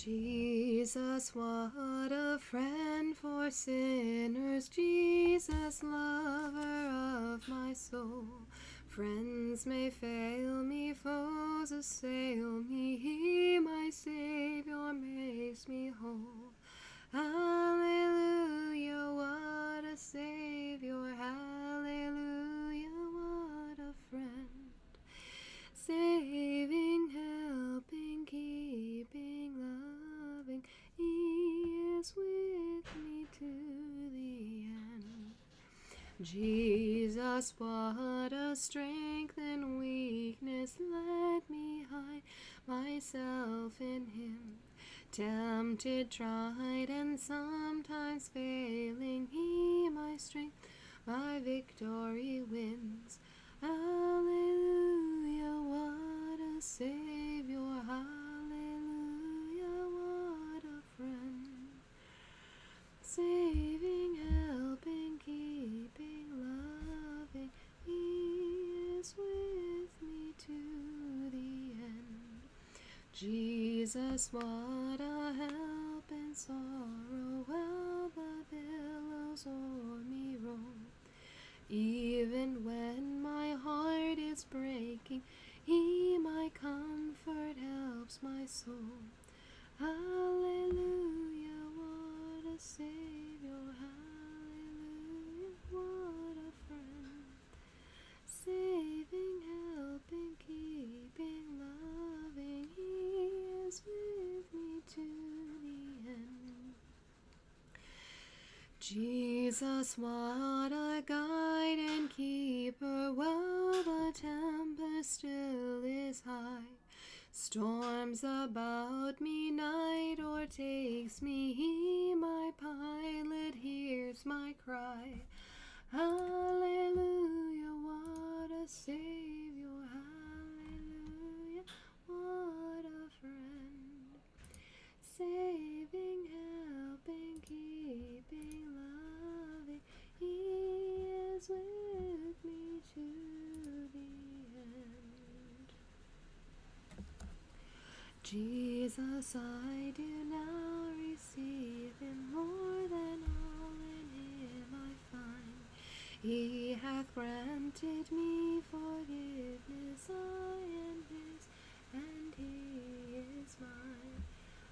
Jesus, what a friend for sinners, Jesus, lover of my soul. Friends may fail me, foes assail me, He, my Savior, makes me whole. Hallelujah, what a Savior, hallelujah, what a friend. Saving, helping, keeping, loving, He is with me to the end. Jesus, what a strength and weakness, let me hide myself in Him. Tempted, tried, and sometimes failing, He, my strength, my victory wins. Hallelujah, what a Savior, hallelujah, what a friend. Saving, helping, keeping, loving, He is with me to the end. Jesus, what a help in sorrow, while the billows o'er me roll. Even when my heart is breaking, He, my comfort, helps my soul. Hallelujah, what a Savior, hallelujah, what a friend. Saving, helping, keeping, loving, He is with me to the end. Jesus, what a guide and keeper, while the tempest still is high. Storms about me night o'ertakes me, He, my pilot, hears my cry. Hallelujah, what a Savior, hallelujah, what a friend. Saving, helping, keeping, loving, He is with me to the end. Jesus, I do now receive Him, more than all in Him I find. He hath granted me forgiveness, I am His, and He is mine.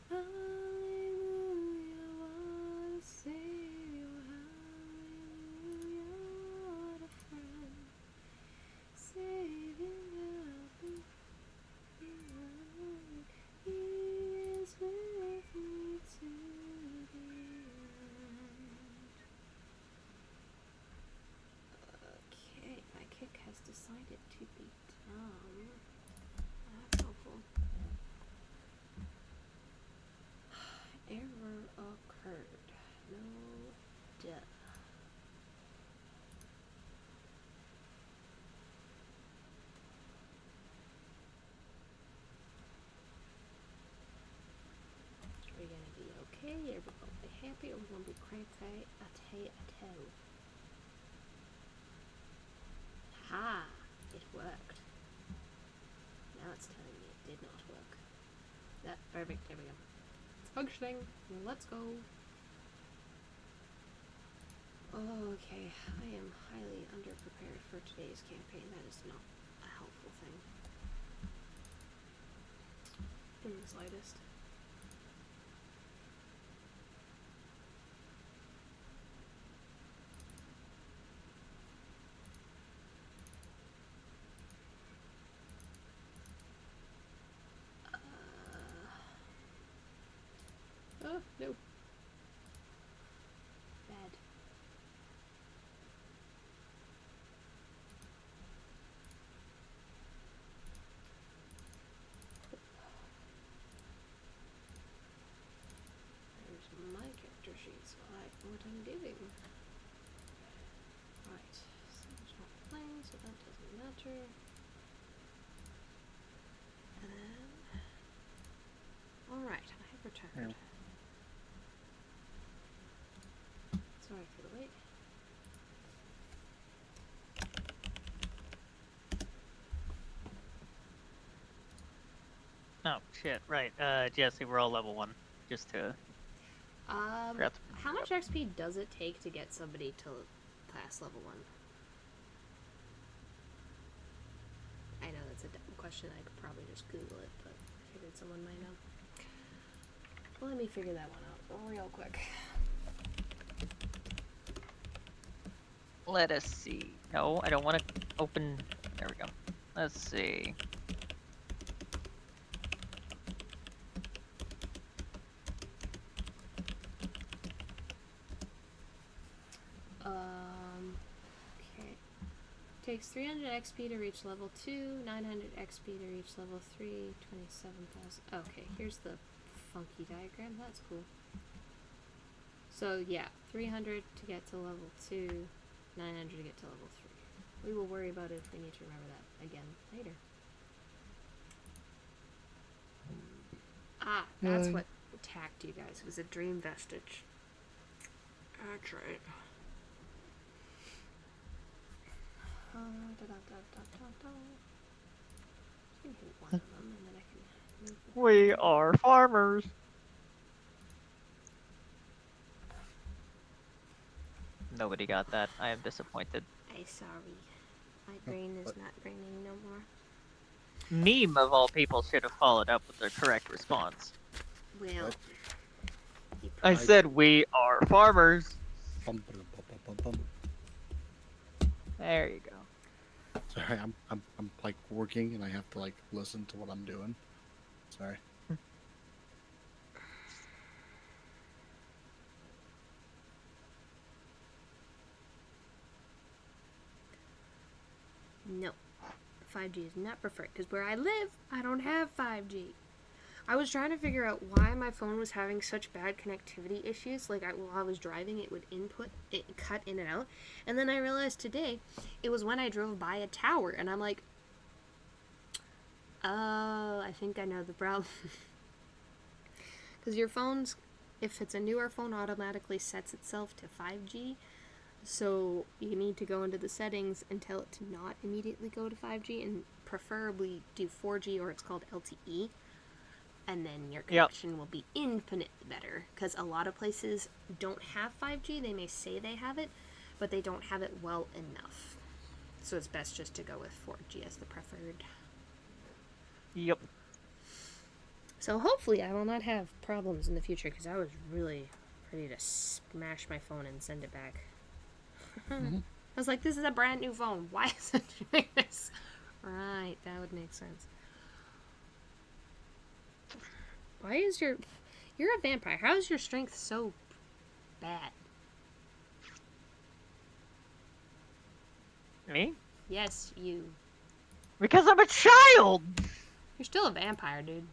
Hallelujah, what a Savior, hallelujah, what a friend. Saving, helping, loving, He is with me to the end. Okay, my kick has decided to be dumb. That's helpful. Error occurred. No duh. Are we gonna be okay? Are we gonna be happy? Or are we gonna be cray-cray? A-tay-a-toe. Ha! It worked. Now it's telling me it did not work. That perfect. There we go. It's functioning. Let's go. Okay, I am highly underprepared for today's campaign. That is not a helpful thing. In the slightest. Oh, no. Bad. There's my character sheet, so I know what I'm doing. Right, so it's not playing, so that doesn't matter. And then... Alright, I have returned. Yeah. Sorry for the wait. Oh, shit, right. Jesse, we're all level 1. Just to... How much XP does it take to get somebody to pass level 1? I know that's a dumb question. I could probably just Google it, but I figured someone might know. Well, let me figure that one out real quick. Let us see. No, I don't want to open... There we go. Let's see. Okay. Takes 300 XP to reach level 2, 900 XP to reach level 3, 27,000. Okay, here's the funky diagram. That's cool. So, yeah, 300 to get to level 2, 900 to get to level 3. We will worry about it if we need to remember that again later. Ah, that's what attacked you guys. It was a dream vestige. That's right. One of them and then I can move We are farmers. Nobody got that. I am disappointed. I'm sorry. My brain is not braining no more. Meme, of all people, should have followed up with their correct response. Well, I said we are farmers. There you go. Sorry, I'm like working and I have to like listen to what I'm doing. Sorry. No. 5G is not preferred because where I live, I don't have 5G. I was trying to figure out why my phone was having such bad connectivity issues. Like, while I was driving, it would cut in and out. And then I realized today, it was when I drove by a tower. And I'm like, oh, I think I know the problem. Because your phone's, if it's a newer phone, automatically sets itself to 5G. So you need to go into the settings and tell it to not immediately go to 5G and preferably do 4G, or it's called LTE. And then your connection will be infinitely better. Because a lot of places don't have 5G. They may say they have it, but they don't have it well enough. So it's best just to go with 4G as the preferred. Yep. So hopefully I will not have problems in the future, because I was really ready to smash my phone and send it back. I was like, this is a brand new phone. Why is it doing this? Right, that would make sense. Why is you're a vampire. How is your strength so bad? Me? Yes, you. Because I'm a child! You're still a vampire, dude.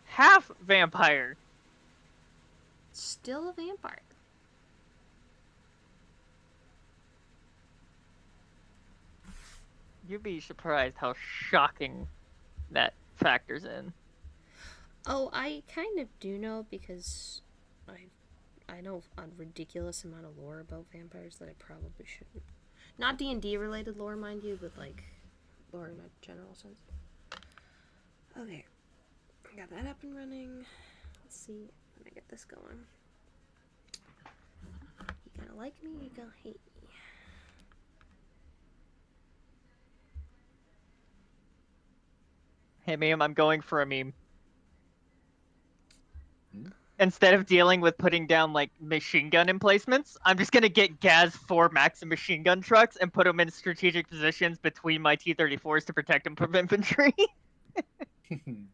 Half vampire. Still a vampire. You'd be surprised how shocking that factors in. Oh, I kind of do know, because I know a ridiculous amount of lore about vampires that I probably shouldn't. Not D&D related lore, mind you, but like lore in a general sense. Okay, got that up and running. Let's see when I get this going. You gonna like me? You gonna hate me? Hey, meme, I'm going for a meme. Instead of dealing with putting down, like, machine gun emplacements, I'm just gonna get Gaz 4 Maxim machine gun trucks and put them in strategic positions between my T-34s to protect them from infantry. What in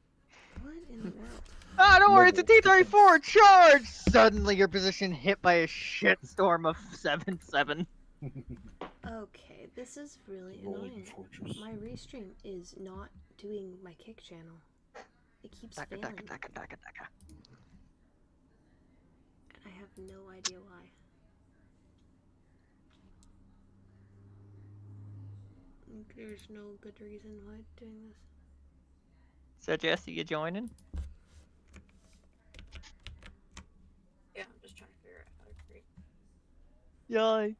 the world? Ah, don't worry, it's a T-34! Charge! Suddenly your position hit by a shitstorm of 7-7. Okay, this is really annoying. My restream is not doing my kick channel. It keeps failing. I have no idea why. There's no good reason why it's doing this. So, Jesse, you joining? Yeah, I'm just trying to figure out how to create. Yay.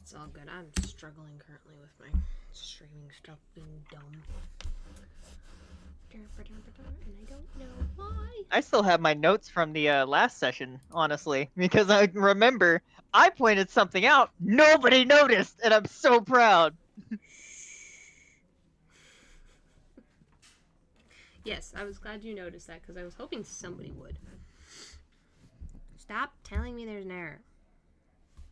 It's all good. I'm struggling currently with my Streaming stuff being dumb. And I don't know why. I still have my notes from the last session, honestly, because I remember I pointed something out, nobody noticed, and I'm so proud. Yes, I was glad you noticed that because I was hoping somebody would. Stop telling me there's an error.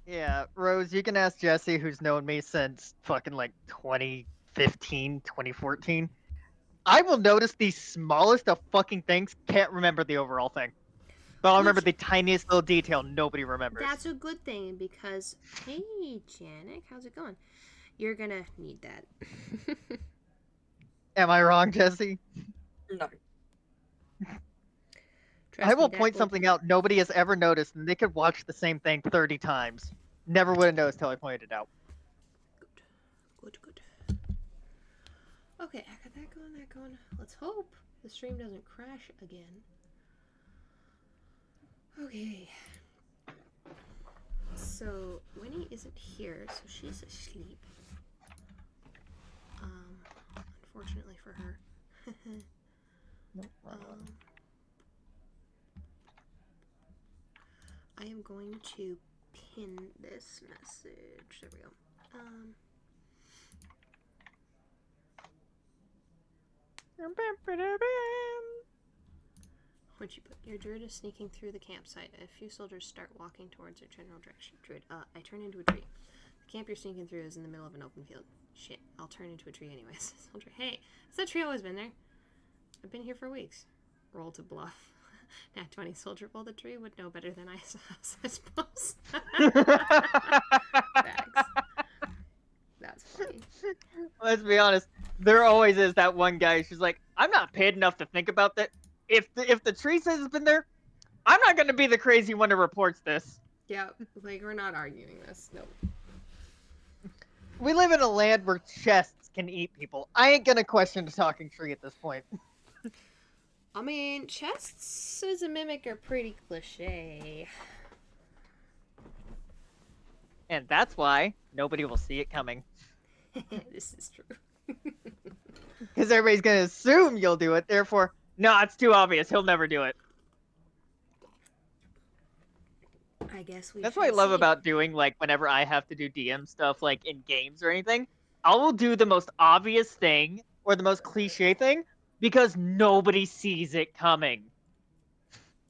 Yeah, Rose, you can ask Jesse, who's known me since fucking like 2015, 2014. I will notice the smallest of fucking things, can't remember the overall thing. But I'll remember the tiniest little detail nobody remembers. That's a good thing because, hey, Janik, how's it going? You're gonna need that. Am I wrong, Jesse? No. I will point something out nobody has ever noticed, and they could watch the same thing 30 times. Never would have noticed till I pointed it out. Good. Okay, I got that going. Let's hope the stream doesn't crash again. Okay. So, Winnie isn't here, so she's asleep. Unfortunately for her. I am going to pin this message. There we go. What'd you put? Your druid is sneaking through the campsite. A few soldiers start walking towards your general direction. Druid, I turn into a tree. The camp you're sneaking through is in the middle of an open field. Shit, I'll turn into a tree anyways. Soldier, hey, has that tree always been there? I've been here for weeks. Roll to bluff. Nat 20 soldier pulled the tree would know better than I suppose. Facts. That's funny. Let's be honest. There always is that one guy. She's like, I'm not paid enough to think about that. If the tree says it's been there, I'm not going to be the crazy one who reports this. Yeah, like we're not arguing this. Nope. We live in a land where chests can eat people. I ain't going to question the talking tree at this point. I mean, chests as a mimic are pretty cliche. And that's why nobody will see it coming. This is true. Because everybody's going to assume you'll do it. Therefore, no, it's too obvious. He'll never do it. I guess we. That's what I love about doing, like, whenever I have to do DM stuff, like, in games or anything. I will do the most obvious thing, or the most cliche thing, because nobody sees it coming.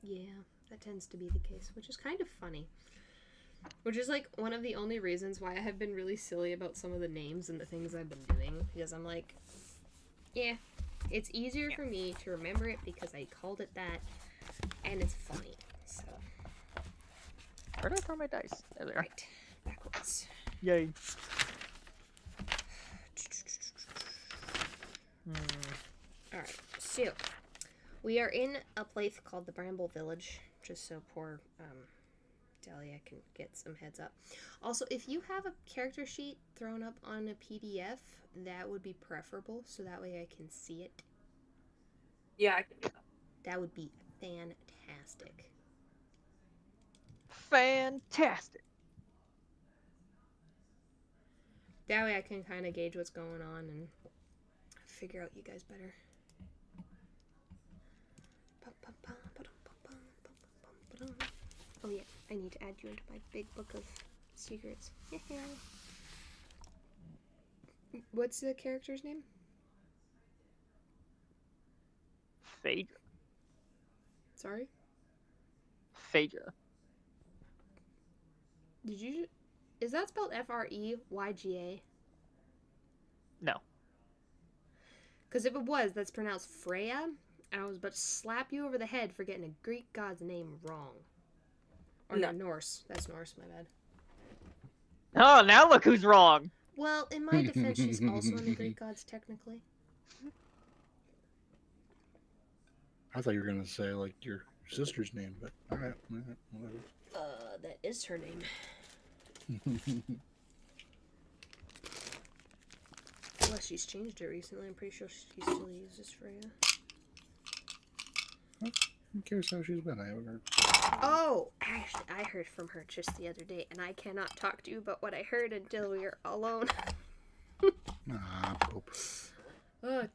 Yeah, that tends to be the case, which is kind of funny. Which is, like, one of the only reasons why I have been really silly about some of the names and the things I've been doing. Because I'm like, yeah, it's easier for me to remember it because I called it that, and it's funny, so. Where did I throw my dice? There they are. Right, backwards. Yay. Alright, so, we are in a place called the Bramble Village, just so poor, Dahlia can get some heads up. Also, if you have a character sheet thrown up on a PDF, that would be preferable, so that way I can see it. Yeah, I can do that. That would be fantastic. Fantastic. That way I can kind of gauge what's going on and figure out you guys better. Oh yeah, I need to add you into my big book of secrets. What's the character's name? Phaedra. Sorry? Phaedra. Did you... Is that spelled F-R-E-Y-G-A? No. Because if it was, that's pronounced Freya, and I was about to slap you over the head for getting a Greek god's name wrong. Or no, Norse. That's Norse, my bad. Oh, now look who's wrong. Well, in my defense, she's also in the Greek gods, technically. I thought you were gonna say like your sister's name, but alright, whatever. That is her name. Unless she's changed it recently, I'm pretty sure she still uses Freya. Who cares how she's been? I haven't heard. Oh, actually, I heard from her just the other day, and I cannot talk to you about what I heard until we are alone. Ah, poop.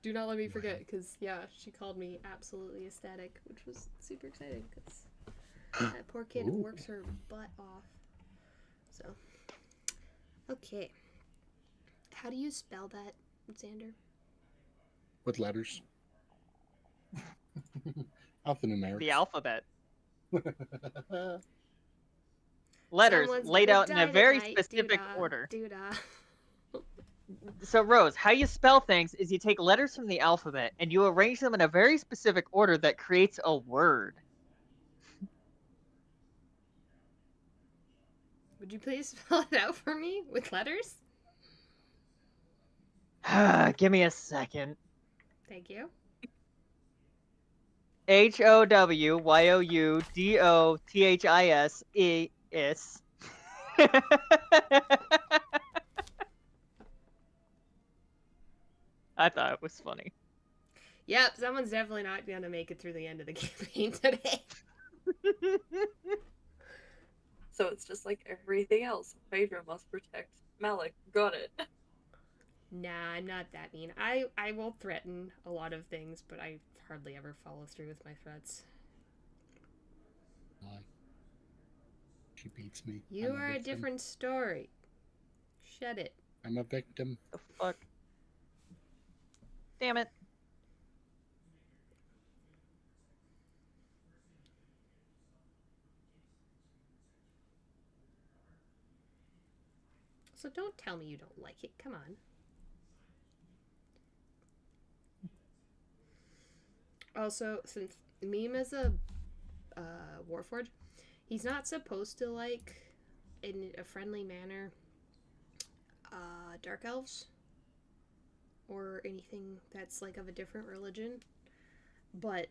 Do not let me forget, because, yeah, she called me absolutely ecstatic, which was super exciting, because that poor kid Ooh. works her butt off. So, okay. How do you spell that, Xander? With letters. Alphanumerics. The alphabet. Letters Someone's laid gonna out in a die very tonight. specific Doo-dah. order. Doo-dah. So, Rose, how you spell things is you take letters from the alphabet and you arrange them in a very specific order that creates a word. Would you please spell it out for me with letters? Give me a second. Thank you. HOWYOUDOTHIS. I thought it was funny. Yep, someone's definitely not gonna make it through the end of the campaign today. So it's just like everything else. Phaedra must protect Malik. Got it. Nah, I'm not that mean. I will threaten a lot of things, but I hardly ever follow through with my threats. She beats me. You I'm are a victim. different story. Shut it. I'm a victim. The fuck? Damn it. So don't tell me you don't like it. Come on. Also, since Meme is a Warforged, he's not supposed to like, in a friendly manner, Dark Elves or anything that's like of a different religion. But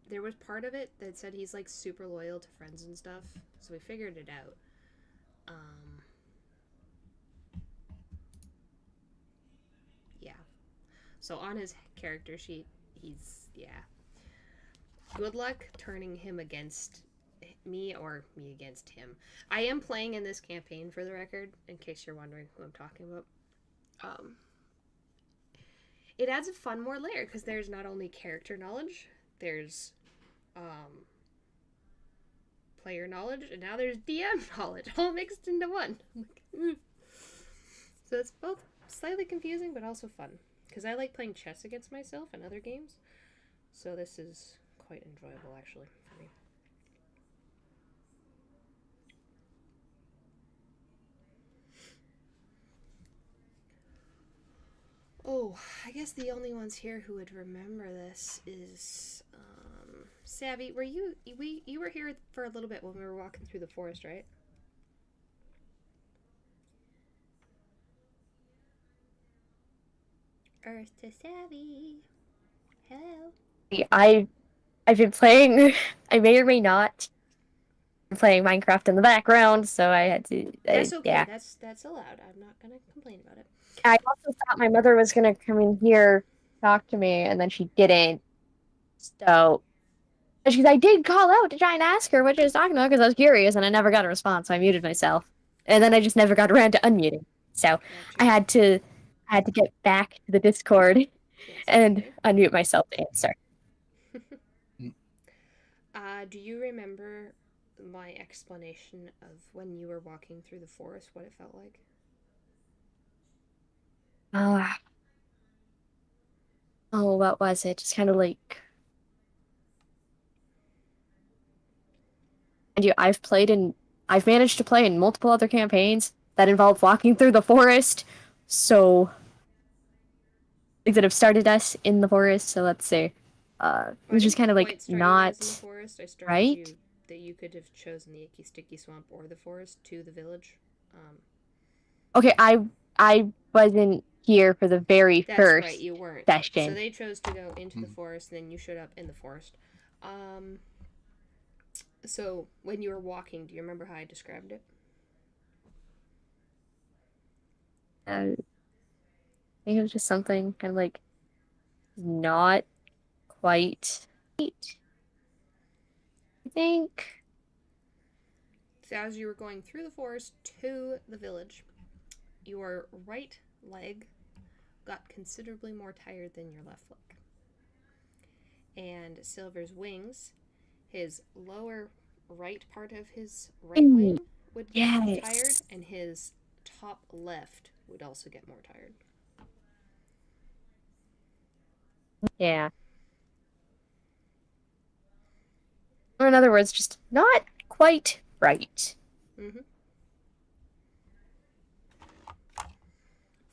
there was part of it that said he's like super loyal to friends and stuff, so we figured it out. Yeah. So on his character sheet, he's, yeah. Good luck turning him against me or me against him. I am playing in this campaign, for the record, in case you're wondering who I'm talking about. It adds a fun more layer because there's not only character knowledge, there's player knowledge, and now there's DM knowledge, all mixed into one. So it's both slightly confusing but also fun because I like playing chess against myself in other games. So this is quite enjoyable actually for me. Oh, I guess the only ones here who would remember this is Savvy. Were you were here for a little bit when we were walking through the forest, right? Earth to Savvy. Hello. I've been playing. I may or may not be playing Minecraft in the background, so I had to. That's okay. Yeah. That's allowed. I'm not gonna complain about it. I also thought my mother was gonna come in here, talk to me, and then she didn't. So, I did call out to try and ask her what she was talking about because I was curious, and I never got a response, so I muted myself, and then I just never got around to unmuting. So Gotcha. I had to get back to the Discord That's and okay. unmute myself to answer. Do you remember my explanation of when you were walking through the forest, what it felt like? Oh, what was it? Just kind of like. And I've managed to play in multiple other campaigns that involve walking through the forest. So, things that have started us in the forest. So let's say, it was just kind of like not in the forest. I started right. you that you could have chosen the Icky Sticky Swamp or the forest to the village. Okay, I wasn't here for the very That's first right, you weren't. session. So they chose to go into the forest, and then you showed up in the forest. So when you were walking, do you remember how I described it? I think it was just something kind of like not quite. I think. So as you were going through the forest to the village, your right leg got considerably more tired than your left leg. And Silver's wings, his lower right part of his right wing would get Yes. tired, and his top left would also get more tired. Yeah. Or in other words, just not quite right. Mm-hmm.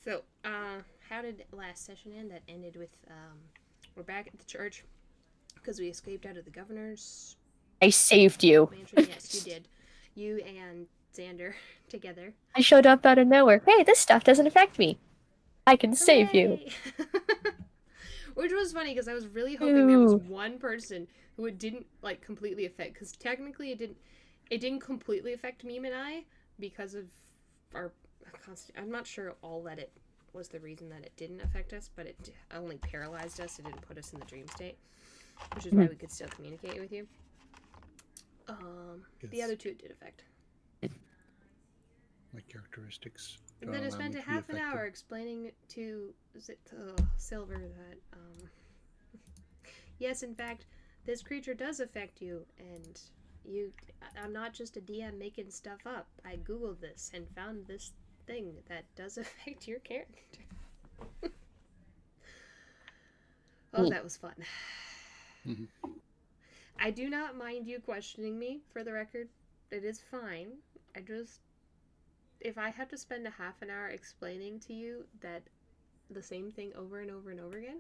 So, how did last session end? That ended with, we're back at the church because we escaped out of the governor's I saved you. mansion. Yes, you did. You and Xander together. I showed up out of nowhere. Hey, this stuff doesn't affect me. I can save you. Hooray! Which was funny because I was really hoping there was one person who it didn't like completely affect, because technically it didn't completely affect Meme and I because of our constant. I'm not sure all that it was the reason that it didn't affect us, but it only paralyzed us. It didn't put us in the dream state, which is why we could still communicate with you. The other two it did affect. My characteristics. And don't then I allow me spent a to be half an affected. hour explaining to Silver that, yes, in fact, this creature does affect you, and I'm not just a DM making stuff up. I googled this and found this thing that does affect your character. Oh, that was fun. Mhm. I do not mind you questioning me, for the record. It is fine. If I have to spend a half an hour explaining to you that the same thing over and over and over again,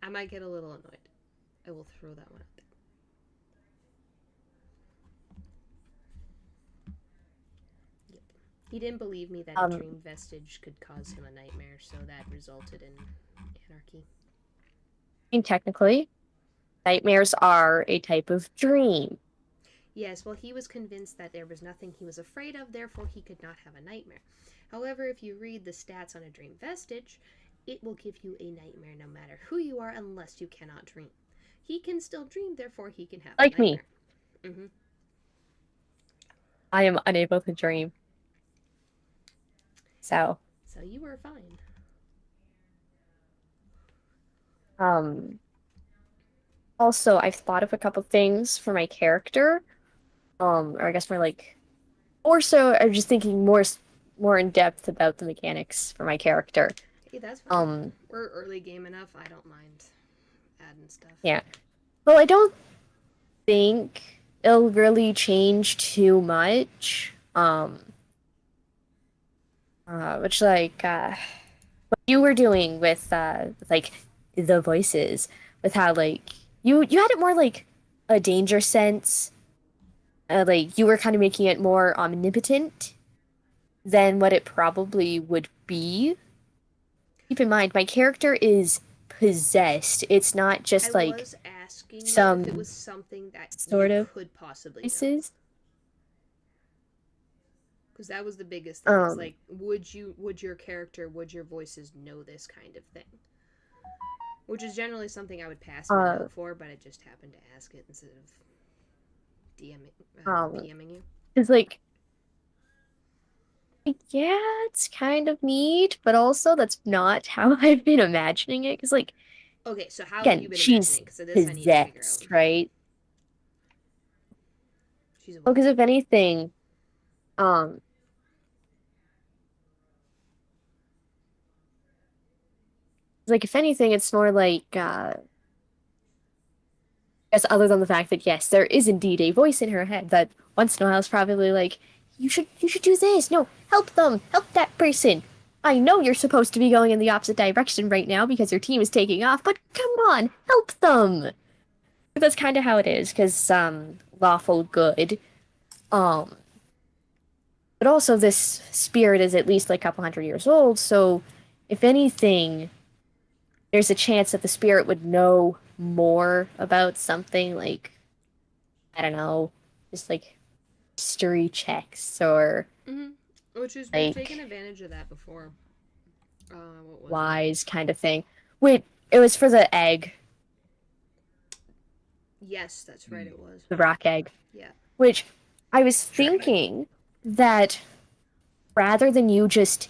I might get a little annoyed. I will throw that one out there. Yep. He didn't believe me that a dream vestige could cause him a nightmare, so that resulted in anarchy. I mean, technically, nightmares are a type of dream. Yes, well, he was convinced that there was nothing he was afraid of, therefore he could not have a nightmare. However, if you read the stats on a dream vestige, it will give you a nightmare no matter who you are, unless you cannot dream. He can still dream, therefore he can have Like a nightmare. me. Mm-hmm. I am unable to dream. So you were fine. Also, I've thought of a couple things for my character. Or I guess more so, I'm just thinking more in depth about the mechanics for my character. Hey, that's fine. We're early game enough. I don't mind adding stuff. Yeah. Well, I don't think it'll really change too much. What you were doing with the voices, with how you had it more like a danger sense. You were kind of making it more omnipotent than what it probably would be. Keep in mind, my character is possessed. It's not just I was asking some if it was something that sort you of could possibly know. voices. Because that was the biggest thing. It's like, would your character, would your voices know this kind of thing? Which is generally something I would pass him a note for, but I just happened to ask it instead of PMing you. It's yeah, it's kind of neat, but also that's not how I've been imagining it. Because okay, so how again, have you been she's imagining? Because this I need to figure possessed, out. right? She's a Well, because if anything, if anything, it's more I guess other than the fact that yes, there is indeed a voice in her head that once in a while is probably you should do this. No, help them, help that person. I know you're supposed to be going in the opposite direction right now because your team is taking off, but come on, help them. That's kind of how it is, because lawful good. But also this spirit is at least a couple hundred years old, so if anything, there's a chance that the spirit would know more about something, I don't know, just history checks or which is we've taken advantage of that before. What was wise kind of thing. Wait, it was for the egg. Yes, that's right. It was The rock egg. Yeah. Which I was Check. thinking that rather than you just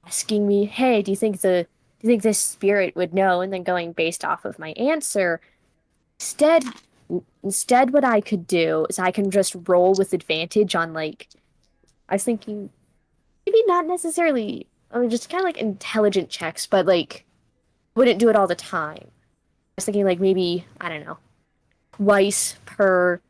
asking me, "Hey, do you think this spirit would know?" and then going based off of my answer, instead instead what I could do is I can just roll with advantage on like I was thinking maybe not necessarily I mean just kind of like intelligent checks, but like wouldn't do it all the time. I was thinking like maybe, I don't know, twice per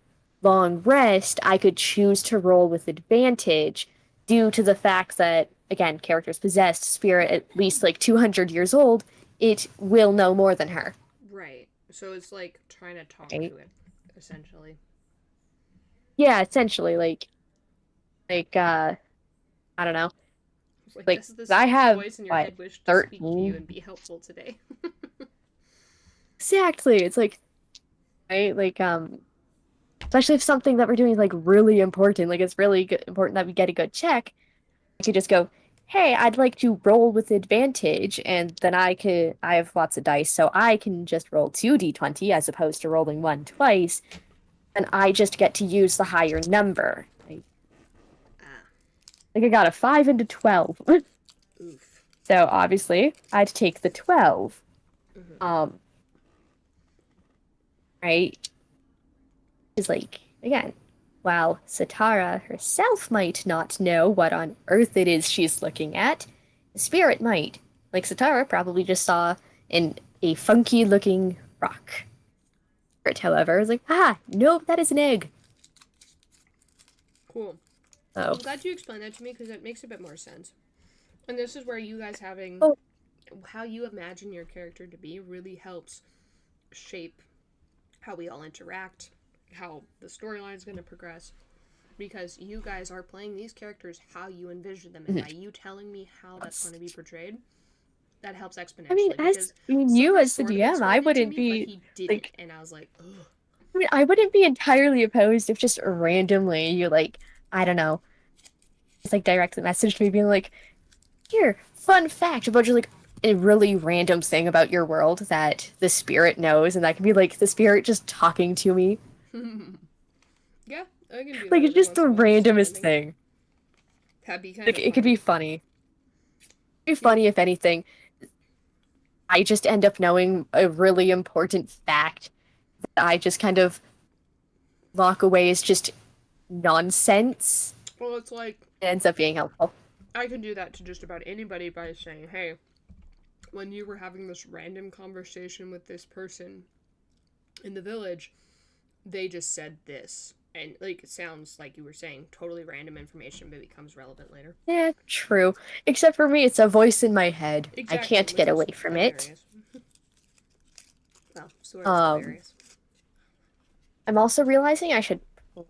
long rest, I could choose to roll with advantage due to the fact that, again, characters possessed, spirit at least like 200 years old, it will know more than her. Right. So it's like trying to talk Right? to it, essentially. Yeah, essentially, I don't know. It's like, Like, does this I have, voice in your what, head wish to speak to you 13? and be helpful today? Exactly. It's like, right? Like, especially if something that we're doing is like really important, like it's really important that we get a good check. I could just go, hey, I'd like to roll with advantage, and then I have lots of dice, so I can just roll 2d20 as opposed to rolling one twice, and I just get to use the higher number. Ah, Like I got a 5 and a 12. oof. So obviously, I'd take the 12. Mhm. Right? Is like, again, while Satara herself might not know what on earth it is she's looking at, the spirit might. Like Satara probably just saw a funky looking rock. Spirit, however, is like, ah, nope, that is an egg. Cool. Oh. I'm glad you explained that to me because it makes a bit more sense. And this is where you guys having Oh. how you imagine your character to be really helps shape how we all interact, how the storyline is going to progress. Because you guys are playing these characters how you envision them, and by you telling me how that's going to be portrayed, that helps exponentially. I mean, because you Silver as the sort of DM, I explained it to wouldn't me, but be he didn't, like, and I was like, ugh. I mean, I wouldn't be entirely opposed if just randomly you like, I don't know, just like direct message me being like, here, fun fact about just like a really random thing about your world that the spirit knows, and that could be like the spirit just talking to me. Yeah, I can do Like that it's every just once the in a while, just randomest depending. thing. That'd be kind Like of it could be funny. funny. It'd be funny if anything. I just end up knowing a really important fact that I just kind of lock away as just nonsense. Well, it's like It ends up being helpful. I can do that to just about anybody by saying, hey, when you were having this random conversation with this person in the village, they just said this. And, like, it sounds like you were saying totally random information, but becomes relevant later. Yeah, true. Except for me, it's a voice in my head. I Exactly, can't which get is away from it. hilarious. Well, sort of hilarious. I'm also realizing I should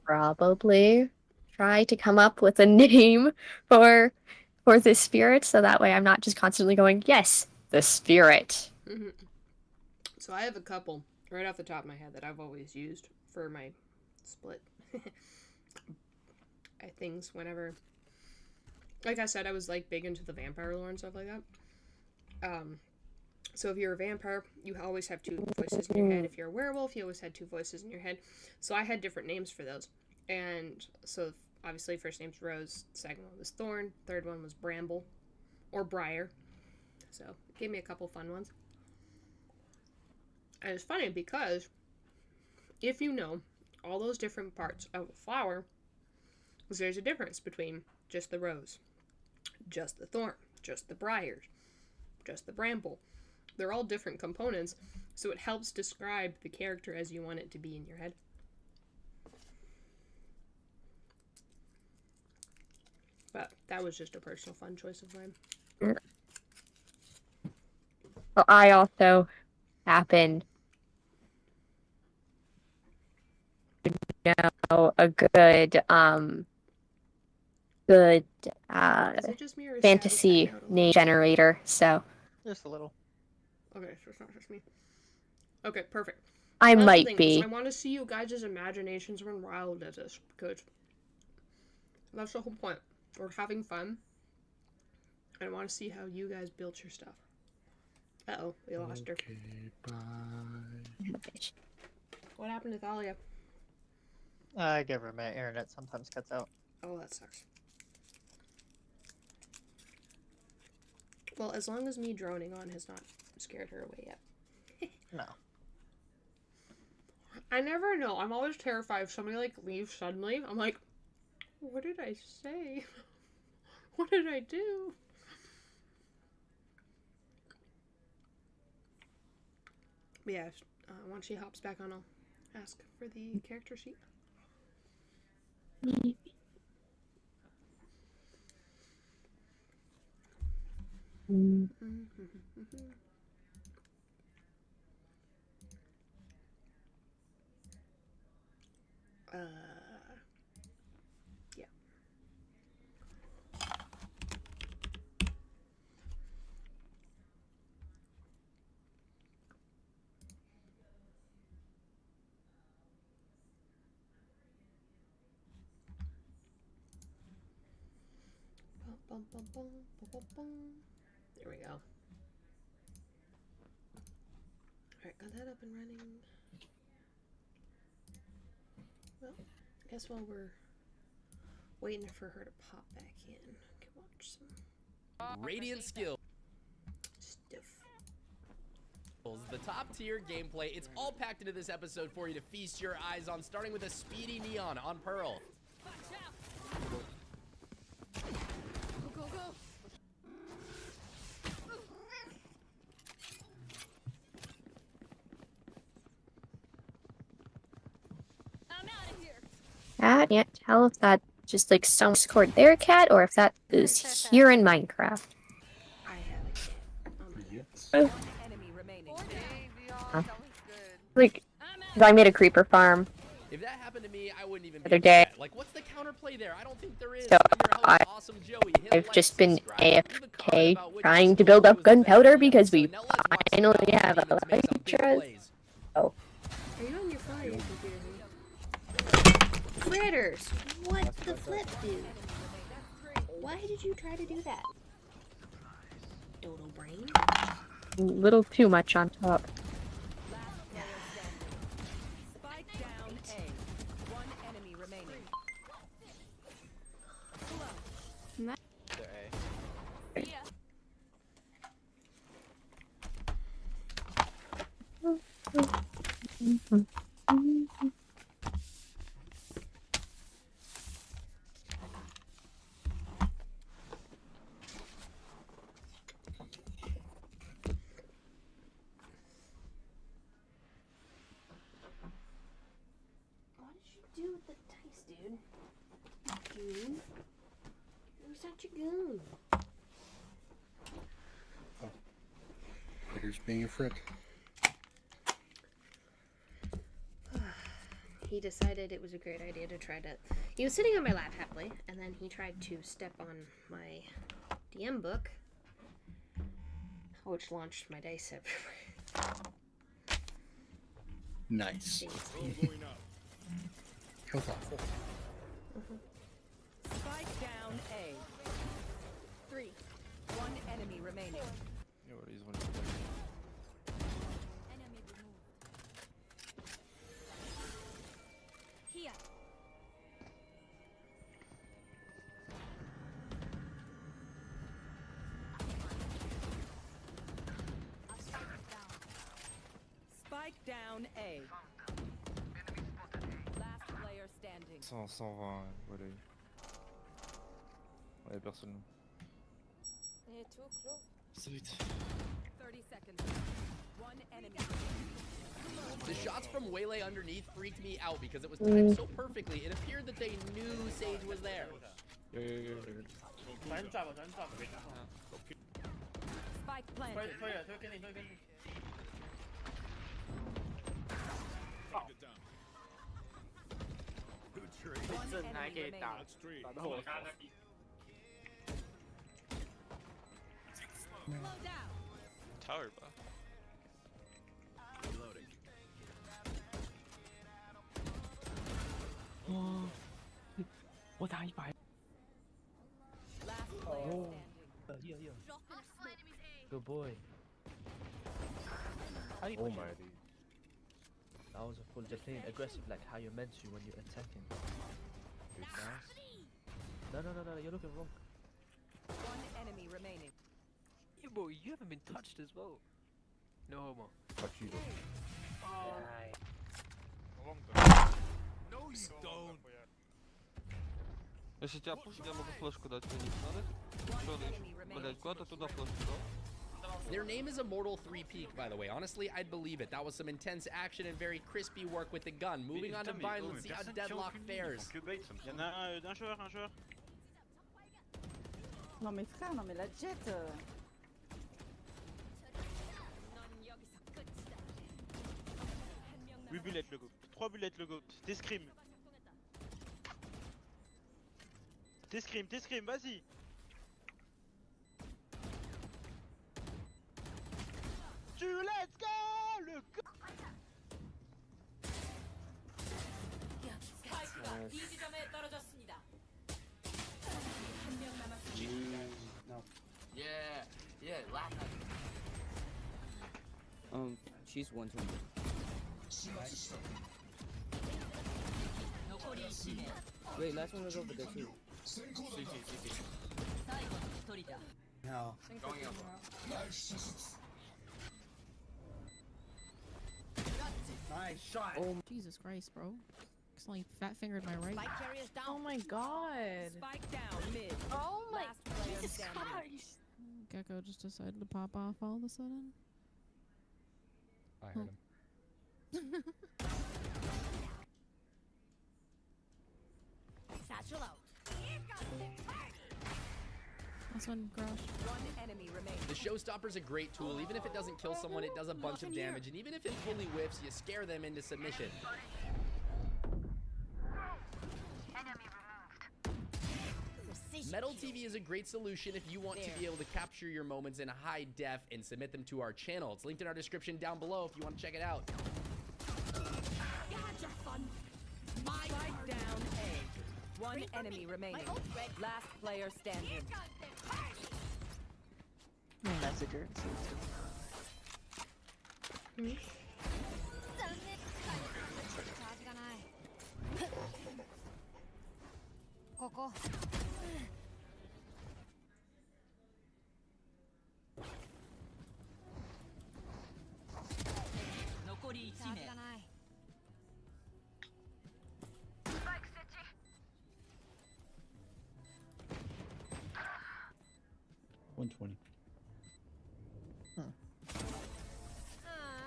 probably try to come up with a name for this spirit, so that way I'm not just constantly going, yes, the spirit. Mm-hmm. So I have a couple right off the top of my head that I've always used for my split things whenever. Like I said, I was like big into the vampire lore and stuff like that. So if you're a vampire, you always have two voices in your head. If you're a werewolf, you always had two voices in your head. So I had different names for those. And so obviously first name's Rose, second one was Thorn, third one was Bramble or Briar. So it gave me a couple fun ones. And it's funny because if you know all those different parts of a flower, there's a difference between just the rose, just the thorn, just the briars, just the bramble. They're all different components, so it helps describe the character as you want it to be in your head. But that was just a personal fun choice of mine. Well, I also happen to know a good good Is it just me or is fantasy Savage hanging out a name lot? generator, so Just a little. Okay, so it's not just me. Okay, perfect. I That's the might thing, be. I want to see you guys' imaginations run wild at this, because that's the whole point. We're having fun, and I want to see how you guys build your stuff. Uh-oh, we lost her. Okay, bye. What happened to Thalia? Give her a minute. Internet sometimes cuts out. Oh, that sucks. Well, as long as me droning on has not scared her away yet. No. I never know. I'm always terrified if somebody like leaves suddenly. I'm like, what did I say? What did I do? But yeah, once she hops back on, I'll ask for the character sheet. Yeah. Bum, bum, bum, bum, bum, bum. There we go. Alright, got that up and running. Well, I guess while we're waiting for her to pop back in, I can watch some Radiant skill. stuff. The top tier gameplay, it's all packed into this episode for you to feast your eyes on, starting with a speedy Neon on Pearl. Go, go, go! I'm out of here. I can't tell if that just like some Discord there, cat, or if that is here in Minecraft. I have it. Yes. Enemy remaining. Like, I made a creeper farm. If that happened to me, I wouldn't even be Other day. upset. Like, what's the counterplay there? I don't think there is. So, I'm your host, Awesome Joey. Hit I've like, just been subscribe, leave a comment AFK about which trying to skill build up was the best gunpowder in the because we episode. Now let's watch some finally Rocket have a Demons make some big Elytra. plays. Are you on your phone or your computer? Fritters! What the flip, dude? Why did you try to do that? Dodo brain? A little too much on top. Spike down A. One enemy remaining. What did you do with the dice, dude? Goon? You're such a goon. There's being a frick. He decided it was a great idea to try to... He was sitting on my lap happily, and then he tried to step on my DM book, which launched my dice everywhere. Nice. How thoughtful. Spike down A. 3. One enemy remaining. Enemy removed. Here. Spike down A. Last player standing. 120, voilà. Ouais, personne. Ça va être... 30 seconds. One enemy. The shots from Waylay underneath freaked me out because it was timed so perfectly. It appeared that they knew Sage was there. Spike planted. One enemy remaining. Slow down. Tower buff. Last player standing. Good boy. Oh my dude. I was a full just playing aggressive like how you're meant to when you're attacking. Nice. No, you're looking wrong. One enemy remaining. Yeah, bro, you haven't been touched as well. No homo. Fuck you, though. No, you don't. Если тебя пушить, я могу флешку дать, ты не надо? Что ты? Блять, куда ты туда флешку дал? Their name is Immortal 3 Peak, by the way. Honestly, I'd believe it. That was some intense action and very crispy work with the gun. Moving on to Vine, let's see how Deadlock fares. Y'en a un joueur, un joueur. Non mais frère, non mais la jet. Oui, bullet le go. 3 bullets le go. T'escrime. T'escrime, vas-y. Let's go! Le go! Yeah, last She's 120. Wait, last one was over there too. No. Going up. Nice shot. Oh, Jesus Christ, bro. Accidentally fat fingered my right. Spike carriers down. Oh my god. Spike down mid. Oh my Last player Jesus standing. Christ. Gecko just decided to pop off all of a sudden. I heard him. Satchel out. Last one, Grosh. One enemy remaining. The Showstopper's a great tool. Even if it doesn't kill someone, it does a bunch of damage. And even if it fully whiffs, you scare them into submission. Metal TV is a great solution if you want to be able to capture your moments in high def and submit them to our channel. It's linked in our description down below if you want to check it out. Spike down A. One enemy remaining. Last player standing. Messenger.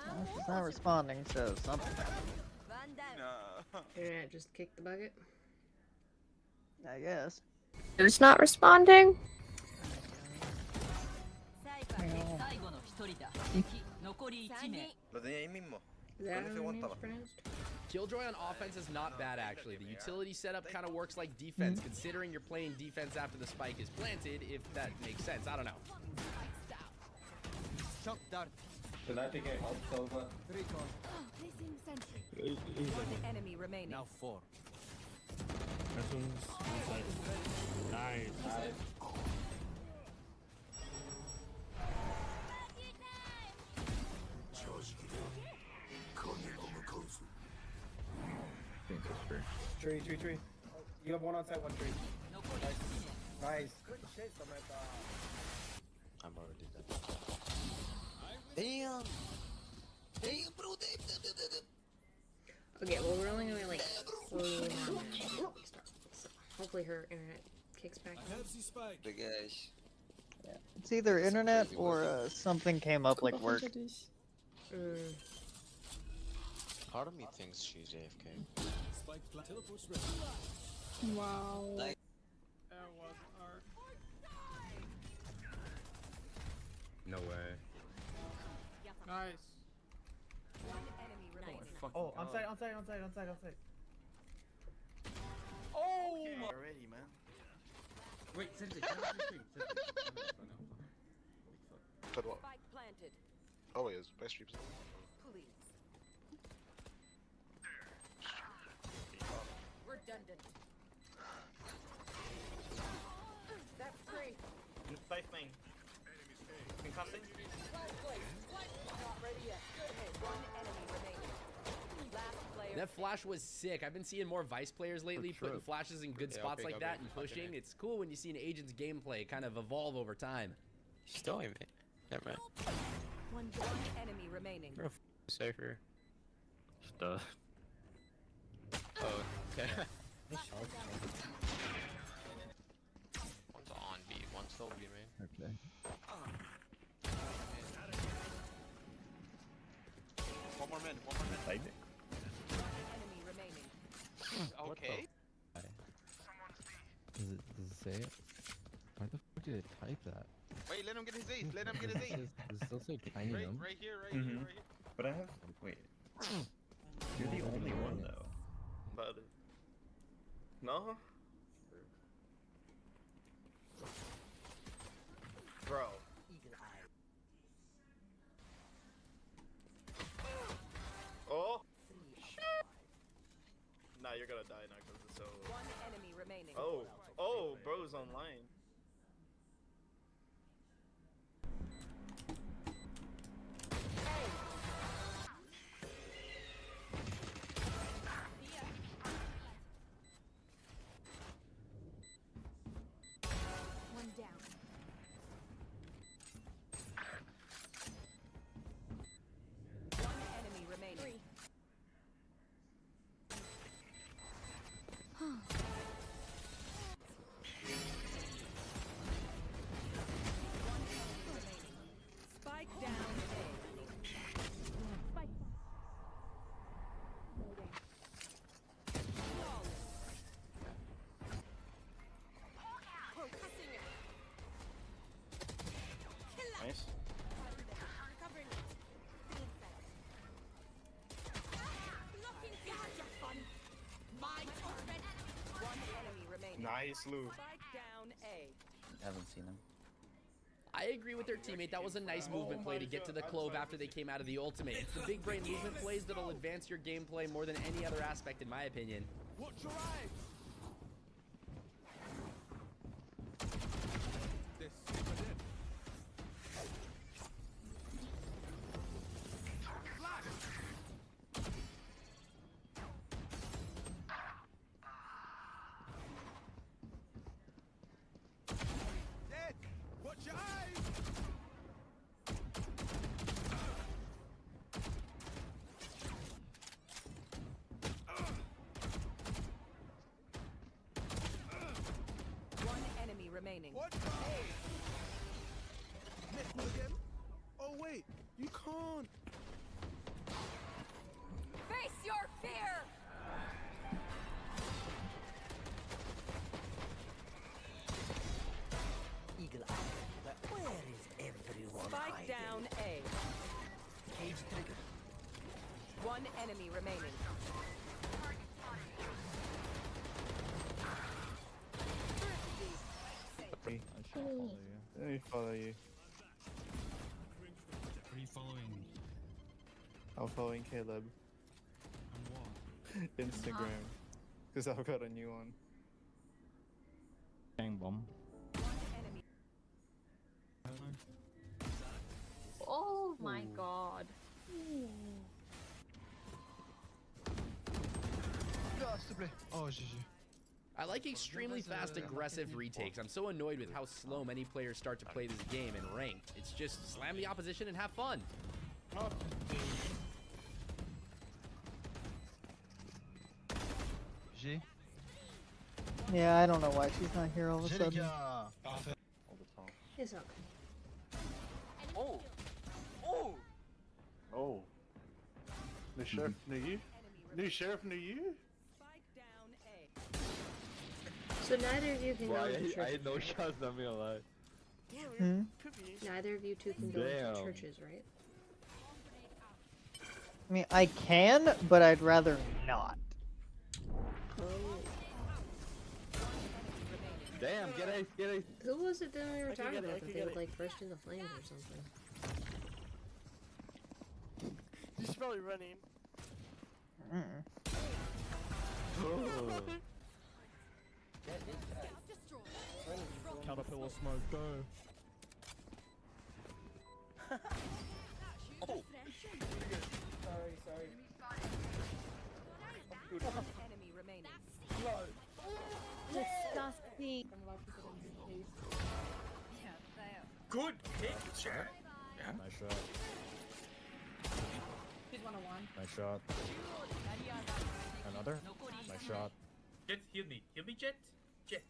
Well, she's not responding, so something happened. Internet just kicked the bucket. I guess. Who's not responding? Is that how your name's pronounced? Killjoy on offense is not bad, actually. The utility setup kind of works like defense, considering you're playing defense after the spike is planted, if that makes sense. I don't know. Can I take a help over? One enemy remaining. Now 4. This one's inside. Nice. Tree. You have one outside, one tree. Nice. Good shit, Samantha. I'm already dead. Damn, bro, damn. Okay, well we're only gonna like slowly hopefully her internet kicks back on. The guys. Yeah. It's either internet or something came up like work. Part of me thinks she's AFK. Wow. Like, No way. Nice. One enemy remaining. Oh, on site. oh! Already, man. Wait, Sensei, Said what? Spike planted. Oh, he is. Best streams. Please. Redundant. That's free. Safe main. Concussing. Not ready yet. Good hit. One enemy remaining. Last Flash was sick. I've been seeing more Vice players lately putting flashes in good spots like that and pushing. It's cool when you see an agent's gameplay kind of evolve over time. Still aiming. Never mind. One enemy remaining. Safer. Stuff. Oh, okay. One's on B, one's still B main. Okay. One more minute, one more minute. Type it. Enemy remaining. Okay. Does it say it? Why the fuck did it type that? Wait, let him get his ace. Let him get his ace. Does it still say tiny Right, number? right here, right here, right here. But I have. Wait. You're the only one though. But no, bro. Oh. Nah, you're gonna die now because it's so. One enemy remaining. Oh, bro's online. One down. One enemy remaining. Spike down A. Spike. Nice. One enemy remaining. Nice, Lou. Spike down A. Haven't seen him. I agree with their teamate. That was a nice movement play to get to the clove after they came out of the ultimate. It's the big brain movement plays that'll advance your gameplay more than any other aspect, in my opinion. Watch your eyes. Watch your eyes. One enemy remaining. What? Next one again? Oh wait, you can't. Face your fear! Eagle Eye. But where is everyone Spike down A. Cage trigger. One enemy remaining. I should follow you. Let me follow you. What are you following? I'm following Caleb. On what? Instagram. Because I've got a new one. Bang bomb. One enemy. I don't know. Oh my god. Oh, GG. I like extremely fast, aggressive retakes. I'm so annoyed with how slow many players start to play this game in ranked. It's just slam the opposition and have fun. G. Yeah, I don't know why she's not here all of a J'ai les sudden. gars. All the time. It's okay. Oh. Oh. Oh. New sheriff, new you? New sheriff, new you? Spike down A. So neither of you can go into I churches. had no shots, not gonna lie. Hmm? Neither of you two can go into Damn. churches, right? I mean, I can, but I'd rather not. Oh. Damn, get ace, get ace. Who was it that we were I can talking get it, I about can that they get would it. like burst into flames or something? She's probably running. Mm. Caterpillar smoke, go. Sorry. Enemy remaining. Disgusting. Good pick, chat. Yeah. Nice shot. He's 101. Nice shot. Another. Nice shot. Jet, heal me. Heal me, Jet. Jet.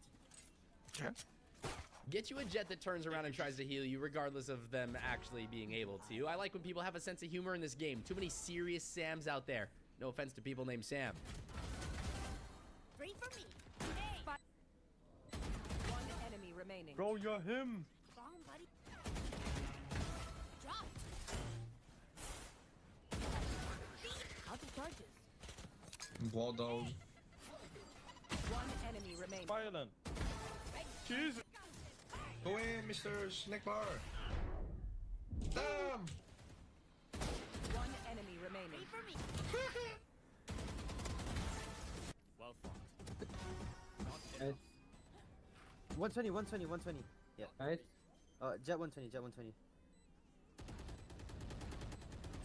Get you a jet that turns around and tries to heal you, regardless of them actually being able to. I like when people have a sense of humor in this game. Too many serious Sams out there. No offense to people named Sam. Great for me. Hey. One enemy remaining. Bro, you're him. Wrong, buddy. Drop. Out of charges. Ball dog. One enemy remaining. Violent. Jesus. Go in, Mr. Snack Bar. Damn. One enemy remaining. For me. Well fought. 120, 120, 120. Yeah. Nice. Jet 120, Jet 120.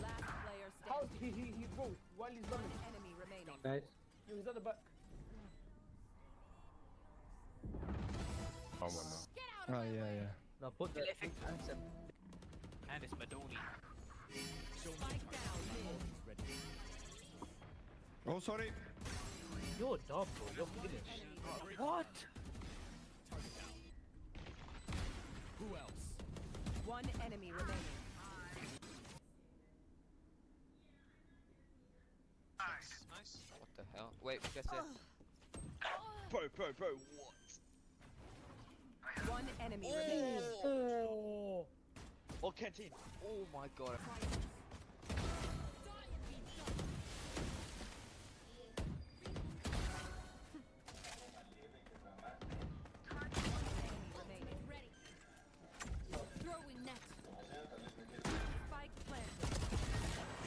Last player standing. He broke while he's running. One enemy remaining. Nice. He's at the back. Oh, no. Oh, yeah. Now put that. And it's Madoni. Spike down mid. Oh, sorry. You're dumb, bro. You're finished. What? Who else? One enemy remaining. Nice. What the hell? Wait, guess it. Bro, what? One enemy remaining. Oh! Oh, canteen. Oh my god.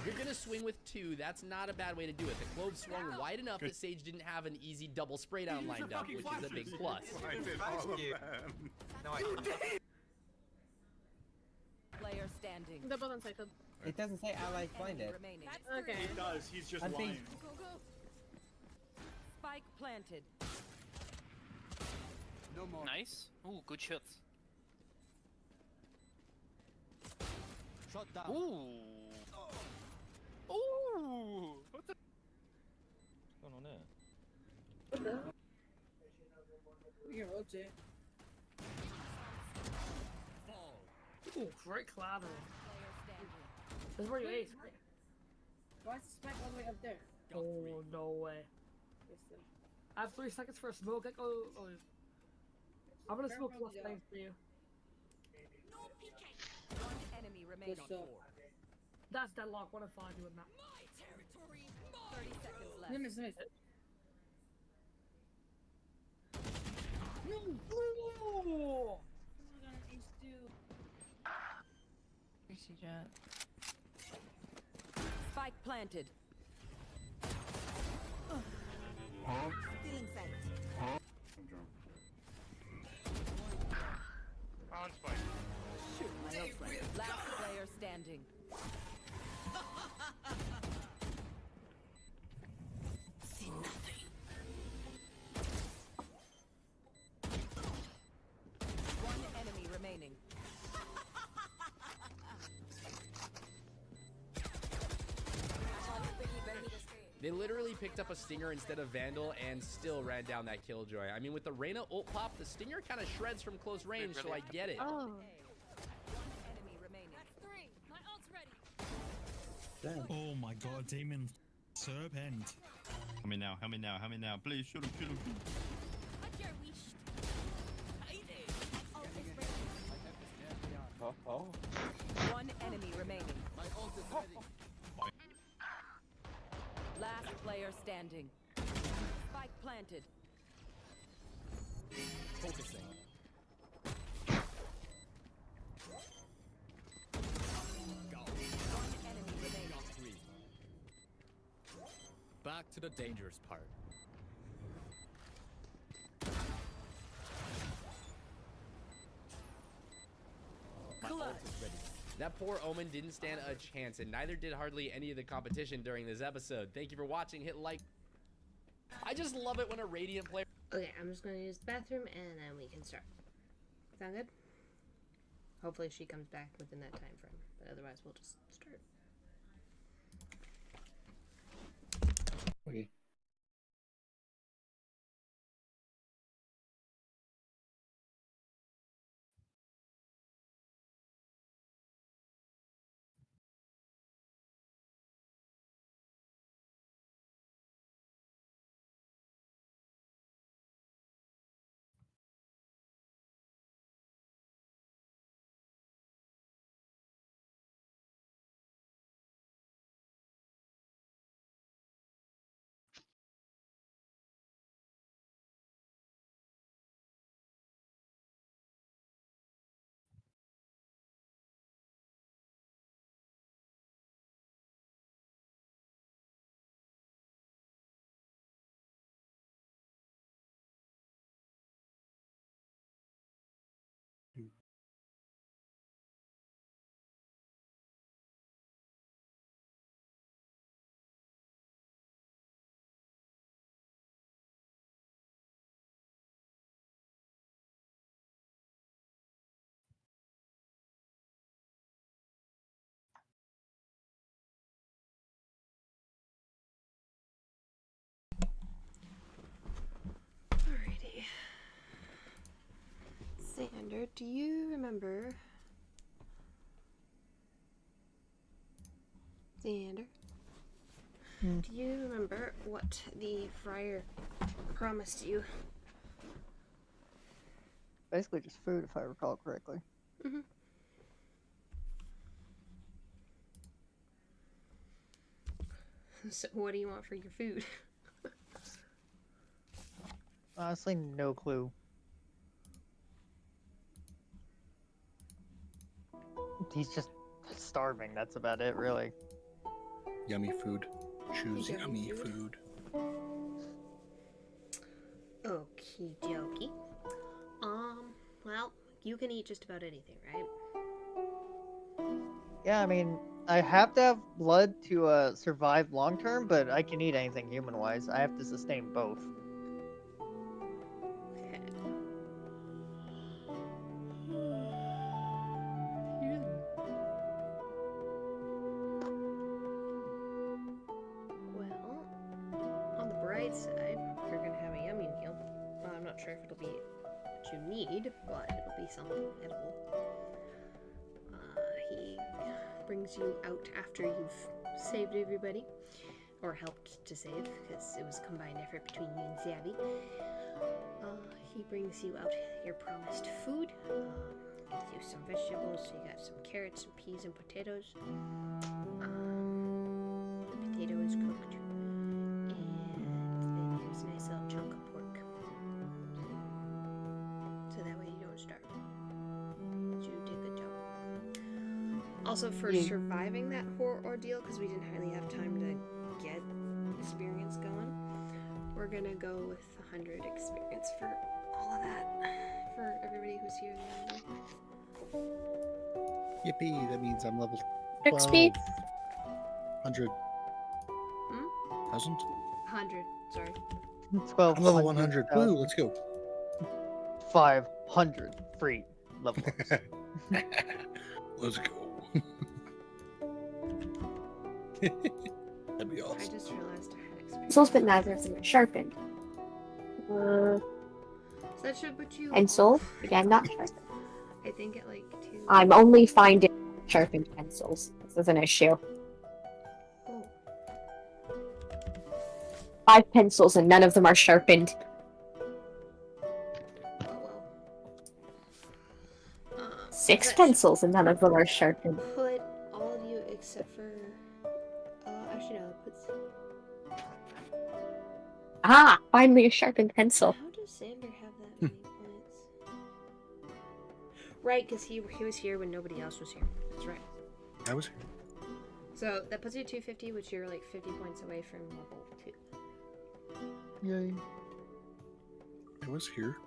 You're gonna swing with two. That's not a bad way to do it. The clove swung wide enough that Sage didn't have an easy double spray down lined up, which is a big plus. I did all of them. No, I didn't. Player standing. It doesn't say ally find it. Remaining. Okay. He does. He's just lying. Spike planted. No more. Nice. Ooh, good shots. Shot down. Ooh. Ooh. What the? What's going on there? We can rotate. Ooh, great collateral. Player standing. This is where you ace. Why is the spike all the way up there? Oh, no way. I have 3 seconds for a smoke. Like, oh. I'm gonna smoke plus things for you. One enemy remaining. That's deadlock. What if I do it now? 30 seconds left. No! Spike planted. Stealing sight. On spike. Last player standing. See nothing. One enemy remaining. They literally picked up a Stinger instead of Vandal and still ran down that Killjoy. I mean, with the Reyna ult pop, the Stinger kind of shreds from close range, so I get it. Oh. One enemy remaining. That's 3. My ult's ready. Damn. Oh my god, Demon Serpent. Help me now, help me now, help me now. Please, shoot him, shoot him. One enemy remaining. My ult is ready. Last player standing. Spike planted. Focusing. Go. One enemy remaining. 3. Back to the dangerous part. My ult is ready. That poor Omen didn't stand a chance, and neither did hardly any of the competition during this episode. Thank you for watching. Hit like. I just love it when a Radiant player. Okay, I'm just gonna use the bathroom and then we can start. Sound good? Hopefully she comes back within that time frame, but otherwise we'll just start. Okay. Alrighty. Xander, do you remember? Xander? Do you remember what the friar promised you? Basically just food, if I recall correctly. Mm-hmm. So what do you want for your food? Honestly, no clue. He's just starving, that's about it, really. Yummy food. Choose Yummy yummy food. Okie dokie. Well, you can eat just about anything, right? Yeah, I mean, I have to have blood to survive long term, but I can eat anything human-wise. I have to sustain both. Okay. Well, on the bright side, you're gonna have a yummy meal. Well, I'm not sure if it'll be what you need, but it'll be something edible. He brings you out after you've saved everybody, or helped to save, because it was a combined effort between you and Zabby. He brings you out your promised food. Gives you some vegetables. So you got some carrots, some peas, and potatoes. Potato is cooked. And then here's a nice little chunk of pork. So that way you don't starve. But you did a good job. Also, for surviving that horror ordeal, because we didn't really have time to get experience going, we're gonna go with 100 experience for all of that. For everybody who's here. Yippee! That means I'm level XP? 100. Hmm? 1,000? 100, sorry. 12. I'm level 100. Woo, let's go. 500 free level ups. Let's go. That'd be awesome. I just realized I had experience. Pencils, but neither of them are sharpened. So that should put you Pencil, off. again, not sharpened. I think at like 2. I'm only finding sharpened pencils. This is an issue. Oh. 5 pencils and none of them are sharpened. Oh well. 6 pencils and none of them are sharpened. Put all of you except for. Actually, no, it puts. Ah, finally a sharpened pencil. How does Xander have that many points? Right, because he was here when nobody else was here. That's right. I was here. So that puts you 250, which you're like 50 points away from level 2. Yay. I was here.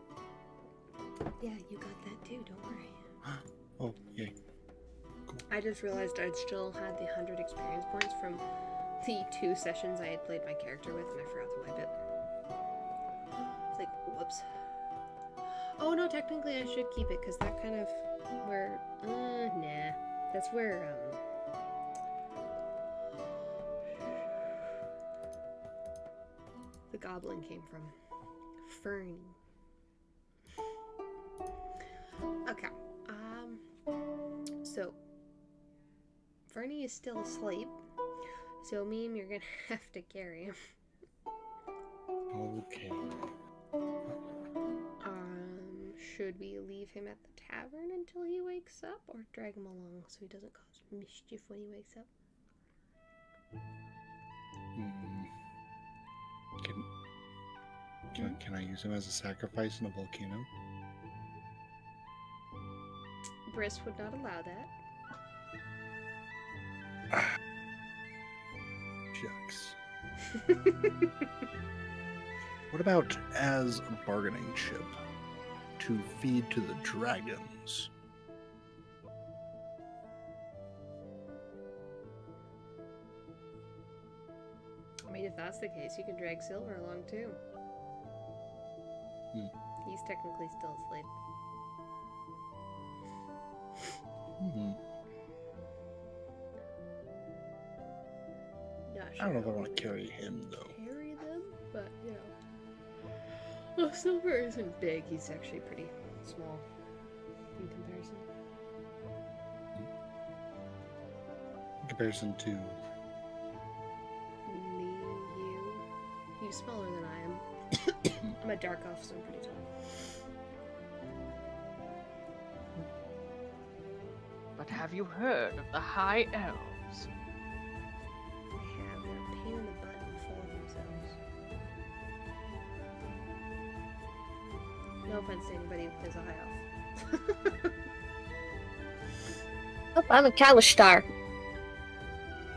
Yeah, you got that too, don't worry. Oh, yay. I just realized I'd still had the 100 experience points from the 2 sessions I had played my character with, and I forgot to wipe it. Whoops. Oh no, technically I should keep it because that kind of where. Nah. That's where the goblin came from. Fernie. Okay. So Fernie is still asleep. So Meme, you're gonna have to carry him. Okay. Should we leave him at the tavern until he wakes up, or drag him along so he doesn't cause mischief when he wakes up? Can I use him as a sacrifice in a volcano? Briss would not allow that. Shucks. What about as a bargaining chip to feed to the dragons? I mean, if that's the case, you can drag Silver along too. He's technically still asleep. I don't know if I want to carry him though. Carry them, but you know. Well, Silver isn't big. He's actually pretty small in comparison. In comparison to Me, you smaller than I am. I'm a dark elf, so I'm pretty tall. But have you heard of the High Elves? Have a pain in the butt and full of themselves. No offense to anybody who is a high elf. Oh, I'm a Kalistar.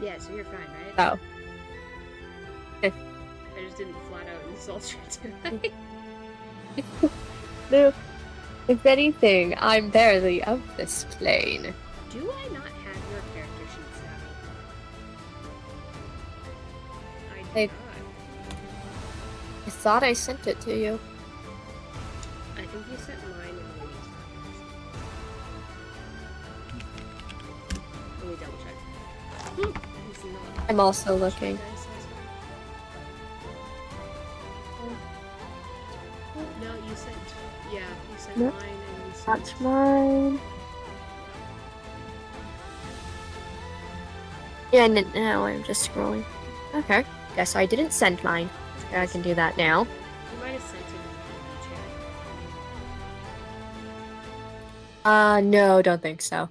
Yeah, so you're fine, right? Oh. I just didn't flat out insult you tonight. No. If anything, I'm barely of this plane. Do I not have your character sheet, Savvy? I do not. I thought I sent it to you. I think you sent mine in the release documents. Let me double check. It's not. I'm also looking. No, you sent. Yeah, you sent Nope. mine and you sent. That's mine. Yeah, now I'm just scrolling. Okay. Guess I didn't send mine. I can do that now. You might have sent it in the chat. No, don't think so.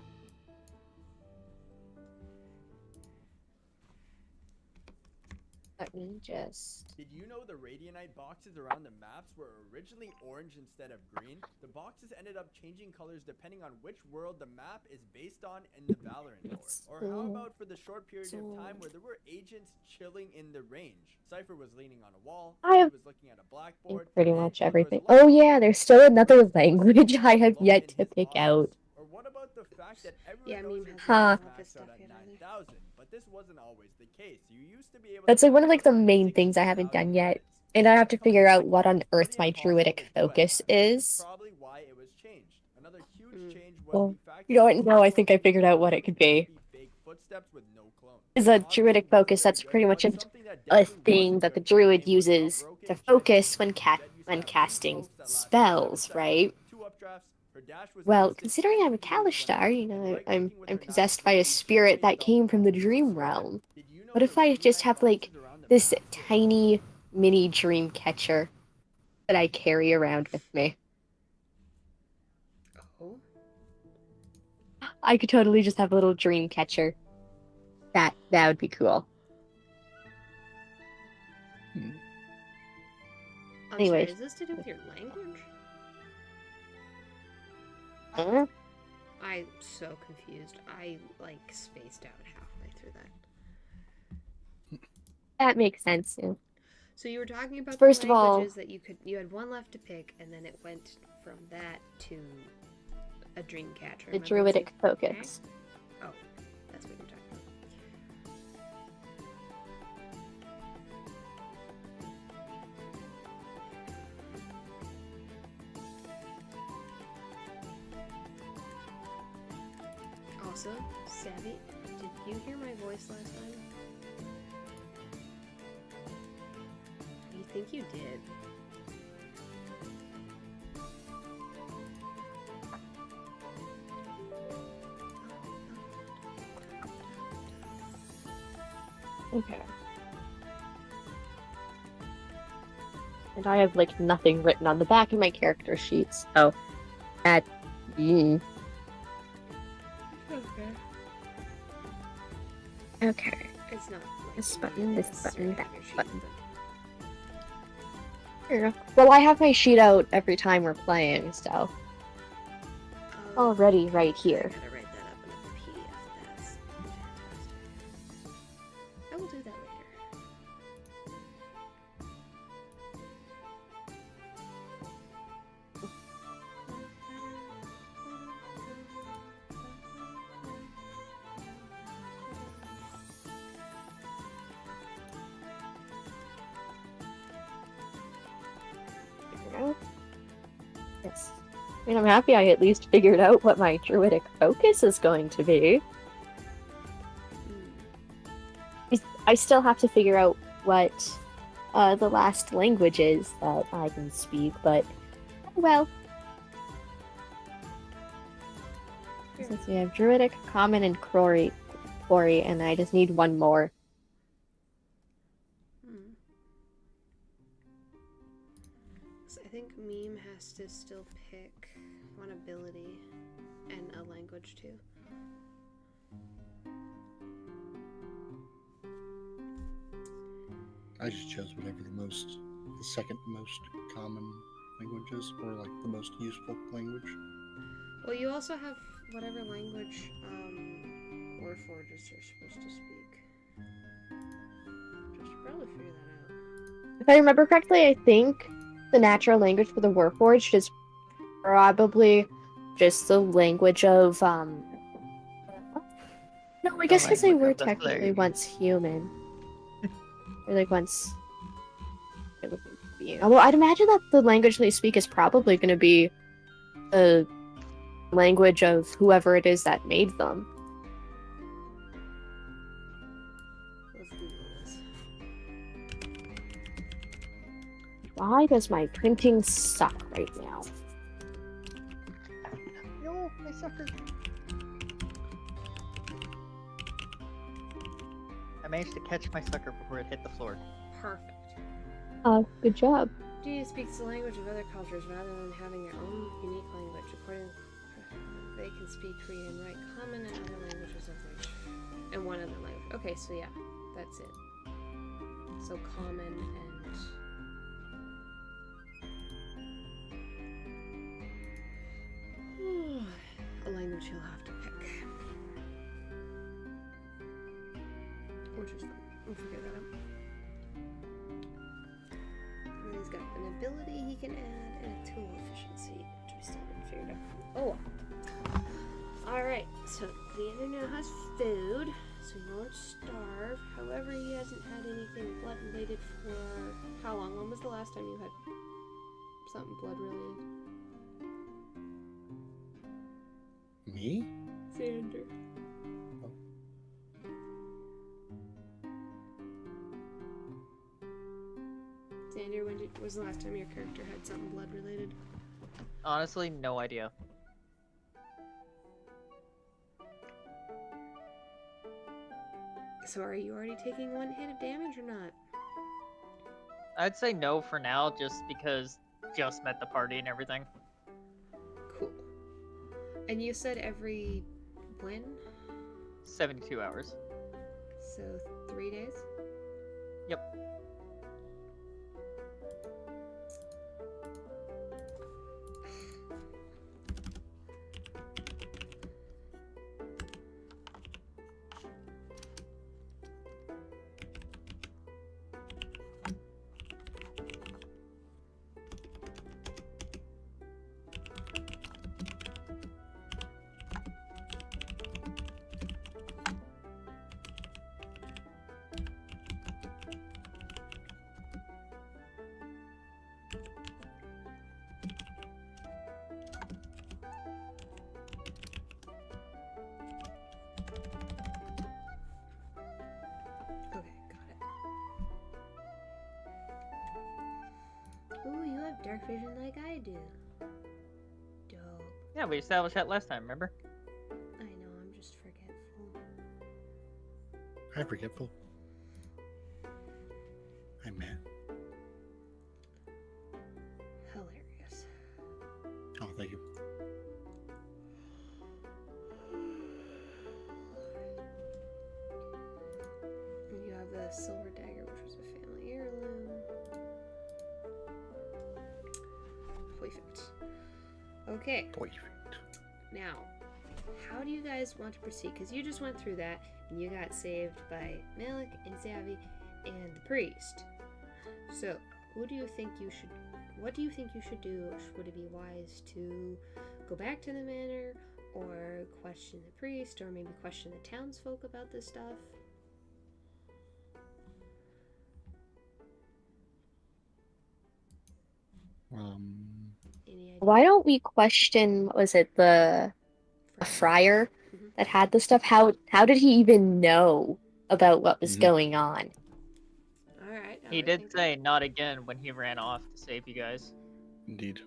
Let me just... Did you know the Radianite boxes around the maps were originally orange instead of green? The boxes ended up changing colors depending on which world the map is based on in the Valorant lore. Or how about for the short period of time where there were agents chilling in the range? Cypher was leaning on a wall, I have was looking at a blackboard, pretty much everything. Oh yeah, there's still another language I have yet to pick out. Or what about the fact that everyone Yeah, knows Meme your Huh. game maxed out at 9,000, but this wasn't always the case. You used to be able That's to like one of like the max out main things I haven't done yet. And I have to figure out what on earth my druidic focus is. probably why it was changed. Another huge change was Well, the fact you know what? No, I think I figured out what it could be. fake footsteps with no clone. Is a druidic focus. That's pretty much a thing that the druid uses to focus when casting spells, right? Well, considering I'm a Kalistar, you know, I'm possessed by a spirit that came from the dream realm. What if I just have like this tiny mini dream catcher that I carry around with me? Oh. I could totally just have a little dream catcher. That would be cool. I'm Anyways. sorry, is this to do with your language? Huh? I'm so confused. I like spaced out halfway through that. That makes sense too. So you were talking about First the of all- languages that you had one left to pick, and then it went from that to a dream catcher. The Am I druidic missing- focus. Okay. Oh, that's what you're talking about. Also, Savvy, did you hear my voice last time? You think you did? Okay. And I have like nothing written on the back of my character sheets. So, at Okay. okay. It's not like This you button, need this to button, necessarily that have your sheet, button. but- Here. Well, I have my sheet out every time we're playing, so already right I here. gotta write that up in a PDF. That's fantastic. I will do that later. You know? Yes. I mean, I'm happy I at least figured out what my druidic focus is going to be. I still have to figure out what the last language is that I can speak, but well. Let's see, I have druidic, common, and Cori, and I just need one more. So I think Meme has to still pick one ability and a language too. I just chose whatever the second most common language is, or like the most useful language. Well, you also have whatever language Warforgers are supposed to speak. Just should probably figure that out. If I remember correctly, I think the natural language for the Warforged is probably just the language of no, I guess because they were technically once human. Or like once although I'd imagine that the language they speak is probably going to be the language of whoever it is that made them. Let's Google this. Why does my printing suck right now? Yo, my sucker. I managed to catch my sucker before it hit the floor. Perfect. Good job. Druid speaks the language of other cultures rather than having their own unique language. According, they can speak, read, and write common and other languages of which, and one other language. Okay, so yeah, that's it. So common and a language you'll have to pick, which is fine. We'll figure that out. And he's got an ability he can add and a tool efficiency, which we still haven't figured out. Oh! Alright, so Xander now has food, so you won't starve. However, he hasn't had anything blood related for how long? When was the last time you had something blood related? Me? Xander. Xander, when was the last time your character had something blood related? Honestly, no idea. So are you already taking one hit of damage or not? I'd say no for now, just because just met the party and everything. Cool. And you said every when? 72 hours. So 3 days? Yep. vision like I do. Dope. Yeah, we established that last time, remember? I know, I'm just forgetful. I'm forgetful. I'm mad. Hilarious. Oh, thank you. And you have the silver dagger, which was a family heirloom. Perfect. Okay. Perfect. Now, how do you guys want to proceed? Because you just went through that, and you got saved by Malik and Zavi and the priest. So, what do you think you should do? Would it be wise to go back to the manor, or question the priest, or maybe question the townsfolk about this stuff? Any idea? Why don't we question, what was it, the friar that had the stuff? How did he even know about what was going on? Alright. He did say not again when he ran off to save you guys. Indeed.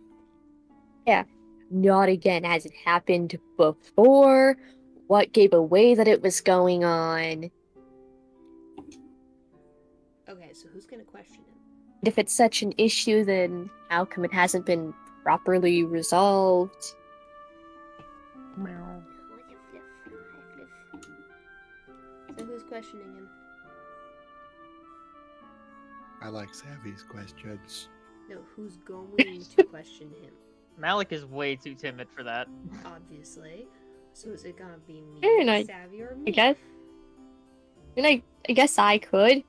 Yeah, not again. Has it happened before? What gave away that it was going on? Okay, so who's gonna question him? If it's such an issue, then how come it hasn't been properly resolved? So who's questioning him? I like Savvy's questions. No, who's going to question him? Malik is way too timid for that. Obviously. So is it gonna be me, Fair enough. Savvy, or me? I guess. I guess I could.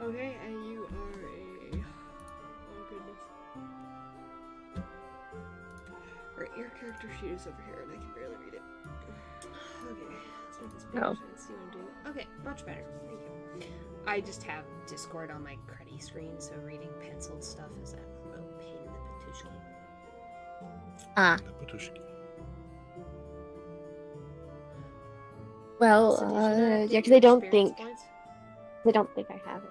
Okay, and you are a... Oh, goodness. Right, your character sheet is over here, and I can barely read it. Okay, let's make this bigger so I can see what I'm doing. Okay, much better. Thank you. I just have Discord on my cruddy screen, so reading penciled stuff is a real pain in the patushki. The Patushki. Well, So did you not update yeah, because your I don't experience think points? I have it.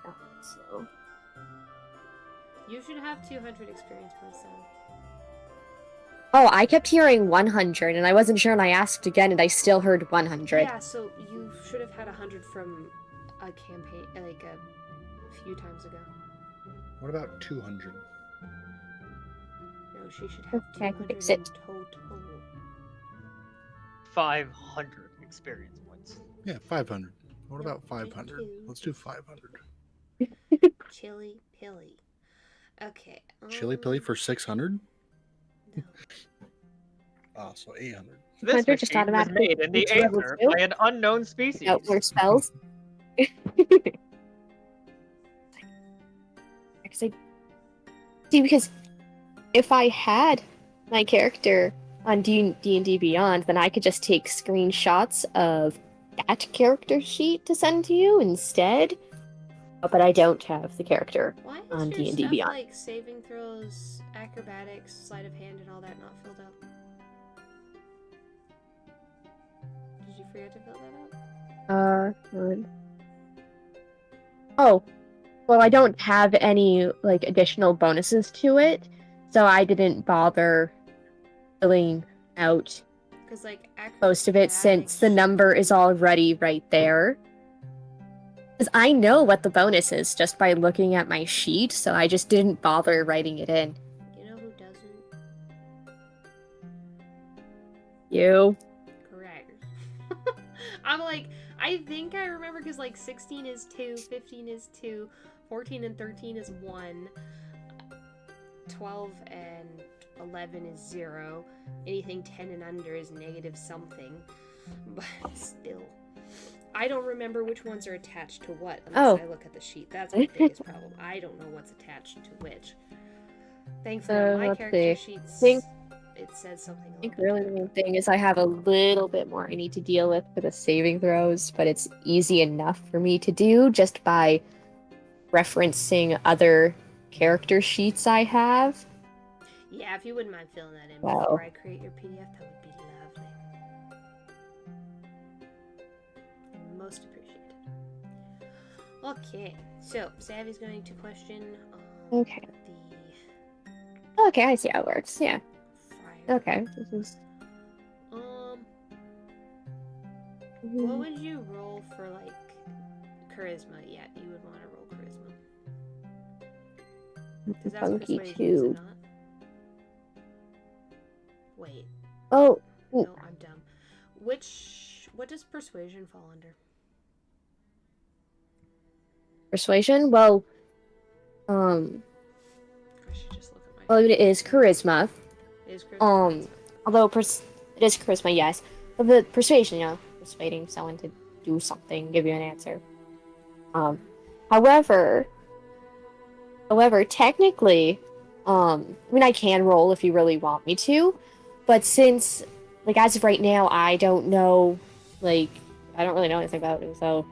No, so You should have 200 experience points then. oh, I kept hearing 100, and I wasn't sure, and I asked again, and I still heard 100. Yeah, so you should have had 100 from a campaign, like a few times ago. What about 200? No, she should have Okay, I can 200 fix in it. total. 500 experience points. Yeah, 500. What No, about 500? 2. Let's do 500. Chili Pilly. Okay. Chili Pilly for 600? No. Ah, so 800. This 100 just machine was automatically made in the to level aether 2? by an unknown species. No, more spells. See, because if I had my character on D&D Beyond, then I could just take screenshots of that character sheet to send to you instead. But I don't have the character Why is on your D&D stuff Beyond. like saving throws, acrobatics, sleight of hand, and all that not filled out? Did you forget to fill that out? Good. Oh, well, I don't have any like additional bonuses to it, so I didn't bother filling out Because like most of it since the number is already right there. Because I know what the bonus is just by looking at my sheet, so I just didn't bother writing it in. You know who doesn't? You. Correct. I'm like, I think I remember because like 16 is 2, 15 is 2, 14 and 13 is 1, 12 and 11 is 0, anything 10 and under is negative something, but still. I don't remember which ones are attached to what unless I look at the sheet. That's my biggest problem. I don't know what's attached to which. Thankfully, on my character sheets, it says something. I think really the main thing is I have a little bit more I need to deal with for the saving throws, but it's easy enough for me to do just by referencing other character sheets I have. Yeah, if you wouldn't mind filling that in Wow. before I create your PDF, that would be lovely. And most appreciated. Okay, so Savvy's going to question Okay. the Okay, I see how it works. Yeah. fire. Okay. This is. What would you roll for like charisma? Yeah, you would want to roll charisma. Because that's Funky persuasion, is it too. not? Wait. Oh. No, I'm dumb. What does persuasion fall under? Persuasion? Well, I should just look at my. well, it is charisma. It is charisma. Although it is charisma, yes. But the persuasion, persuading someone to do something, give you an answer. However, technically, I mean, I can roll if you really want me to, but since, like, as of right now, I don't know, like, I don't really know anything about it, so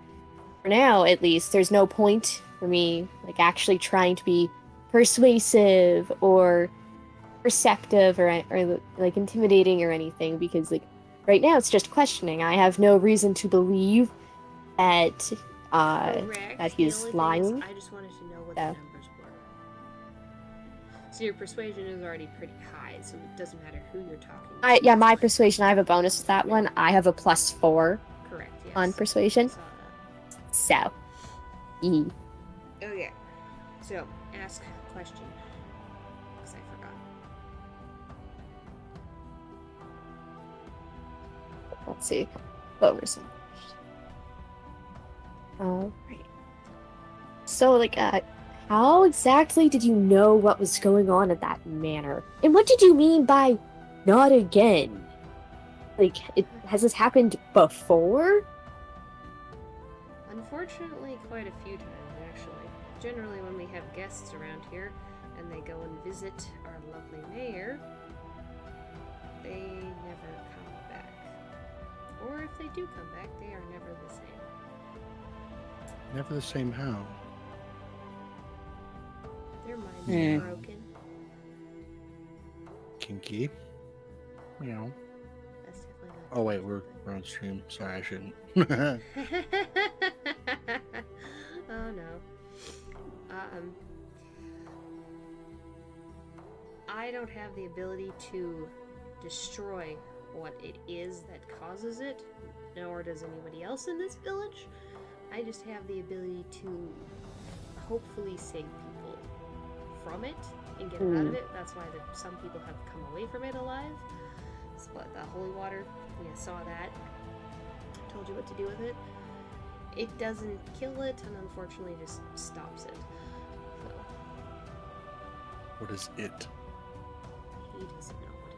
for now, at least, there's no point for me, like, actually trying to be persuasive or perceptive or like intimidating or anything, because, like, right now it's just questioning. I have no reason to believe that Correct. that he's the only lying. thing is, I just wanted to know what the numbers were. So your persuasion is already pretty high, so it doesn't matter who you're talking to. Yeah, my persuasion, I have a bonus with that one. I have a +4 Correct, yes. on persuasion. So, Okay. So, ask a question. Because I forgot. let's see. Bonus. Alright. So, like, how exactly did you know what was going on at that manor? And what did you mean by not again? Like, has this happened before? Unfortunately, quite a few times, actually. Generally, when we have guests around here, and they go and visit our lovely mayor, they never come back. Or if they do come back, they are never the same. Never the same how? Their minds are broken. Kinky. Meow. That's definitely not. Oh wait, we're on stream. Sorry, I shouldn't. Oh no. I don't have the ability to destroy what it is that causes it, nor does anybody else in this village. I just have the ability to hopefully save people from it and get them out of it. That's why some people have come away from it alive. But the holy water, you saw that. Told you what to do with it. It doesn't kill it, and unfortunately just stops it. So, What is it? he doesn't know what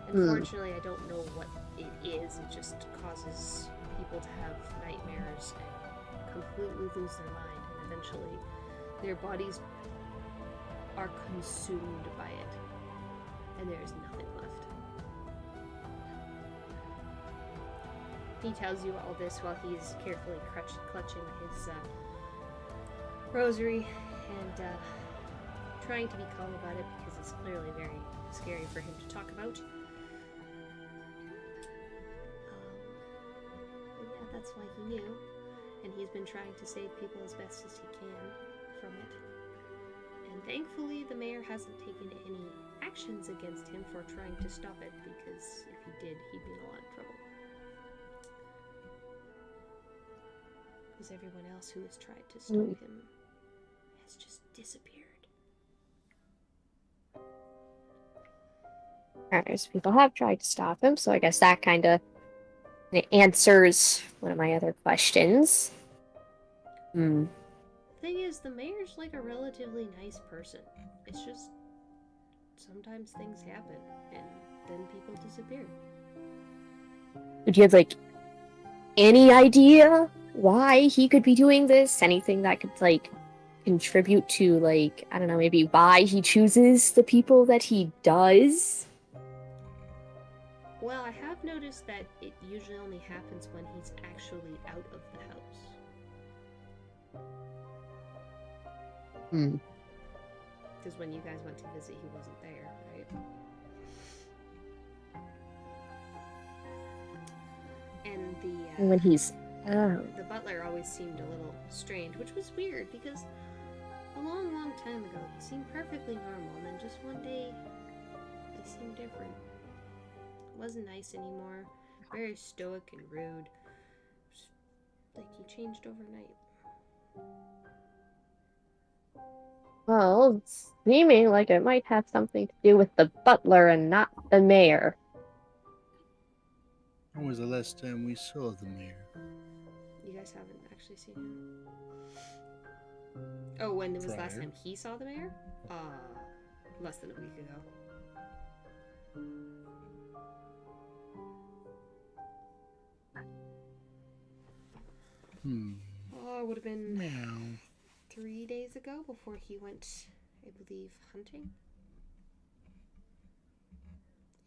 it is. Unfortunately, I don't know what it is. It just causes people to have nightmares and completely lose their mind, and eventually their bodies are consumed by it, and there's nothing left. He tells you all this while he's carefully clutching his rosary and trying to be calm about it, because it's clearly very scary for him to talk about. But yeah, that's why he knew, and he's been trying to save people as best as he can from it. And thankfully, the mayor hasn't taken any actions against him for trying to stop it, because if he did, he'd be in a lot of trouble. Because everyone else who has tried to stop him has just disappeared. Alright, so people have tried to stop him, so I guess that kind of answers one of my other questions. Thing is, the mayor's like a relatively nice person. It's just sometimes things happen, and then people disappear. Would you have, like, any idea why he could be doing this? Anything that could, like, contribute to, like, I don't know, maybe why he chooses the people that he does? Well, I have noticed that it usually only happens when he's actually out of the house. Because when you guys went to visit, he wasn't there, right? when he's the butler always seemed a little strange, which was weird because a long, long time ago he seemed perfectly normal, and then just one day he seemed different. Wasn't nice anymore. Very stoic and rude. Just like he changed overnight. well, it's seeming like it might have something to do with the butler and not the mayor. When was the last time we saw the mayor? You guys haven't actually seen him. Oh, when was the last Prior. time he saw the mayor? Less than a week ago. Oh, it would have been 3 days ago before he went, I believe, hunting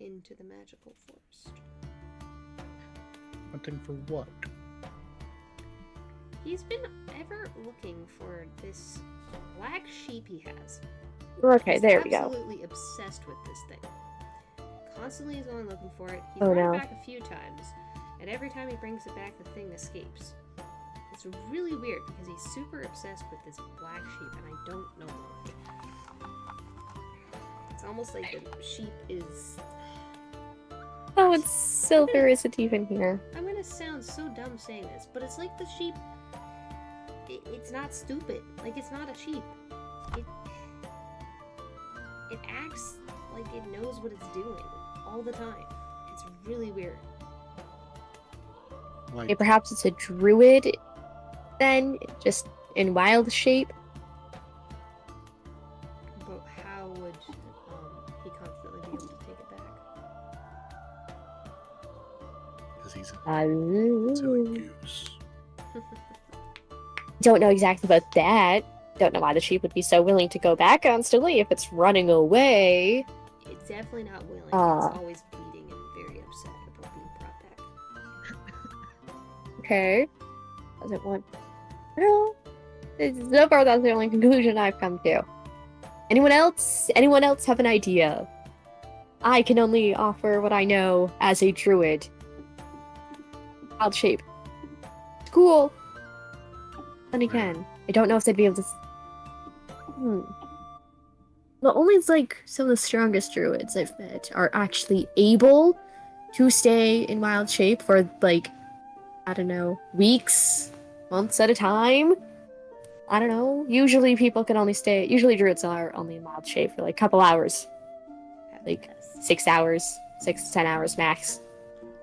into the magical forest. Hunting for what? He's been ever looking for this black sheep he has. Okay, He's there we go. absolutely obsessed with this thing. Constantly is going looking for it. He's Oh, brought no. it back a few times, and every time he brings it back, the thing escapes. It's really weird because he's super obsessed with this black sheep, and I don't know why. It's almost like the sheep is... Oh, it's silver isn't even here. I'm gonna sound so dumb saying this, but it's like the sheep... It's not stupid. Like, it's not a sheep. It acts like it knows what it's doing all the time. It's really weird. Okay, perhaps it's a druid then, just in wild shape. But how would he constantly be able to take it back? Because he's a silly goose. Don't know exactly about that. Don't know why the sheep would be so willing to go back constantly if it's running away. It's definitely not willing. It's always bleeding and very upset about being brought back. Okay. Doesn't want. I don't know. So far, that's the only conclusion I've come to. Anyone else? Anyone else have an idea? I can only offer what I know as a druid. Wild shape. It's cool. Then again, I don't know if they'd be able to. Well, only like some of the strongest druids I've met are actually able to stay in wild shape for like, I don't know, weeks, months at a time. I don't know. Usually people can only stay. Usually druids are only in wild shape for like a couple hours, like 6 hours, 6 to 10 hours max.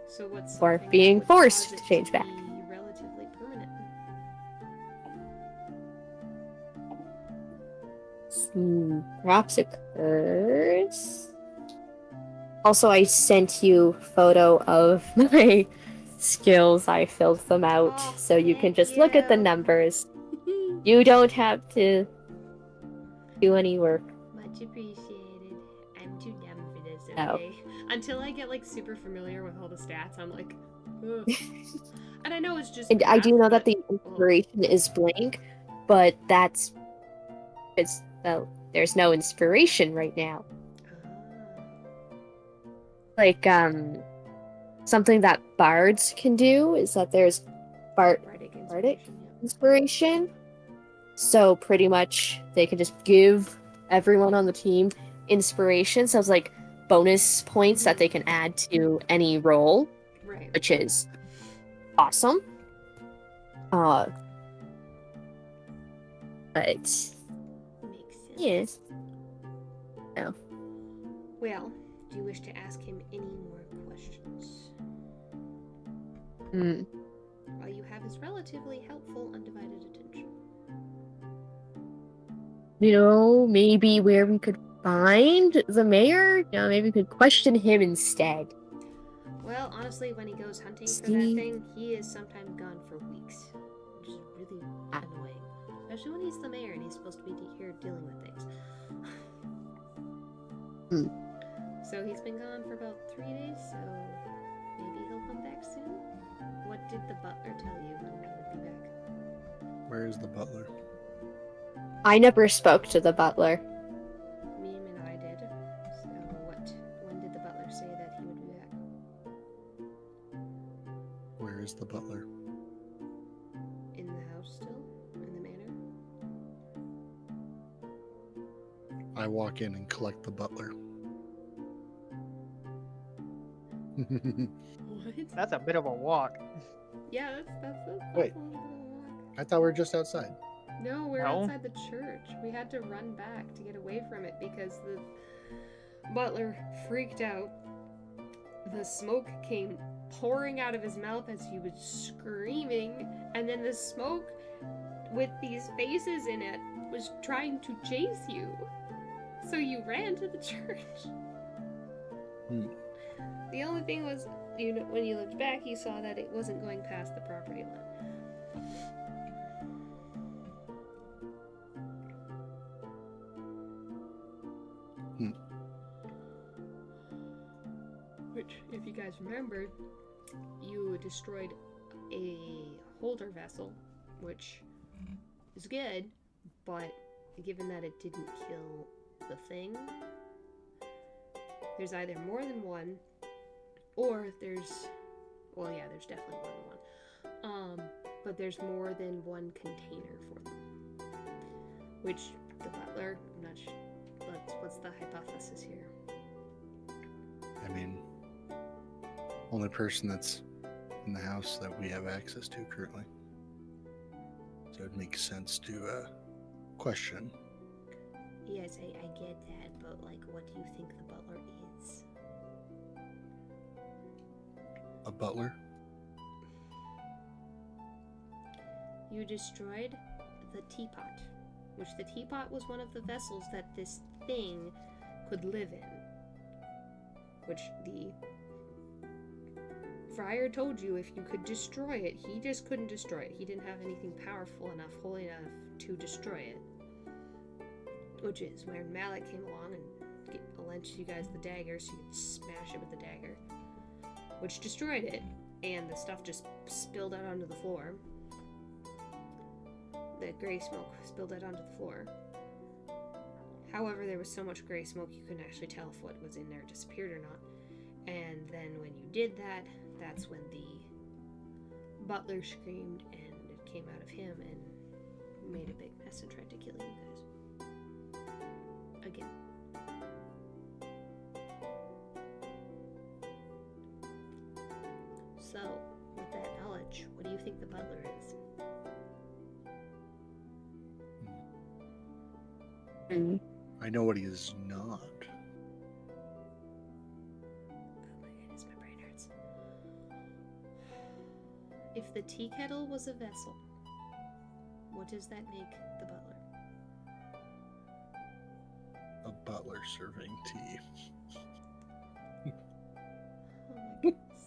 So what's Before something being that would forced cause it to change back. be relatively permanent? Perhaps a curse. Also, I sent you a photo of my skills. I filled them out, so you can just look at the numbers. You don't have to do any work. Much appreciated. I'm too dumb for this, No. okay? Until I get like super familiar with all the stats, I'm like, ugh. And I know it's just And I do math, know that but- the inspiration is blank, but that's it's well, there's no inspiration right now. Like something that bards can do is that there's bardic inspiration. So pretty much they can just give everyone on the team inspiration. So it's like bonus points that they can add to any roll, Right. which is awesome. But yes. No. Well, do you wish to ask him any more questions? All you have is relatively helpful, undivided attention. You know, maybe where we could find the mayor? You know, maybe we could question him instead. Well, honestly, when he goes hunting for that See? thing, he is sometimes gone for weeks, which is really annoying. Especially when he's the mayor and he's supposed to be here dealing with things. So he's been gone for about 3 days, so maybe he'll come back soon? What did the butler tell you when he would be back? Where is the butler? I never spoke to the butler. Me and I did. So when did the butler say that he would be back? Where is the butler? In the house still? In the manor? I walk in and collect the butler. What? That's a bit of a walk. Yeah, that's Wait. a little bit of a walk. I thought we were just outside. No, we're No? outside the church. We had to run back to get away from it because the butler freaked out. The smoke came pouring out of his mouth as he was screaming, and then the smoke with these faces in it was trying to chase you. So you ran to the church. The only thing was, when you looked back, you saw that it wasn't going past the property line. Which, if you guys remember, you destroyed a holder vessel, which is good, but given that it didn't kill the thing, there's either more than one, or there's definitely more than one. But there's more than one container for them. Which, the butler, I'm not sure, what's the hypothesis here? I mean, only person that's in the house that we have access to currently. So it makes sense to question. Yes, I get that, but what do you think the butler is? A butler? You destroyed the teapot, which the teapot was one of the vessels that this thing could live in. Which the friar told you if you could destroy it, he just couldn't destroy it. He didn't have anything powerful enough, holy enough to destroy it. Which is where Malik came along and lent you guys the dagger so you could smash it with the dagger. Which destroyed it, and the stuff just spilled out onto the floor. The gray smoke spilled out onto the floor. However, there was so much gray smoke you couldn't actually tell if what was in there disappeared or not. And then when you did that, that's when the butler screamed and it came out of him and made a big mess and tried to kill you guys. Again. So, with that knowledge, what do you think the butler is? I know what he is not. Oh my goodness, my brain hurts. If the tea kettle was a vessel, what does that make the butler? A butler serving tea. Oh my goodness.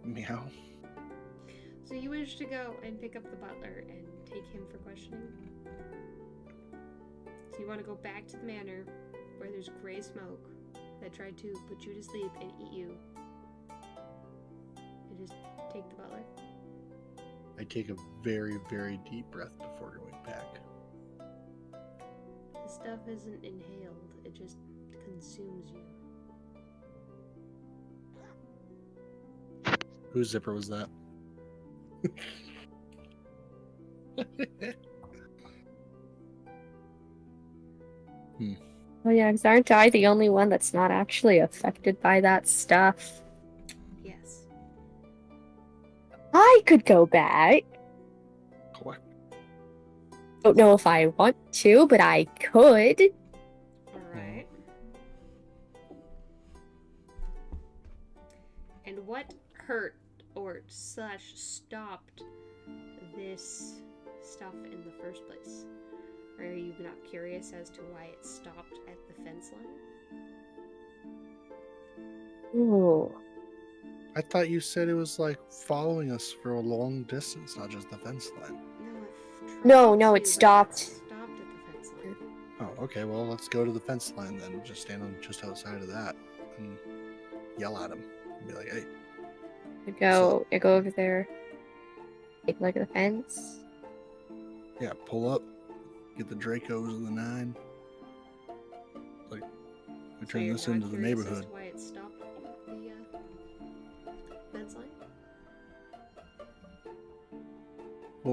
Meow. So you wish to go and pick up the butler and take him for questioning? So you want to go back to the manor where there's gray smoke that tried to put you to sleep and eat you, and just take the butler? I take a very, very deep breath before going back. The stuff isn't inhaled, it just consumes you. Whose zipper was that? Oh yeah, because aren't I the only one that's not actually affected by that stuff? Yes. I could go back. What? Don't know if I want to, but I could. Alright. And what hurt or slash stopped this stuff in the first place? Or are you not curious as to why it stopped at the fence line? Ooh. I thought you said it was like following us for a long distance, not just the fence line. No, it stopped. Stopped at the fence line. Oh, okay. Well, let's go to the fence line then. Just stand on just outside of that and yell at him. And be like, "Hey." I go over there. Take a look at the fence. Yeah, pull up. Get the Dracos and the 9. Like, we turn this into the neighborhood. Why it stopped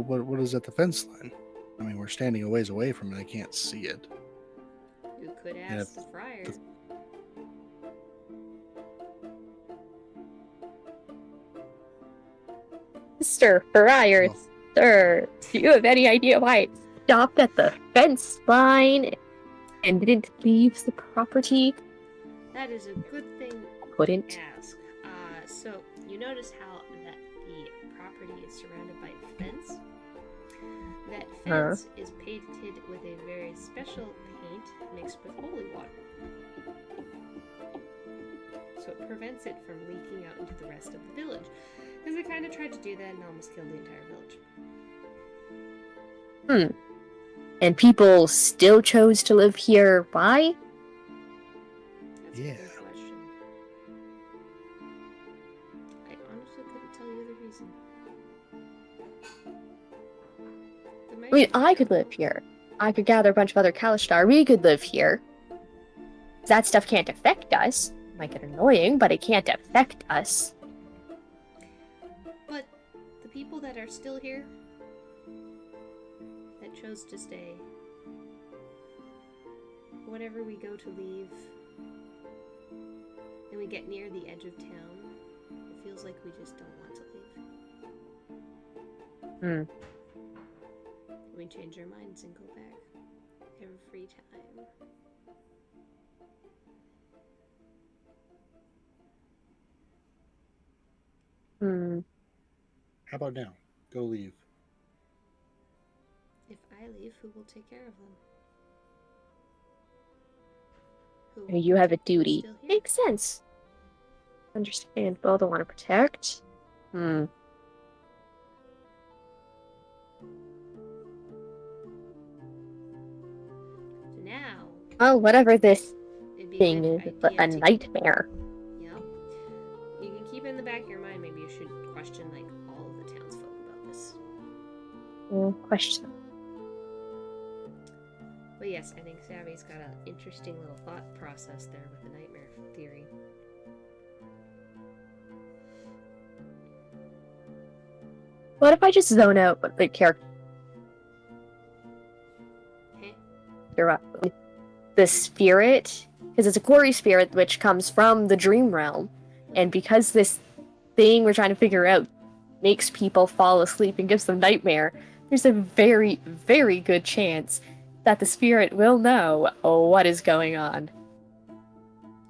Well, what is at the fence line? I mean, we're standing a ways away from it. I can't see it. You could And ask if the friar. Mr. Friar, sir, do you have any idea why it stopped at the fence line and didn't leave the property? That is a good thing Couldn't. to ask. So you notice how that the property is surrounded by a fence? That fence is painted with a very special paint mixed with holy water. So it prevents it from leaking out into the rest of the village. Because they kind of tried to do that and almost killed the entire village. And people still chose to live here. Why? That's a good question. I honestly couldn't tell you the reason. I mean, I could live here. I could gather a bunch of other Kalishtar. We could live here. That stuff can't affect us. It might get annoying, but it can't affect us. But the people that are still here, that chose to stay, whenever we go to leave, and we get near the edge of town, it feels like we just don't want to leave. We change our minds and go back every time. How about now? Go leave. If I leave, who will take care of them? You have a duty. Makes sense. Understandable. Don't want to protect. Now. Oh, whatever this thing is, it's a nightmare. Yep. You can keep it in the back of your mind. Maybe you should question like all of the townsfolk about this. Question. But yes, I think Savvy's got an interesting little thought process there with the nightmare theory. What if I just zone out what the character? The spirit, because it's a quarry spirit which comes from the dream realm, and because this thing we're trying to figure out makes people fall asleep and gives them nightmare, there's a very, very good chance that the spirit will know what is going on.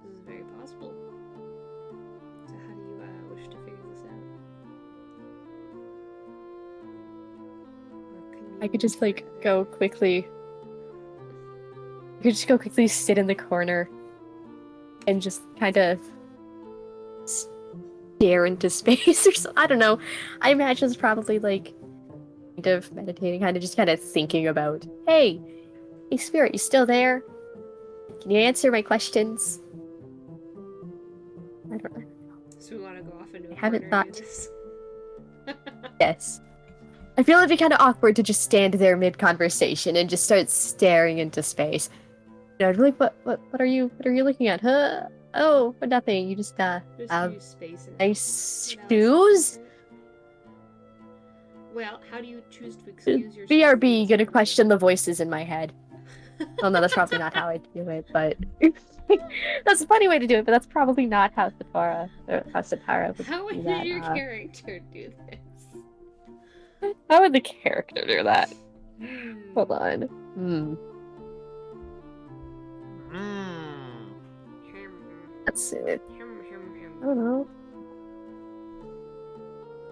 This is very possible. So how do you wish to figure this out? I could just go quickly. I could just go quickly sit in the corner and just kind of stare into space or something. I don't know. I imagine it's probably kind of meditating, kind of thinking about, hey, spirit, you still there? Can you answer my questions? I don't know. So we want to go off into a I haven't corner and thought. do this? Yes. I feel it'd be kind of awkward to just stand there mid-conversation and just start staring into space. I'd be like, what are you looking at? Huh? Oh, nothing. You just use space and nice shoes? Well, how do you choose to excuse yourself? BRB, gonna question the voices in my head. Oh no, that's probably not how I do it, but that's a funny way to do it, but that's probably not how Satara would How would do that. your character do this? How would the character do that? Hold on. That's it. I don't know.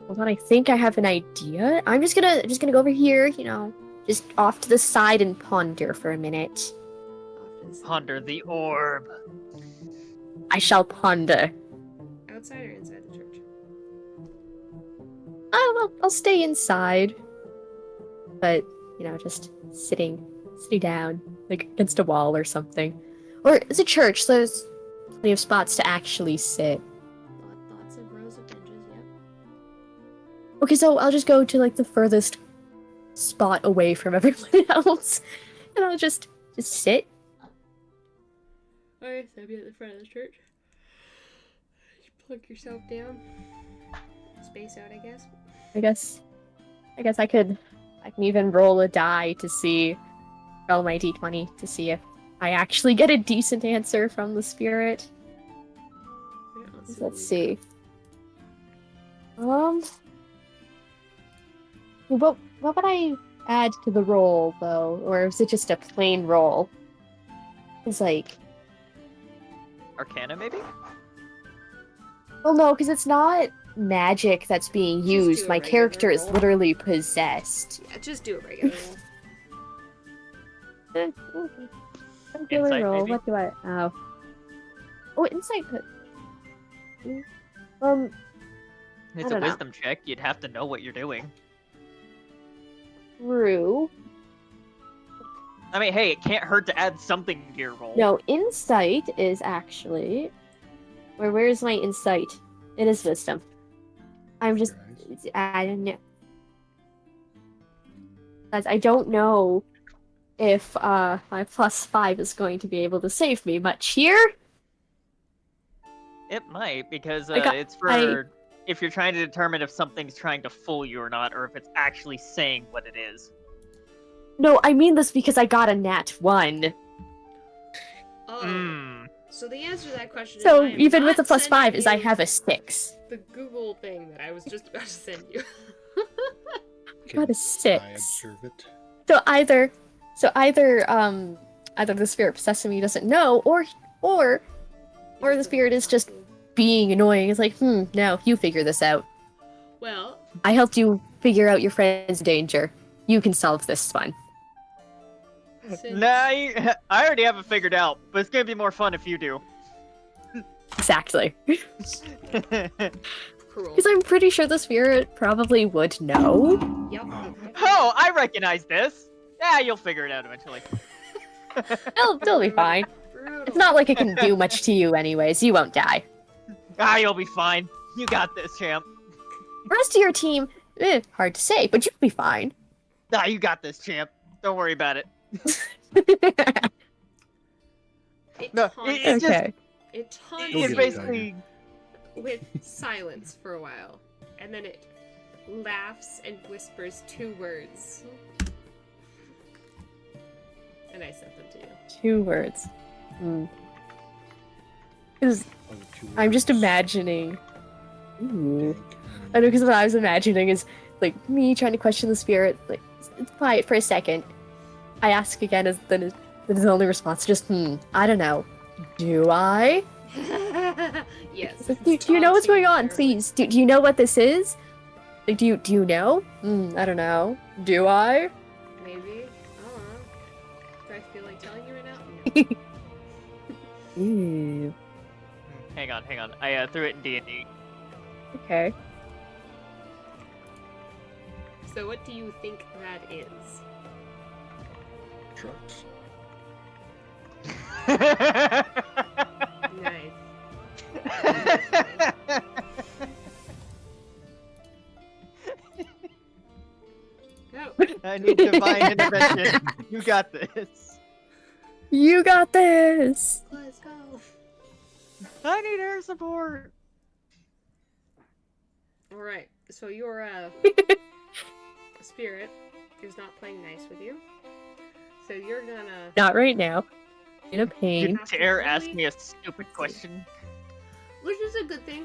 Hold on, I think I have an idea. I'm just gonna go over here, just off to the side and ponder for a minute. Ponder the orb. I shall ponder. Outside or inside the church? Oh, I'll stay inside. But, just sitting down, against a wall or something. Or it's a church, so there's plenty of spots to actually sit. Lots of rows of benches, yep. Okay, so I'll just go to, the furthest spot away from everyone else. And I'll just sit. Alright, so I'll be at the front of the church. Just plunk yourself down. Space out, I guess. I guess I could I can even roll a die to see, roll my d20 to see if I actually get a decent answer from the spirit. Yeah, Let's see. What would I add to the roll though, or is it just a plain roll? It's like, Arcana, maybe? well, no, because it's not magic that's being Just do used. a My regular character is roll. literally possessed. Yeah, just do a regular roll. Regular Insight, roll. maybe? What do I? Oh, insight. It's I a don't know. wisdom check. You'd have to know what you're doing. True. I mean, hey, it can't hurt to add something to your roll. No, insight is actually. Where's my insight? It is wisdom. I'm just. I don't know. I don't know if my +5 is going to be able to save me much here. It might, because I got- it's for if you're trying to determine if something's trying to fool you or not, or if it's actually saying what it is. No, I mean this because I got a nat 1. Oh. So the answer to that question So is I am even with not a +5 sending is I you have a 6. the Google thing that I was just about to send you. I got a 6. I observe it. So either the spirit possessing me doesn't know, or the spirit is just being annoying. It's like, no, you figure this out. Well, I helped you figure out your friend's danger. You can solve this one. Nah, I already have it figured out, but it's gonna be more fun if you do. Exactly. cruel. Because I'm pretty sure the spirit probably would know. Yep. Oh, I recognize this! Yeah, you'll figure it out eventually. They'll be fine. It's not like it can do much to you anyways. You won't die. Ah, you'll be fine. You got this, champ. The rest of your team, hard to say, but you'll be fine. Ah, you got this, champ. Don't worry about it. It No, taunts, it's Okay. it taunts It's you basically... with silence for a while, and then it laughs and whispers 2 words. And I sent them to you. 2 words. 'Cause I'm just imagining. Ooh. I know, because what I was imagining is like me trying to question the spirit. Like, it's quiet for a second. I ask again, then his only response just, I don't know. Do I? Yes. Do you know what's going on? Please. Do you know what this is? Like, do you know? I don't know. Do I? Maybe. I don't know. Do I feel like telling you right now? Ooh. Hang on. I threw it in D&D. Okay. So what do you think that is? Trucks. Nice. Go. I need divine intervention. You got this. You got this. Let's go. I need air support. All right. So your spirit is not playing nice with you. So you're gonna. Not right now. In a pain. You dare ask me a stupid question? Which is a good thing.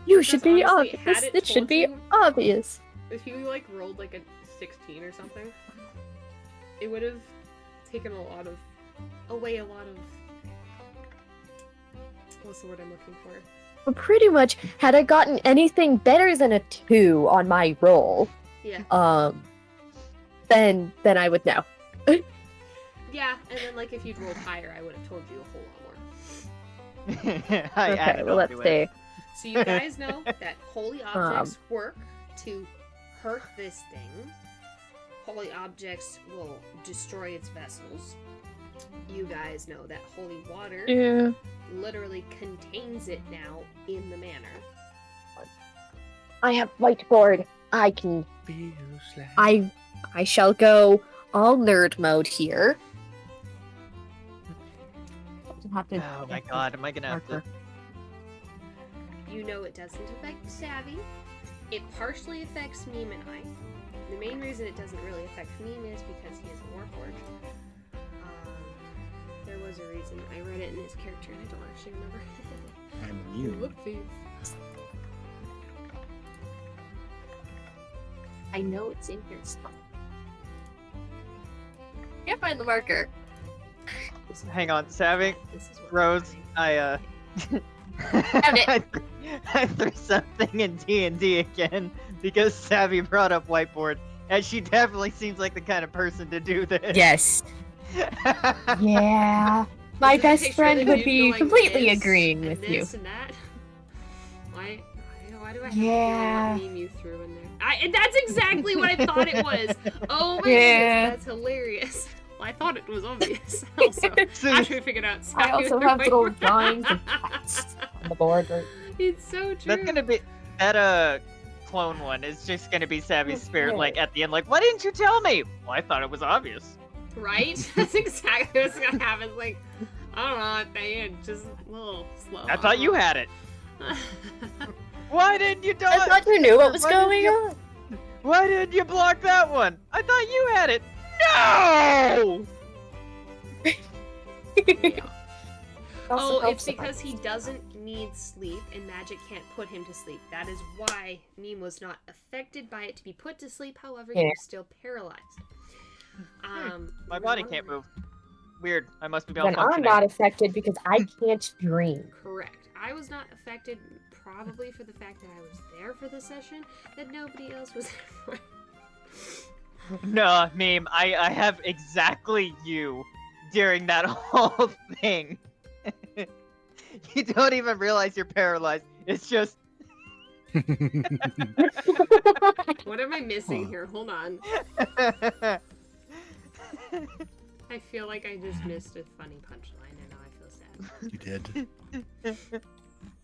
You should be Because honestly, obvious. had It should told be you- obvious. If you like rolled like a 16 or something, it would have taken away a lot of. What's the word I'm looking for? But pretty much, had I gotten anything better than a 2 on my roll, Yeah. then I would know. Yeah, and then like if you'd rolled higher, I would have told you a whole lot more. I Okay, added well, on let's to see. it. So you guys know that holy objects work to hurt this thing. Holy objects will destroy its vessels. You guys know that holy water Yeah. literally contains it now in the manor. I have whiteboard. I can. I shall go all nerd mode here. Oh my god, am I gonna have to... You know it doesn't affect Savvy. It partially affects Meme and I. the main reason it doesn't really affect Meme is because he is a Warforged. There was a reason. I read it in his character and I don't actually remember. I'm immune. Whoopsies. I know it's in here somewhere. Can't find the marker. Hang on, Savvy, This is what Rose, I I threw something in D&D again because Savvy brought up whiteboard, and she definitely seems like the kind of person to do this. Yes. Yeah. My Is it a best picture friend that would you be go like completely this, agreeing and with you. this and that? Why do I have Yeah. to feel what meme you threw in there? That's exactly what I thought it was. Oh my Yeah. goodness, that's hilarious. Well, I thought it was obvious. Also, after we figured out. I also have little drawings of cats on the board. Right? It's so true. That's gonna be that clone one is just gonna be Savvy's spirit, like at the end, like, why didn't you tell me? Well, I thought it was obvious. Right? That's exactly what's gonna happen. Like, I don't know, at the end, just a little slow. I thought you had it. Why didn't you do it? I thought you knew what was going on. Why didn't you block that one? I thought you had it. No! Oh, it's because he doesn't need sleep and magic can't put him to sleep. That is why Meme was not affected by it to be put to sleep, however, he Yeah. was still paralyzed. My body can't move. Weird. I must be Then I'm malfunctioning. not affected because I can't dream. Correct. I was not affected probably for the fact that I was there for the session, that nobody else was there for. No, Meme, I have exactly you during that whole thing. You don't even realize you're paralyzed. It's just... What am I missing here? Hold on. I feel like I just missed a funny punchline and now I feel sad. You did.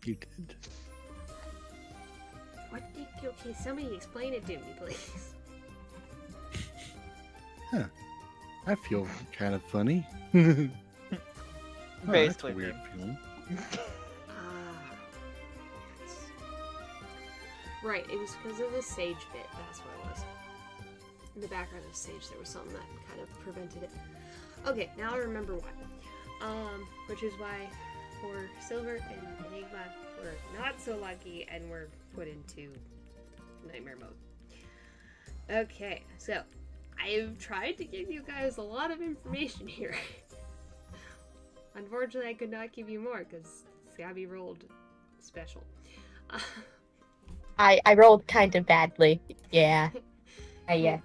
You did. What did you... Okay, somebody explain it to me, please. Huh. I feel kind of funny. Oh, that's a Basically. weird feeling. Right, it was because of the sage bit. That's what it was. In the background of sage, there was something that kind of prevented it. Okay, now I remember why. Which is why for Silver and Enigma, we're not so lucky and we're put into nightmare mode. Okay, so I've tried to give you guys a lot of information here. Unfortunately, I could not give you more because Gabby rolled special. I rolled kind of badly. Yeah. Yeah.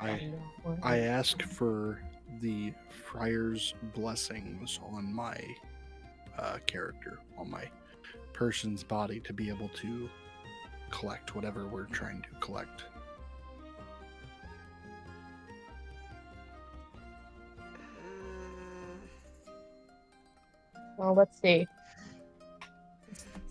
I asked for the Friar's blessings on my character, on my person's body, to be able to collect whatever we're trying to collect. Well, let's see.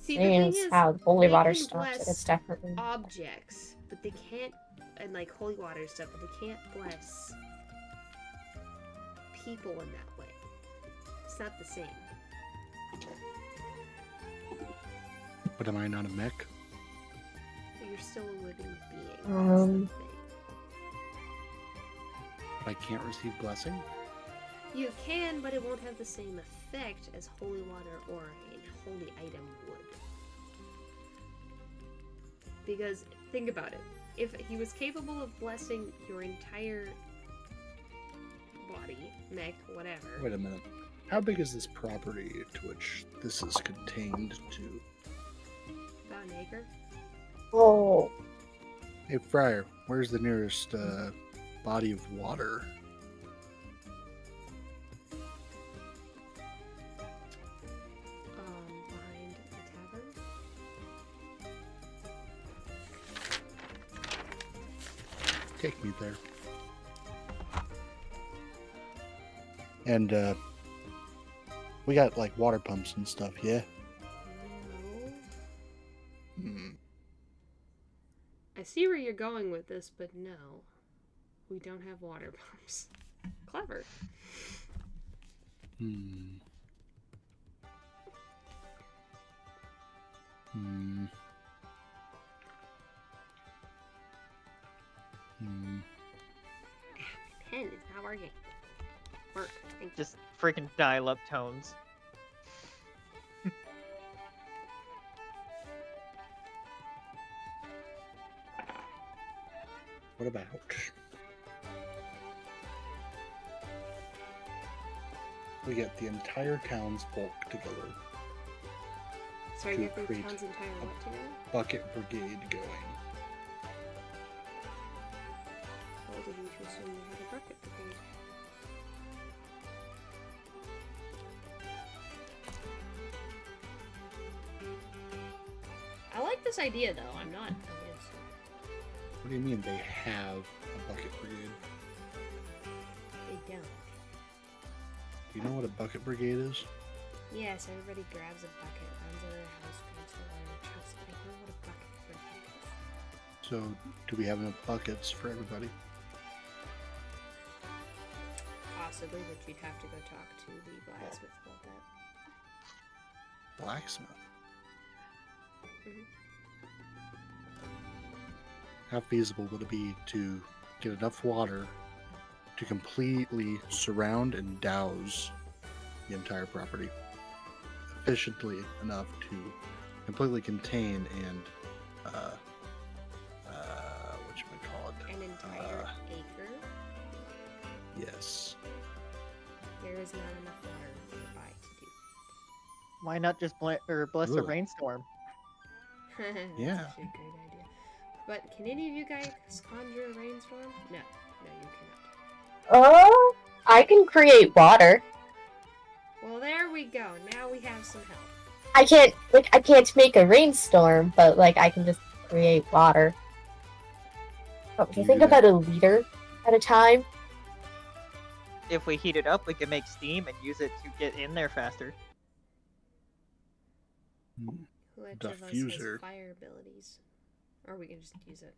See, the thing Seeing is, how the holy they water can stops it, bless it's definitely. objects, but they can't, and like holy water stuff, but they can't bless people in that way. It's not the same. But am I not a mech? You're still a living being. That's the thing. But I can't receive blessing? You can, but it won't have the same effect as holy water or a holy item would. Because, think about it. If he was capable of blessing your entire body, mech, whatever. Wait a minute. How big is this property to which this is contained to? About an acre? Oh. Hey, Friar, where's the nearest body of water? Behind the tavern. Take me there. And we got like water pumps and stuff, yeah? No. Hmm. I see where you're going with this, but no. We don't have water pumps. Clever. Hmm. Hmm. Hmm. working. Work. Thank you. Just freaking dial-up tones. What about? We get the entire townsfolk together. Sorry, to you have the create town's entire a what together? bucket brigade going. Well, did you assume you had a bucket brigade? I like this idea though. I'm not against it. What do you mean they have a bucket brigade? They don't. Do you know what a bucket brigade is? Yes, everybody grabs a bucket, runs into their house, grabs the water, and chucks it. I know what a bucket brigade is. So, do we have enough buckets for everybody? Possibly, but you'd have to go talk to the blacksmith about that. Blacksmith? Mhm. How feasible would it be to get enough water to completely surround and douse the entire property efficiently enough to completely contain and whatchamacallit? An entire acre? Yes. There is not enough water nearby to do Why not just bless a Ugh. rainstorm? that. That's Yeah. actually a great idea. But can any of you guys conjure a rainstorm? No. No, you cannot. Oh, I can create water. Well, there we go. Now we have some help. I can't make a rainstorm, but I can just create water. Oh, Can do you you think do about that? a liter at a time? If we heat it up, we can make steam and use it to get in there faster. Which of us has Diffuser. fire abilities? Or we can just use a,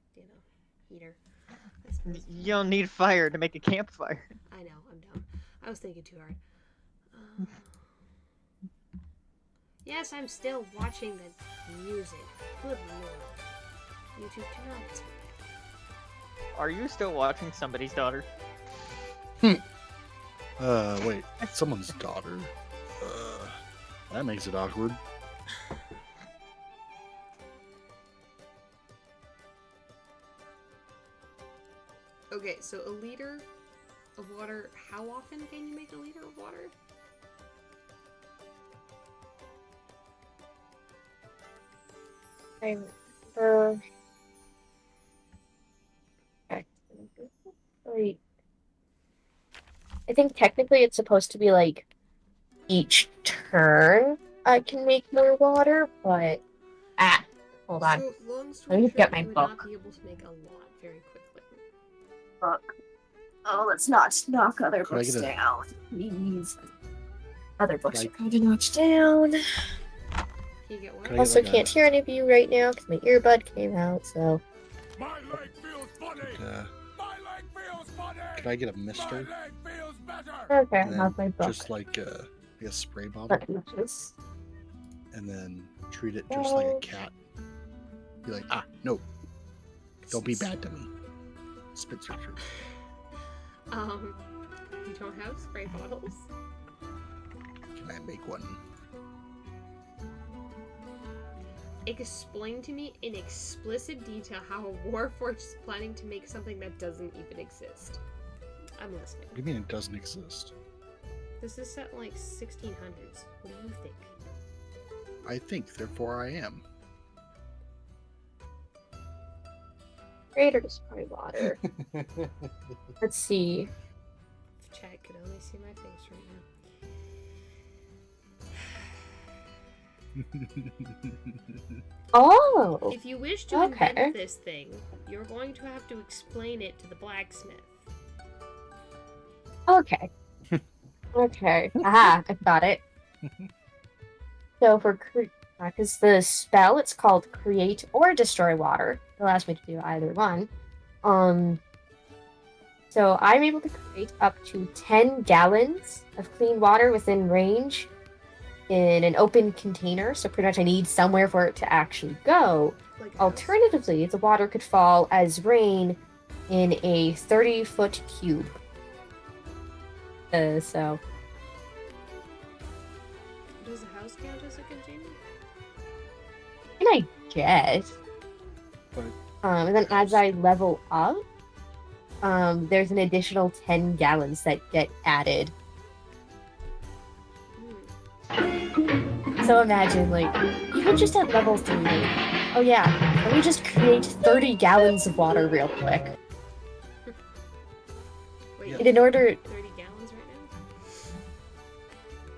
heater. I suppose. You don't need fire to make a campfire. I know, I'm dumb. I was thinking too hard. Yes, I'm still watching the music. Good lord. YouTube cannot. Are you still watching somebody's daughter? Wait, someone's daughter? That makes it awkward. Okay, so a liter of water, how often can you make a liter of water? I remember. Wait. I think technically it's supposed to be each turn I can make more water, but hold on. So, long Let story me short, get my you would book. not be able to make a lot very quickly. Book. Oh, let's not knock other Could I books get a- down, please. Other books are Like- kind of knocked down. Can you get one? Could I get Also, like a- can't hear any of you right now because my earbud came out. So My leg feels funny. Uh, My leg feels funny. could I get a mister? My leg feels better. okay, I And have then my book. just like a spray bottle, Let me just- and then treat it just like a cat. Be like, no, don't be bad to me. Spit searcher. You don't have spray bottles? Can I make one? Explain to me in explicit detail how a Warforged is planning to make something that doesn't even exist. I'm listening. What do you mean it doesn't exist? This is set in 1600s. What do you think? I think, therefore I am. Greater spray water. Let's see. If chat could only see my face right now. Oh, If you wish to okay. invent this thing, you're going to have to explain it to the blacksmith. okay. Okay. Aha, I've got it. So for because the spell, it's called Create or Destroy Water. It allows me to do either one. So I'm able to create up to 10 gallons of clean water within range in an open container. So pretty much I need somewhere for it to actually go. Like a house. Alternatively, the water could fall as rain in a 30-foot cube. So Does the house count as a container? and I guess. But And then as I level up, there's an additional 10 gallons that get added. So imagine, like, even just at level 3, oh yeah, let me just create 30 gallons of water real quick. Wait, And in order... 30 gallons right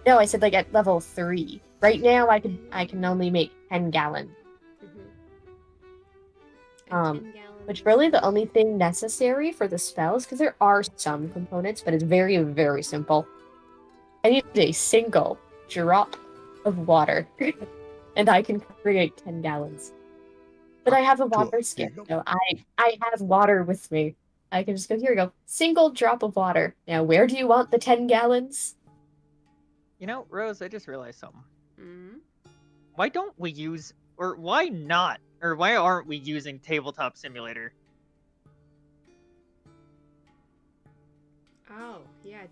now? No, I said like at level 3. Right now I can only make 10 gallons. Which really the only thing necessary for the spells, because there are some components, but it's very, very simple. I need a single drop of water, and I can create 10 gallons. But I have a water skin, so I have water with me. I can just go, here we go, single drop of water. Now, where do you want the 10 gallons? You know, Rose, I just realized something. Mm-hmm. Why don't we use, or why not, or why aren't we using Tabletop Simulator? Oh, yeah.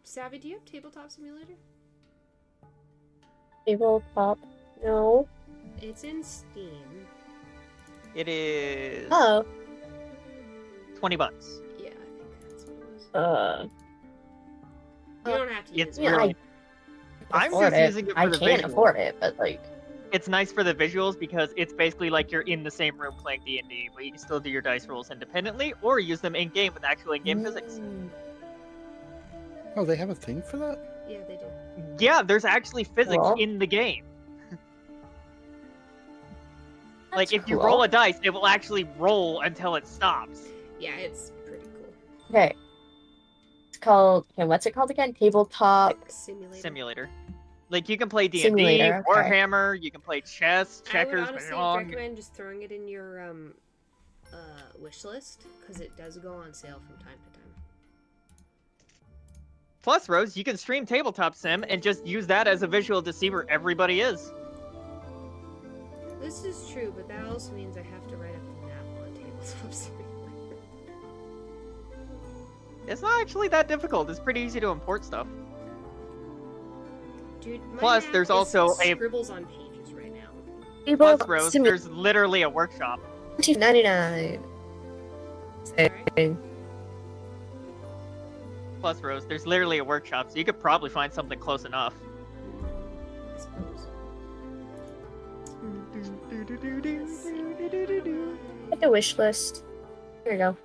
Savvy, do you have Tabletop Simulator? Tabletop? No. It's in Steam. It is... Oh. $20. Yeah, I think that's what it was. You don't have to use It's it. really... I'm just using it for the can't visuals. afford it, but like... It's nice for the visuals because it's basically like you're in the same room playing D&D, but you can still do your dice rolls independently or use them in-game with actual in-game physics. Oh, they have a thing for that? Yeah, they do. Yeah, there's actually physics Cool. in the game. Like, if you cool. roll a dice, it will actually roll until it stops. Yeah, it's pretty cool. Okay. It's called... Okay, what's it called again? Tabletop... Simulator. Like, you can play D&D, Simulator, okay. Warhammer, you can play chess, checkers, I would honestly mahjong. recommend just throwing it in your wish list, because it does go on sale from time to time. Plus, Rose, you can stream Tabletop Sim and just use that as a visual to see where everybody is. This is true, but that also means I have to write up a map on Tabletop Simulator. It's not actually that difficult. It's pretty easy to import stuff. Dude, my Plus, map there's is also a... scribbles on pages right now. Plus, Rose, there's literally a workshop. $2.99. Plus, Rose, there's literally a workshop, so you could probably find something close enough. I suppose. Like a wish list. Here we go.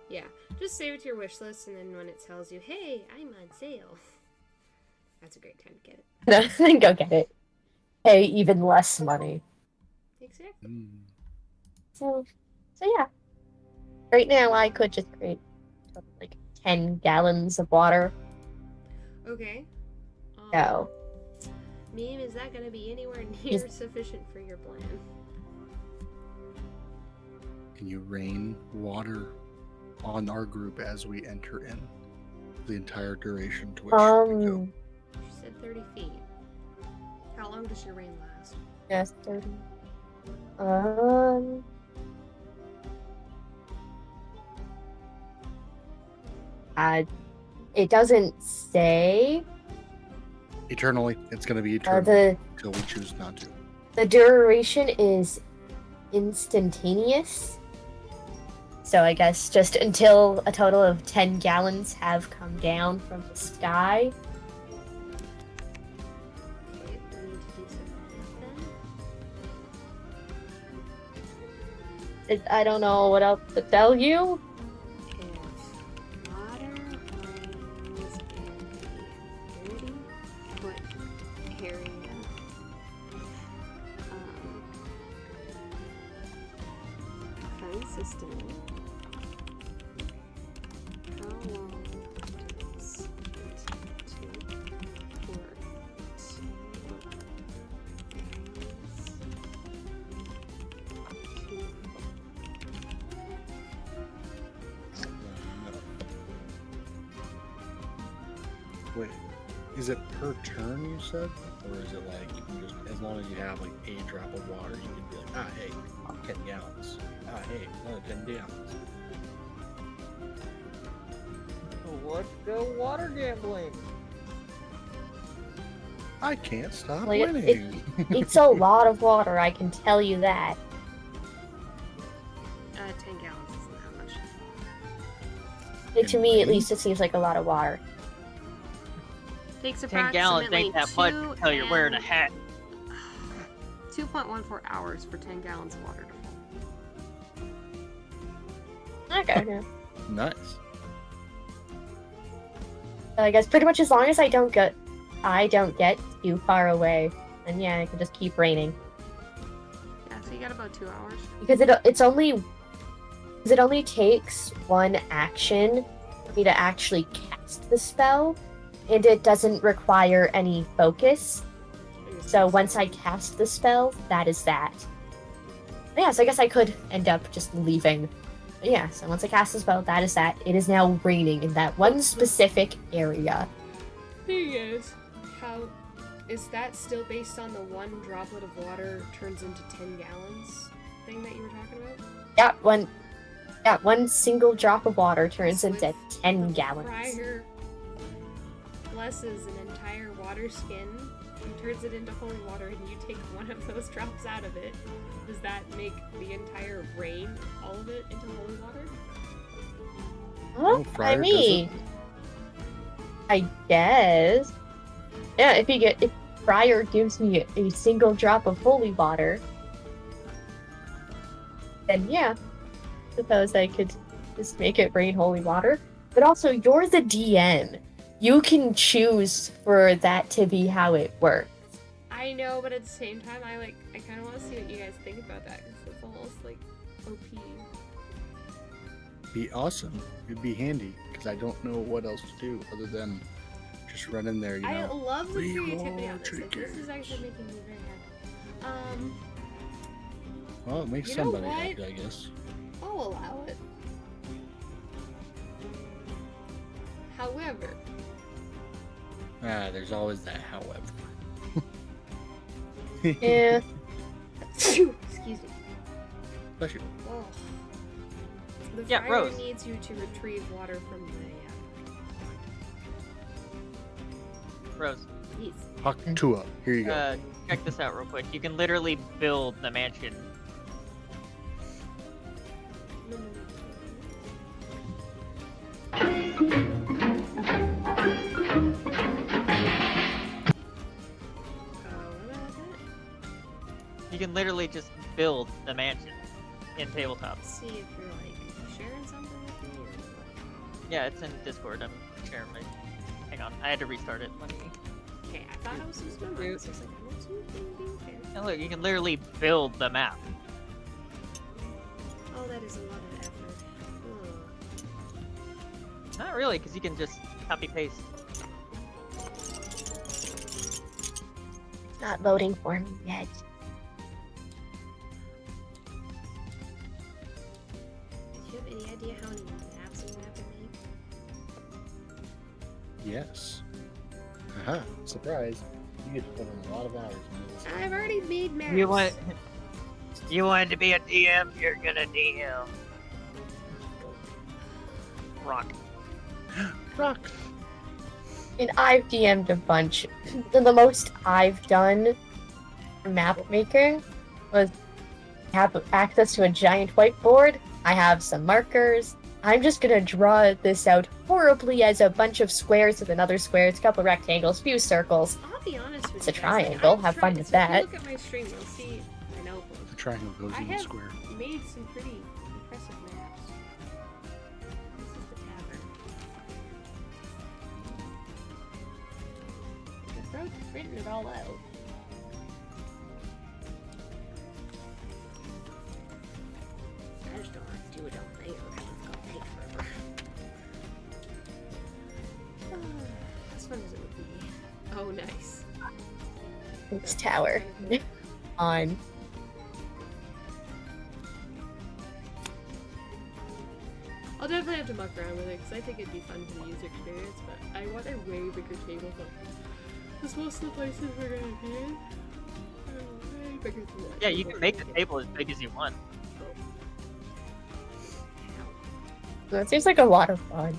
Yeah, just save it to your wish list, and then when it tells you, hey, I'm on sale, that's a great time to get it. Then go get it. Pay even less money. Exactly. So yeah. Right now, I could just create like 10 gallons of water. Okay. So. Meme, is that going to be anywhere near sufficient for your plan? Can you rain water on our group as we enter in the entire duration to which we go? You said 30 feet. How long does your rain last? Yes, 30. It doesn't say. Eternally. It's going to be eternal until we choose not to. The duration is instantaneous. So I guess just until a total of 10 gallons have come down from the sky. Okay, do we need to do something I don't know what else to tell you. then? If water rains in a 30-foot area, consistently, how long does it take for it Wait, is it per turn you said? Or is it like, you just, as long as you have like a drop of water, you can be like, hey, 10 gallons. Hey, another 10 gallons. Let's go water gambling. I can't stop Like, winning. it's a lot of water, I can tell you that. 10 gallons isn't that much. Like, to me, at least, it seems like a lot of water. Takes 10 gallons ain't that much until you're wearing a hat. 2.14 hours for 10 gallons of water to fall. Okay. Yeah. Nice. I guess pretty much as long as I don't get too far away, then yeah, it can just keep raining. Yeah, so you got about 2 hours. Because it only takes one action for me to actually cast the spell, and it doesn't require any focus. So once I cast the spell, that is that. But yeah, so I guess I could end up just leaving. But yeah, so once I cast the spell, that is that. It is now raining in that one specific area. Thing is, how is that still based on the one droplet of water turns into 10 gallons thing that you were talking about? Yeah, one single drop of water turns into 10 gallons. Prior blesses an entire water skin and turns it into holy water, and you take one of those drops out of it. Does that make the entire rain, all of it, into holy water? Well, I mean, I guess. Yeah, if Friar gives me a single drop of holy water, then yeah, suppose I could just make it rain holy water. But also, you're the DM. You can choose for that to be how it works. I know, but at the same time, I kind of want to see what you guys think about that, because it's almost like OP. Be awesome. It'd be handy because I don't know what else to do other than just run in there. I love the creativity on this. Like, this is actually making me very happy. Well, it makes somebody happy, I guess. I'll allow it. However, there's always that however. Yeah. Excuse me. Bless you. Oh. The Yeah, friar Rose. needs you to retrieve water from the Rose. Yes. Haktua. Here you go. Check this out real quick. You can literally build the mansion. You can literally just build the mansion in tabletop. Let's see if you're sharing something with me or what. Yeah, it's in Discord. I'm sharing my. Hang on, I had to restart it. Let me. Okay, I thought I was supposed to remember. I was like, I don't see anything being fair. And look, you can literally build the map. Oh, that is a lot of effort. Ugh. Not really, because you can just copy paste. It's not voting for me yet. Do you have any idea how many maps I'm gonna have to make? Yes. Aha. Surprise. You get to put in a lot of hours into this. I've already made maps. You wanted to be a DM, you're gonna DM. Rock. Rock. And I've DM'd a bunch. And the most I've done for map making was have access to a giant whiteboard. I have some markers. I'm just gonna draw this out horribly as a bunch of squares with another squares, a couple rectangles, few circles. I'll be honest with It's you a guys, triangle. I've Have fun tried- with so that. If you look at my stream, you'll see my notebook. The triangle goes I in the have square. made some pretty impressive maps. This is the tavern. I've written it all out. I just don't want to do it all later. It's gonna take forever. As fun as it would be. Oh, nice. This tower. On. I'll definitely have to muck around with it because I think it'd be fun for the user experience, but I want a way bigger table because most of the places we're gonna be in are way bigger than that. Yeah, you can make the table as big as you want. That seems like a lot of fun.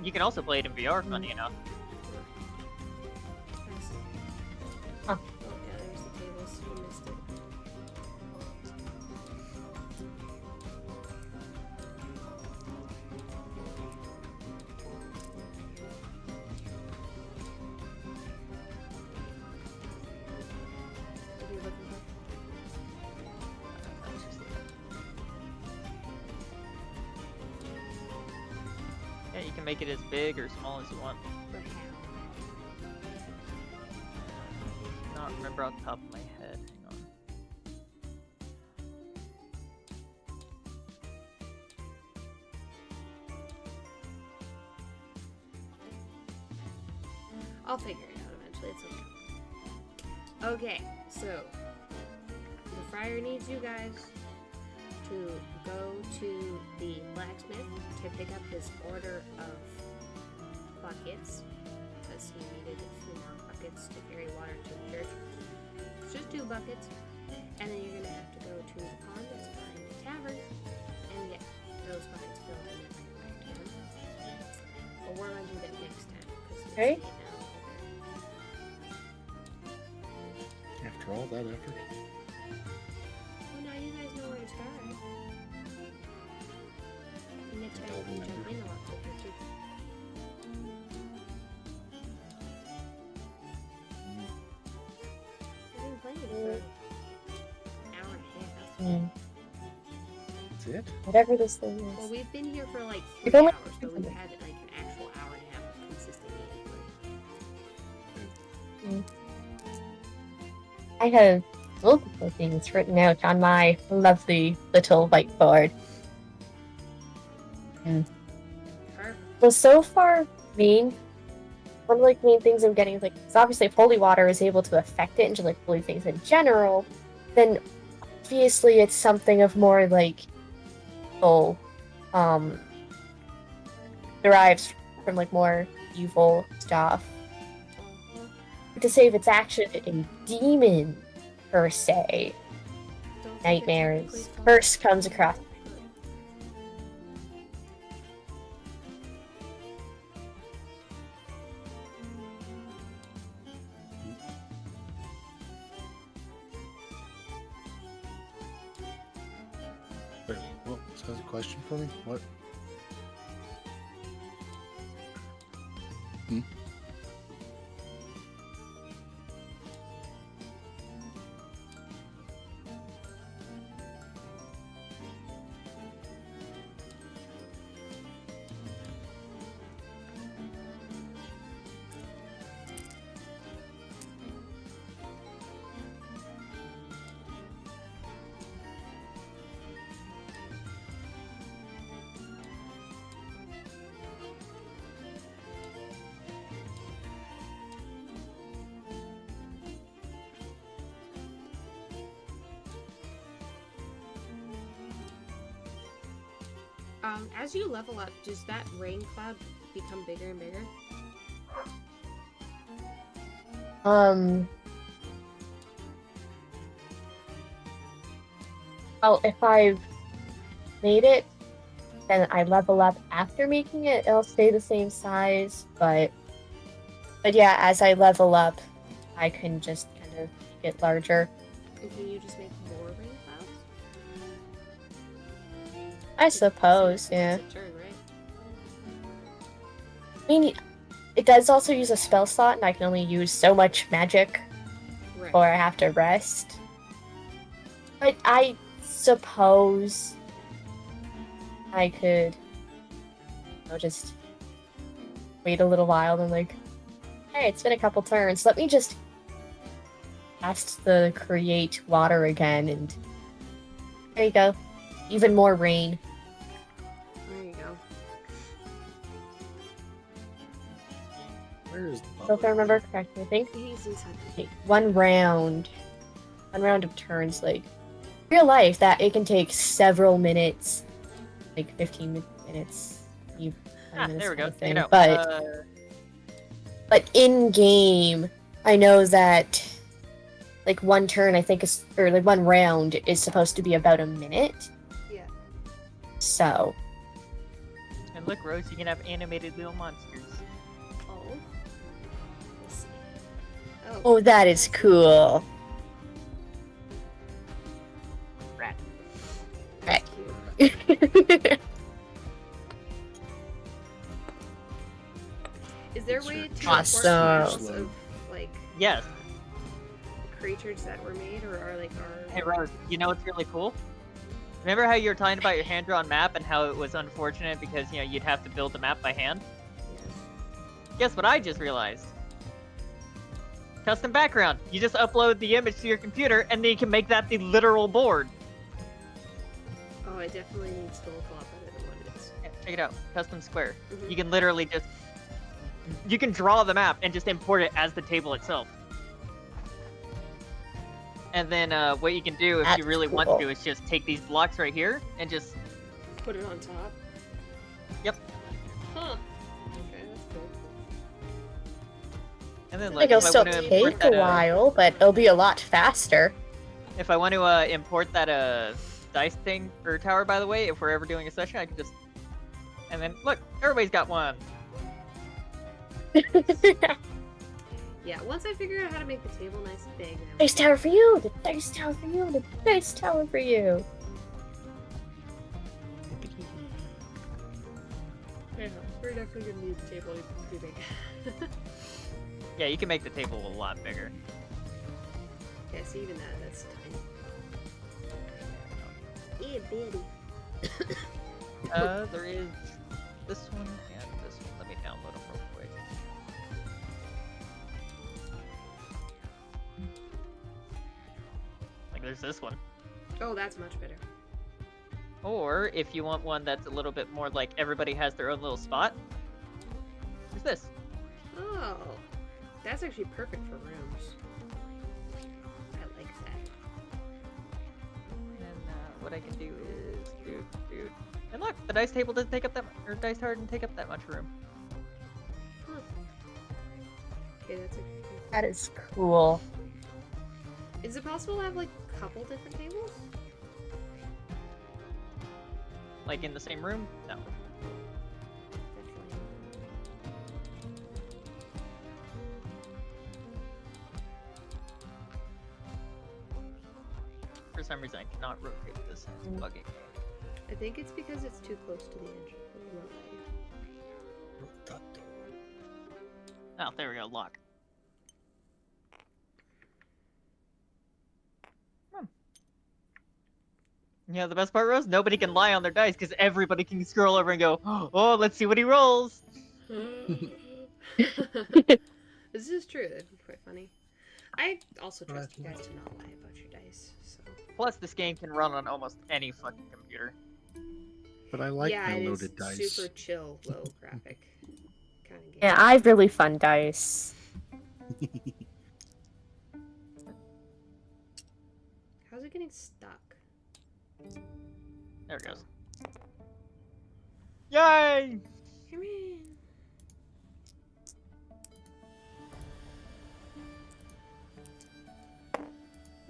You can also play it in VR, funny enough. Huh. Oh, yeah, there's the tables. You missed it. What are you looking for? Yeah, you can make it as big or small as you want. For how? I don't remember off the top of my head. Hang on. I'll figure it out eventually. It's okay. Okay, so the friar needs you guys to go to the blacksmith to pick up his order of buckets, because he needed a few more buckets to carry water to the church. It's just 2 buckets, and then you're gonna have to go to the pond that's behind the tavern and get those buckets filled in and bring it back to him. But we're gonna do that next time because it's Okay. late now. After all that effort. Well, now you guys know where to start. And next time you can jump in a lot quicker too. I've been playing for an hour and a half. That's it? Whatever this thing Well, is. we've been here for like 3 You've only- hours, but we've had like an actual hour and a half of consistent gameplay. I have multiple things written out on my lovely little whiteboard. Perfect. Well, so far, one of the main things I'm getting is like, because obviously if holy water is able to affect it and just like holy things in general, then obviously it's something of more like evil, derives from like more evil stuff. To say if it's actually a demon per se, Don't think nightmares they're technically first comes across. Wait, what? So has a question for me? What? As you level up, does that rain cloud become bigger and bigger? Well, if I've made it, then I level up after making it, it'll stay the same size, but yeah, as I level up, I can just kind of get larger. And can you just make more rain clouds? I suppose, yeah. It's a turn, right? I mean, it does also use a spell slot, and I can only use so much magic Right. before I have to rest. But I suppose I could, just wait a little while and like, hey, it's been a couple turns. Let me just cast the create water again, and there you go. Even more rain. There you go. Where is the So if I remember correctly, I think He's inside. okay, one round of turns, like real life, that it can take several minutes, like 15 minutes. 20 minutes There we go. kind of thing. You know, But in game, I know that like one turn, I think is, or like one round is supposed to be about a minute. Yeah. So and And look, Rose, you can have animated little monsters. Oh. Let's see. Oh, Oh, that is cool. Rat. Right. cute. Is there a way to Awesome. import parts of like Yes. creatures that were made, or are like our? Hey, Rose, you know what's really cool? Remember how you were talking about your hand-drawn map and how it was unfortunate because, you know, you'd have to build the map by hand? Guess what I just realized? Custom background. You just upload the image to your computer, and then you can make that the literal board. Oh, it definitely needs to look a lot better than what it is. Yeah, check it out. Custom square. Mhm. You can literally just... You can draw the map and just import it as the table itself. And then what you can do if you really want to is just take these blocks right here and just... Put it on top. Yep. Huh. Okay, that's cool. And then I like, think it'll if I still want to take import a that, while, but it'll be a lot faster. if I want to import that dice thing or tower, by the way, if we're ever doing a session, I can just... And then, look, everybody's got one. Yeah, once I figure out how to make the table nice and big, then Dice tower for you! The dice tower for you! The dice tower for you! yeah, we're definitely gonna need the table too big. Yeah, you can make the table a lot bigger. Yeah, see, even that's tiny. Yeah, bitty. There is this one and this one. Let me download them real quick. Like, there's this one. Oh, that's much better. Or, if you want one that's a little bit more like everybody has their own little spot, there's this. Oh, that's actually perfect for rooms. I like that. And what I can do is and look, the dice table doesn't take up that or dice tower didn't take up that much room. Huh. Okay, that's a. That is cool. Is it possible to have like a couple different tables? Like in the same room? No. For some reason, I cannot rotate this. It's bugging. I think it's because it's too close to the edge. Oh, there we go. Lock. Yeah, the best part, Rose, nobody can lie on their dice because everybody can scroll over and go, oh, let's see what he rolls. This is true. That'd be quite funny. I also trust you guys to not lie about your dice. So. Plus, this game can run on almost any fucking computer. But I like yeah, my it loaded is dice. super chill, low graphic kind of game. Yeah, I have really fun dice. How's it getting stuck? There it goes. Yay! Come in.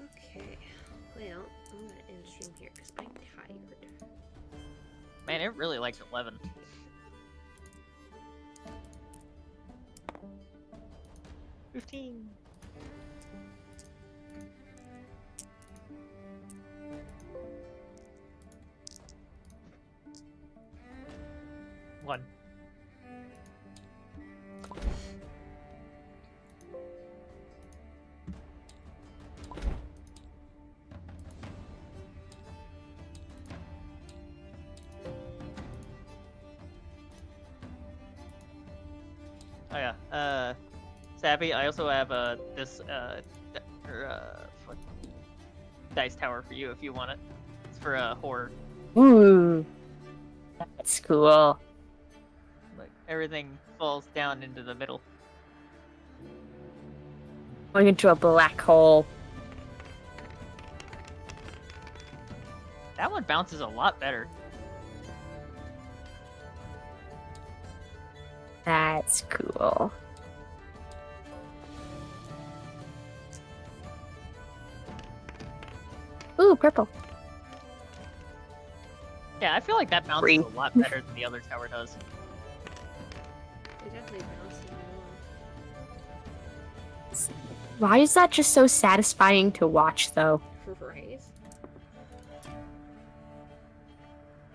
Okay. Well, I'm gonna end stream here because I'm tired. Man, it really likes 11. $15. One. Oh yeah, Savvy, I also have this dice tower for you if you want it. It's for horror. Ooh, that's cool. Like everything falls down into the middle. Going into a black hole. That one bounces a lot better. That's cool. Ooh, purple. Yeah, I feel like that bounces Free. a lot better than the other tower does. It definitely bounces more. Why is that just so satisfying to watch, though? Right?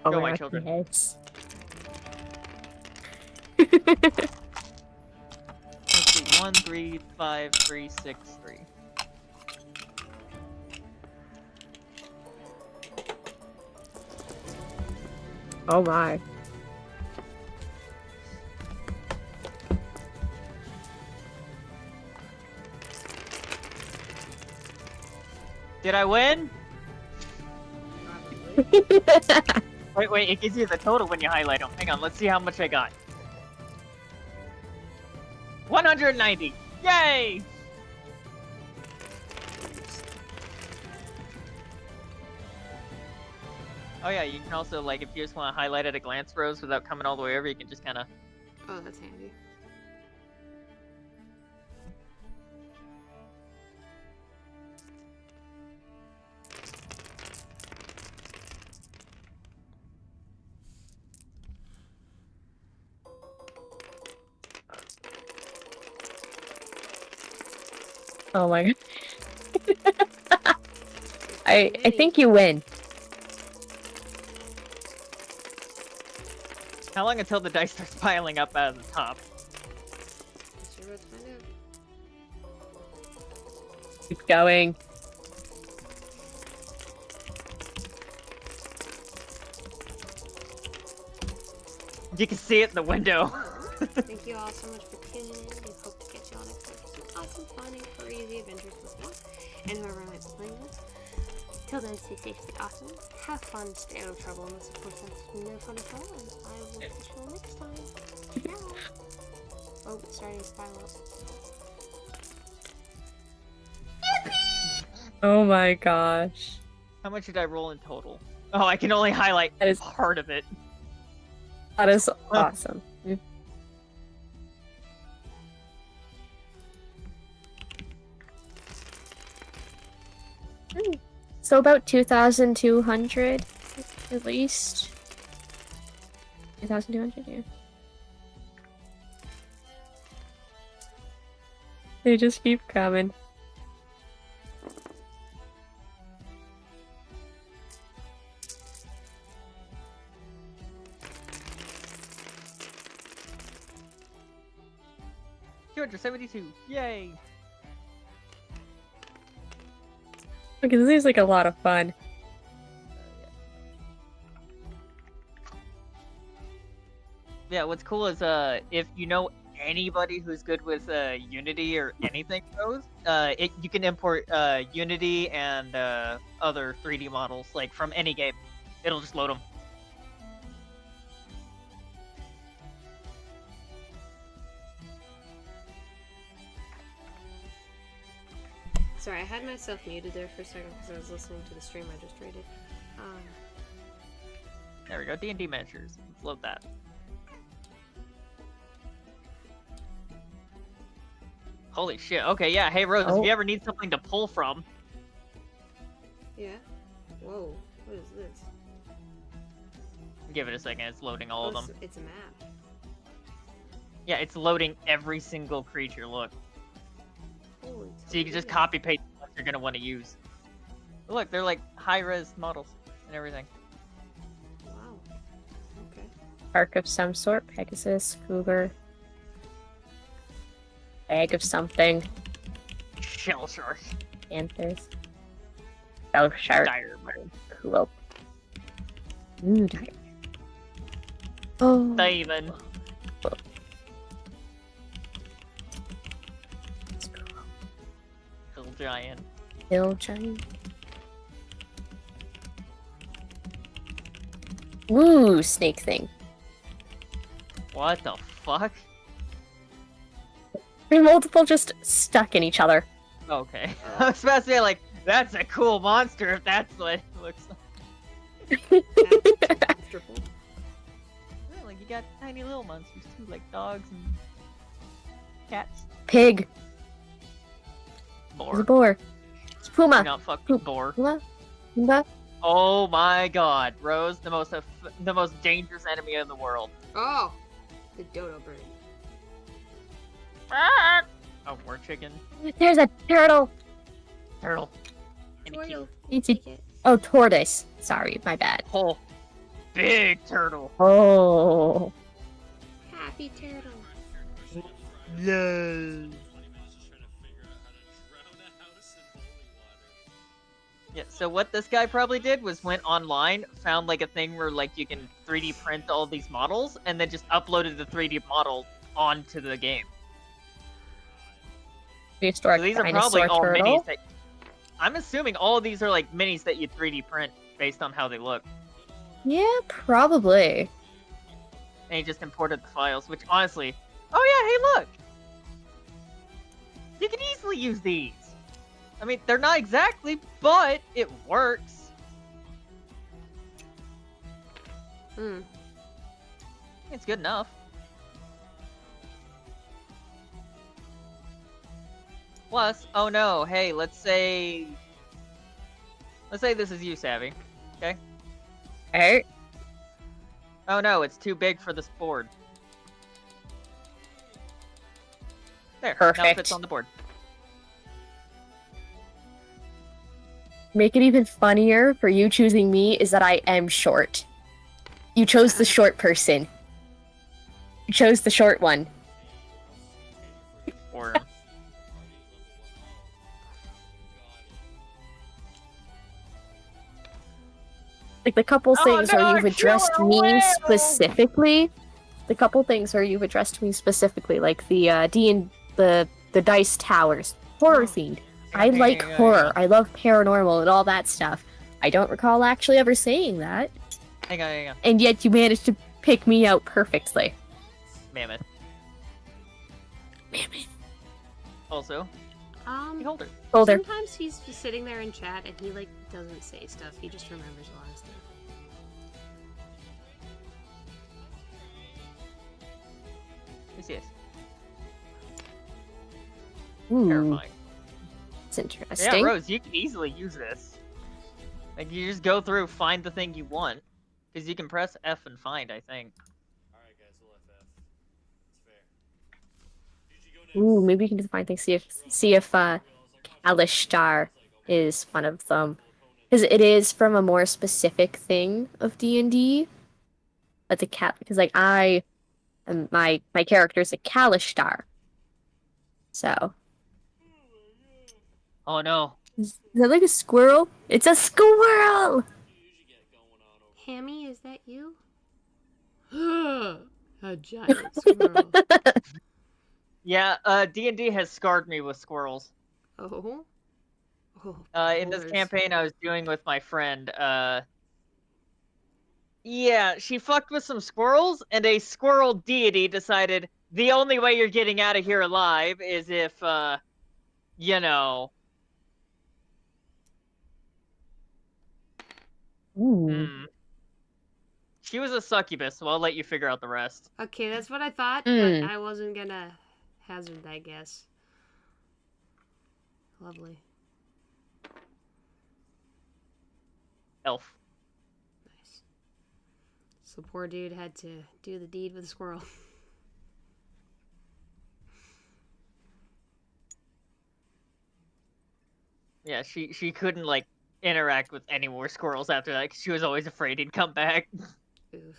Oh Go, my my God, children. yes. Let's see, 1, 3, 5, 3, 6, 3. Oh my. Did I win? Wait, it gives you the total when you highlight them. Hang on, let's see how much I got. 190! Yay! Oh yeah, you can also, like, if you just want to highlight at a glance, Rose, without coming all the way over, you can just kind of... Oh, that's handy. Oh my God. I think you win. How long until the dice starts piling up out of the top? Sure, let's find out. Keep going. You can see it in the window. Thank you all so much for tuning in. We hope to get you all next week for some awesome, fun, and crazy adventures with me and whoever I might be playing with. Till then, stay safe, stay awesome, have fun, stay out of trouble, and of course that's no fun at all, and I will catch you all next time. Yeah. Oh, it's starting to spiral up. Oh my gosh. How much did I roll in total? Oh, I can only highlight That is- part of it. That is awesome. So about 2,200 at least. 2,200, yeah. They just keep coming. $272. Yay! Okay, this seems like a lot of fun. Yeah, what's cool is if you know anybody who's good with Unity or anything goes, you can import Unity and other 3D models like from any game. It'll just load them. Sorry, I had myself muted there for a second because I was listening to the stream I just rated. There we go. D&D miniatures. Let's load that. Holy shit. Okay, yeah. Hey, Rose, if you ever need something to pull from. Yeah. Whoa. What is this? Give it a second. It's loading all of them. It's a map. Yeah, it's loading every single creature. Look. Holy So you can just copy paste what you're gonna want to use. Look, they're like high-res models and everything. Wow. Okay. Arc of some sort. Pegasus, cougar. Bag of something. Shell shark. Panthers. Shell shark. Dire. Cool. Ooh, dire. Oh. Diamond. Hill giant. Hill giant. Ooh, snake thing. What the fuck? There's multiple just stuck in each other. Okay. I was about to say, like, that's a cool monster if that's what it looks like. Yeah, like, you got tiny little monsters too, like dogs and cats. Pig. Boar. There's a boar. It's puma. Do not fuck with boar. Puma. Puma. Oh my god, Rose, the most dangerous enemy in the world. Oh, the dodo bird. Oh, more chicken. There's a turtle. Turtle. Turtle. It's a... Oh, tortoise. Sorry, my bad. Oh, big turtle. Oh. Happy turtle. Yay. Yeah, so what this guy probably did was went online, found like a thing where like you can 3D print all these models, and then just uploaded the 3D model onto the game. Prehistoric So these are dinosaur probably all turtle. minis that... I'm assuming all of these are like minis that you 3D print based on how they look. Yeah, probably. And he just imported the files, which honestly... Oh yeah, hey look! You can easily use these! I mean, they're not exactly, but it works. It's good enough. Plus, oh no, hey, let's say this is you, Savvy. Okay? Alright. Oh no, it's too big for this board. There, now it Perfect. fits on the board. Make it even funnier for you choosing me is that I am short. You chose the short person. You chose the short one. Or Like the couple things where you've a addressed killer me whale! specifically. The couple things where you've addressed me specifically, like the the dice towers, horror themed. I like horror. I love paranormal and all that stuff. I don't recall actually ever saying that. Hang on. And yet you managed to pick me out perfectly. Mammoth. Also, beholder. Holder. Sometimes he's just sitting there in chat and he like doesn't say stuff. He just remembers a lot of stuff. Yes. Ooh, Terrifying. it's interesting. Yeah, Rose, you can easily use this. Like, you just go through, find the thing you want. Because you can press F and find, I think. Alright, guys, we'll F. It's fair. Ooh, maybe we can just find things. See if Kalishtar is one of them, because it is from a more specific thing of D&D. But the cat, because like my character's a Kalishtar. So. Oh no. Is that like a squirrel? It's a squirrel! Hammy, is that you? A giant squirrel. Yeah, D&D has scarred me with squirrels. Oh? In this campaign I was doing with my friend, yeah, she fucked with some squirrels, and a squirrel deity decided the only way you're getting out of here alive is if, you know... She was a succubus, so I'll let you figure out the rest. Okay, that's what I thought, but I wasn't gonna hazard that guess. Lovely. Elf. Nice. So poor dude had to do the deed with a squirrel. Yeah, she couldn't, like, interact with any more squirrels after that, because she was always afraid he'd come back. Oof.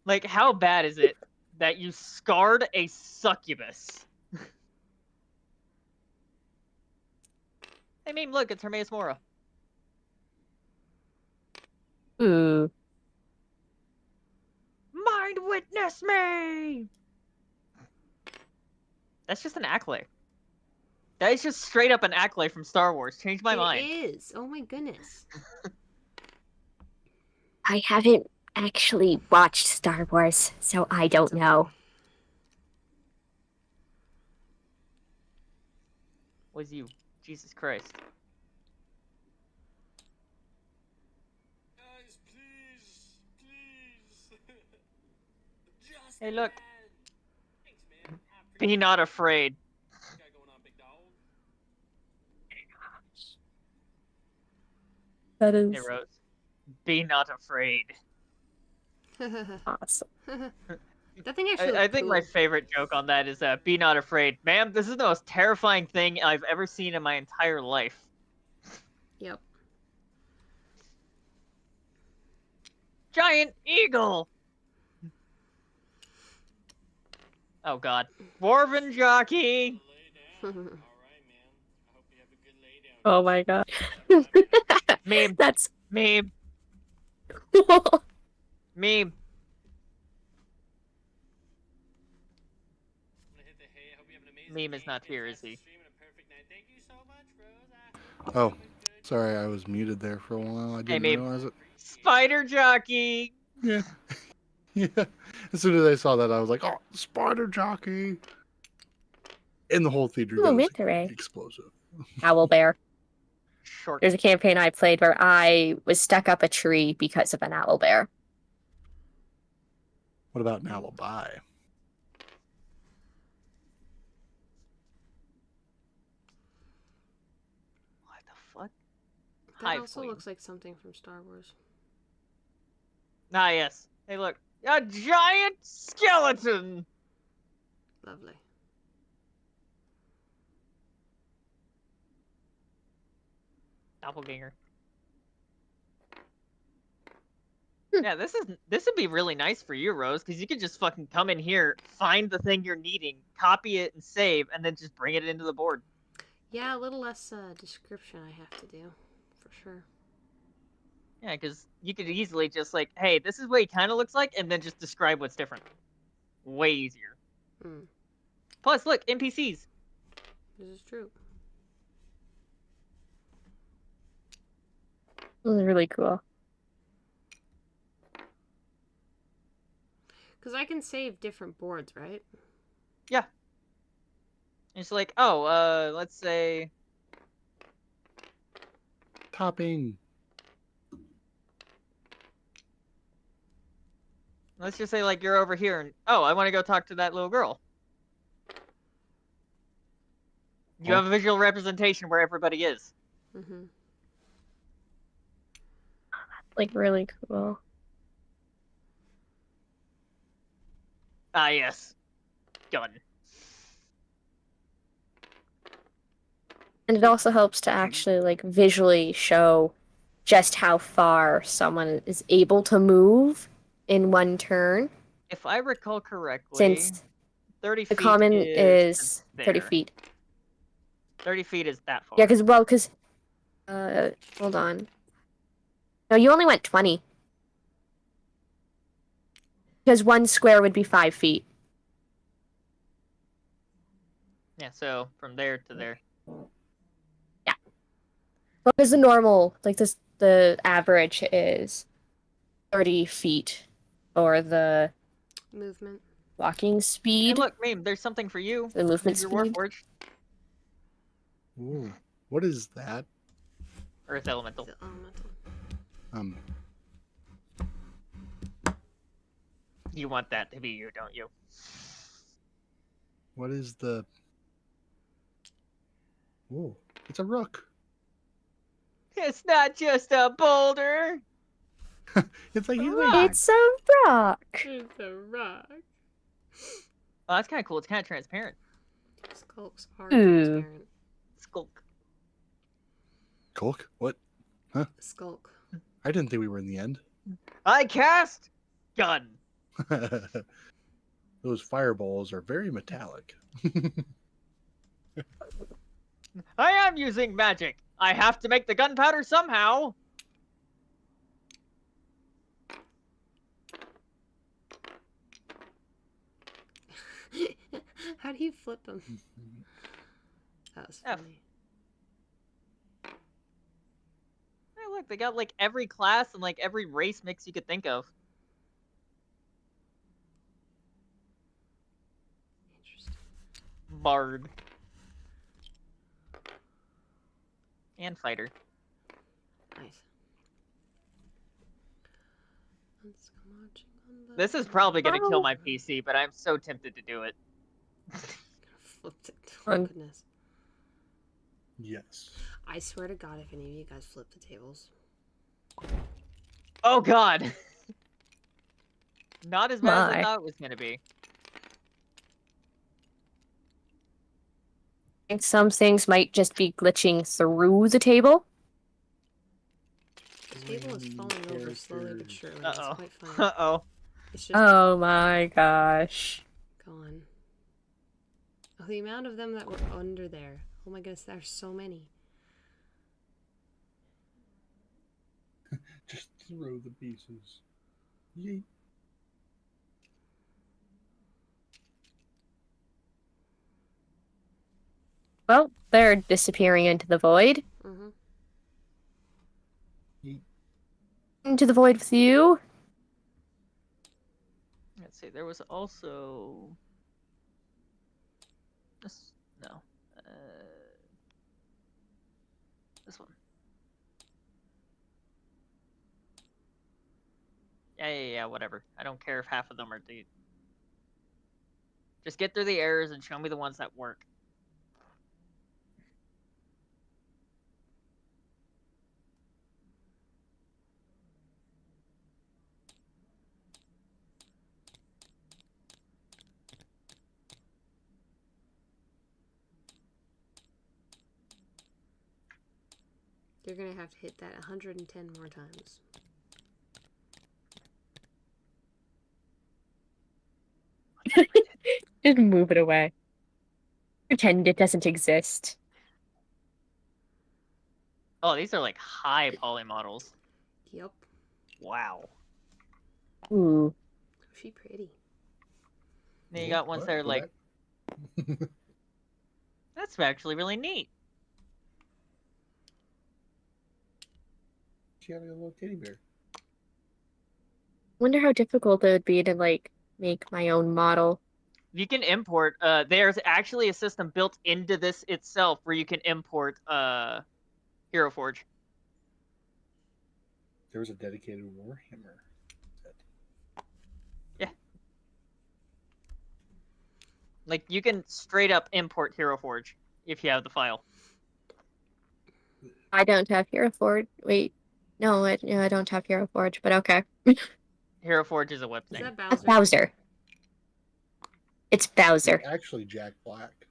Like, how bad is it that you scarred a succubus? I mean, look, it's Hermaeus Mora. Ooh. Mind witness me! That's just an accolade. That is just straight up an accolade from Star Wars. Change my mind. It is. Oh my goodness. I haven't actually watched Star Wars, so I don't know. Was you? Jesus Christ. Guys, please. Just Hey, look. Thanks, man. Be not afraid. What you got going on, big dog? That Hey, is Rose. Be not afraid. awesome. That thing actually I think my cool. favorite joke on that is be not afraid. Ma'am, this is the most terrifying thing I've ever seen in my entire life. Yep. Giant eagle! Oh god. Dwarven jockey! Oh my god. Meme. That's Meme. cool. Meme. Meme is not here, is he? Oh, sorry, I was muted there for a while. I Hey, didn't Meme. realize it. Spider jockey! Yeah. Yeah. As soon as I saw that, I was like, oh, spider jockey. And the whole theater Ooh, goes manta ray. explosive. Owl bear. Short. There's a campaign I played where I was stuck up a tree because of an owl bear. What about an alibi? What the fuck? That Hive also queen. looks like something from Star Wars. Ah, yes. Hey, look. A giant skeleton! Lovely. Doppelganger. Yeah, this would be really nice for you, Rose, because you could just fucking come in here, find the thing you're needing, copy it and save, and then just bring it into the board. Yeah, a little less description I have to do, for sure. Yeah, because you could easily just like, hey, this is what he kind of looks like, and then just describe what's different. Way easier. Mm. Plus, look, NPCs. This is true. It was really cool. Because I can save different boards, right? Yeah. It's like, oh, let's say... Topping. Let's just say, like, you're over here, and, oh, I want to go talk to that little girl. You have a visual representation where everybody is. Mm-hmm. Like, really cool. Ah, yes. Gun. And it also helps to actually, like, visually show just how far someone is able to move in one turn. If I recall correctly, Since 30 the feet common is is there. 30 feet. 30 feet is that far. Yeah, because, hold on. No, you only went 20. Because one square would be 5 feet. Yeah, so from there to there. Yeah. Because the normal, like the average is 30 feet for the movement. Walking Hey, speed. look, Meme, there's something for you. The movement Here's your speed. Warforged. Ooh, what is that? Earth Elemental. Um, You want that to be you, don't you? what is the... Ooh, it's a rook. It's not just a boulder. It's like, he's It's a rock. It's a rock. Oh, that's kind of cool. It's kind of transparent. Skulks are Ooh. transparent. Skulk. Kulk? What? Huh? Skulk. I didn't think we were in the end. I cast gun. Those fireballs are very metallic. I am using magic. I have to make the gunpowder somehow. How do you flip them? That was F. funny. Hey, look, they got like every class and like every race mix you could think of. Interesting. Bard. And fighter. Nice. Let's go marching on the This is probably gonna kill my PC, but I'm so tempted to do it. Flipped it. Oh goodness. Yes. I swear to God, if any of you guys flip the tables, Oh god. Not as bad as I My. thought it was gonna be. I think some things might just be glitching through the table. The table is falling over slowly but surely. Uh-oh. It's quite funny. Uh-oh. It's just Oh my gosh. gone. Oh, the amount of them that were under there. Oh my goodness, there's so many. Just throw the pieces. Yeet. Well, they're disappearing into the void. Mm-hmm. Yeet. Into the void with you. Let's see, there was also... This... No. This one. Yeah, whatever. I don't care if half of them are deep. Just get through the errors and show me the ones that work. You're gonna have to hit that 110 more times. Just move it away. Pretend it doesn't exist. Oh, these are like high poly models. Yep. Wow. Ooh. She pretty. Then you got ones that are like... That's actually really neat. She had a little teddy bear. Wonder how difficult it would be to like make my own model. You can import. There's actually a system built into this itself where you can import Hero Forge. There was a dedicated Warhammer set. Yeah. Like you can straight up import Hero Forge if you have the file. I don't have Hero Forge. Wait. No, I don't have Hero Forge, but okay. Hero Forge is a web Is thing. that Bowser? Bowser. It's Bowser. It's actually Jack Black.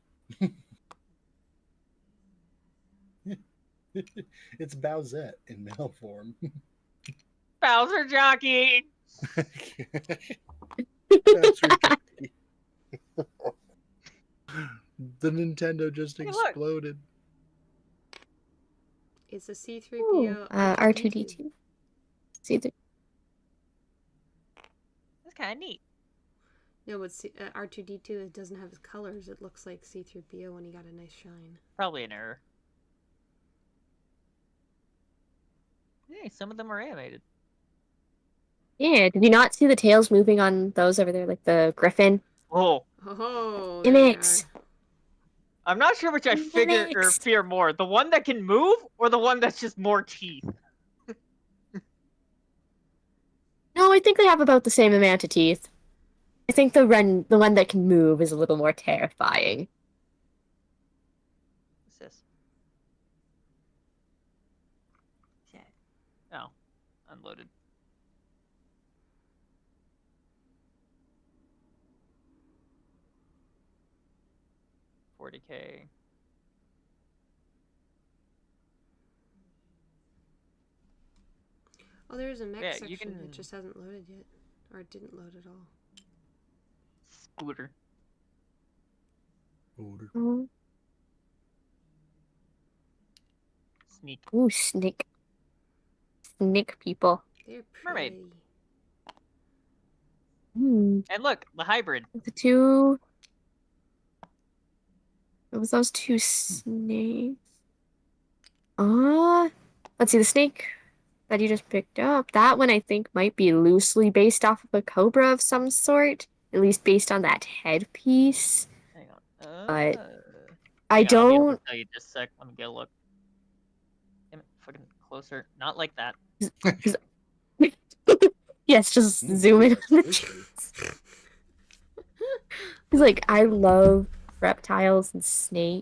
It's Bowsette in male form. Bowser jockey. Bowser jockey. The Nintendo just exploded. It's a C3PO. R2D2. C3. That's kind of neat. No, but R2D2 it doesn't have his colors. It looks like C3PO when he got a nice shine. Probably an error. Hey, some of them are animated. Yeah, did you not see the tails moving on those over there, like the griffin? Oh. Oh, Gimmicks. I'm not sure which I fear more. The one that can move or the one that's just more teeth? No, I think they have about the same amount of teeth. I think the one that can move is a little more terrifying. What's this? Yeah. Oh, unloaded. $40K. Oh, there's a mech Yeah, section you can... that just hasn't loaded yet. Or it didn't load at all. Scooter. Oh. Sneak. Ooh, snake. Snake people. They're Mermaid. pretty. And look, the hybrid. The two... It was those two snakes. Let's see, the snake that you just picked up. That one I think might be loosely based off of a cobra of some sort. At least based on that headpiece. Hang on. But I'll I be able don't... to tell you just a sec. Let me get a look. Damn it, fucking closer. Not like that. Yes, just zoom in on the cheeks. He's like, I love reptiles and snakes.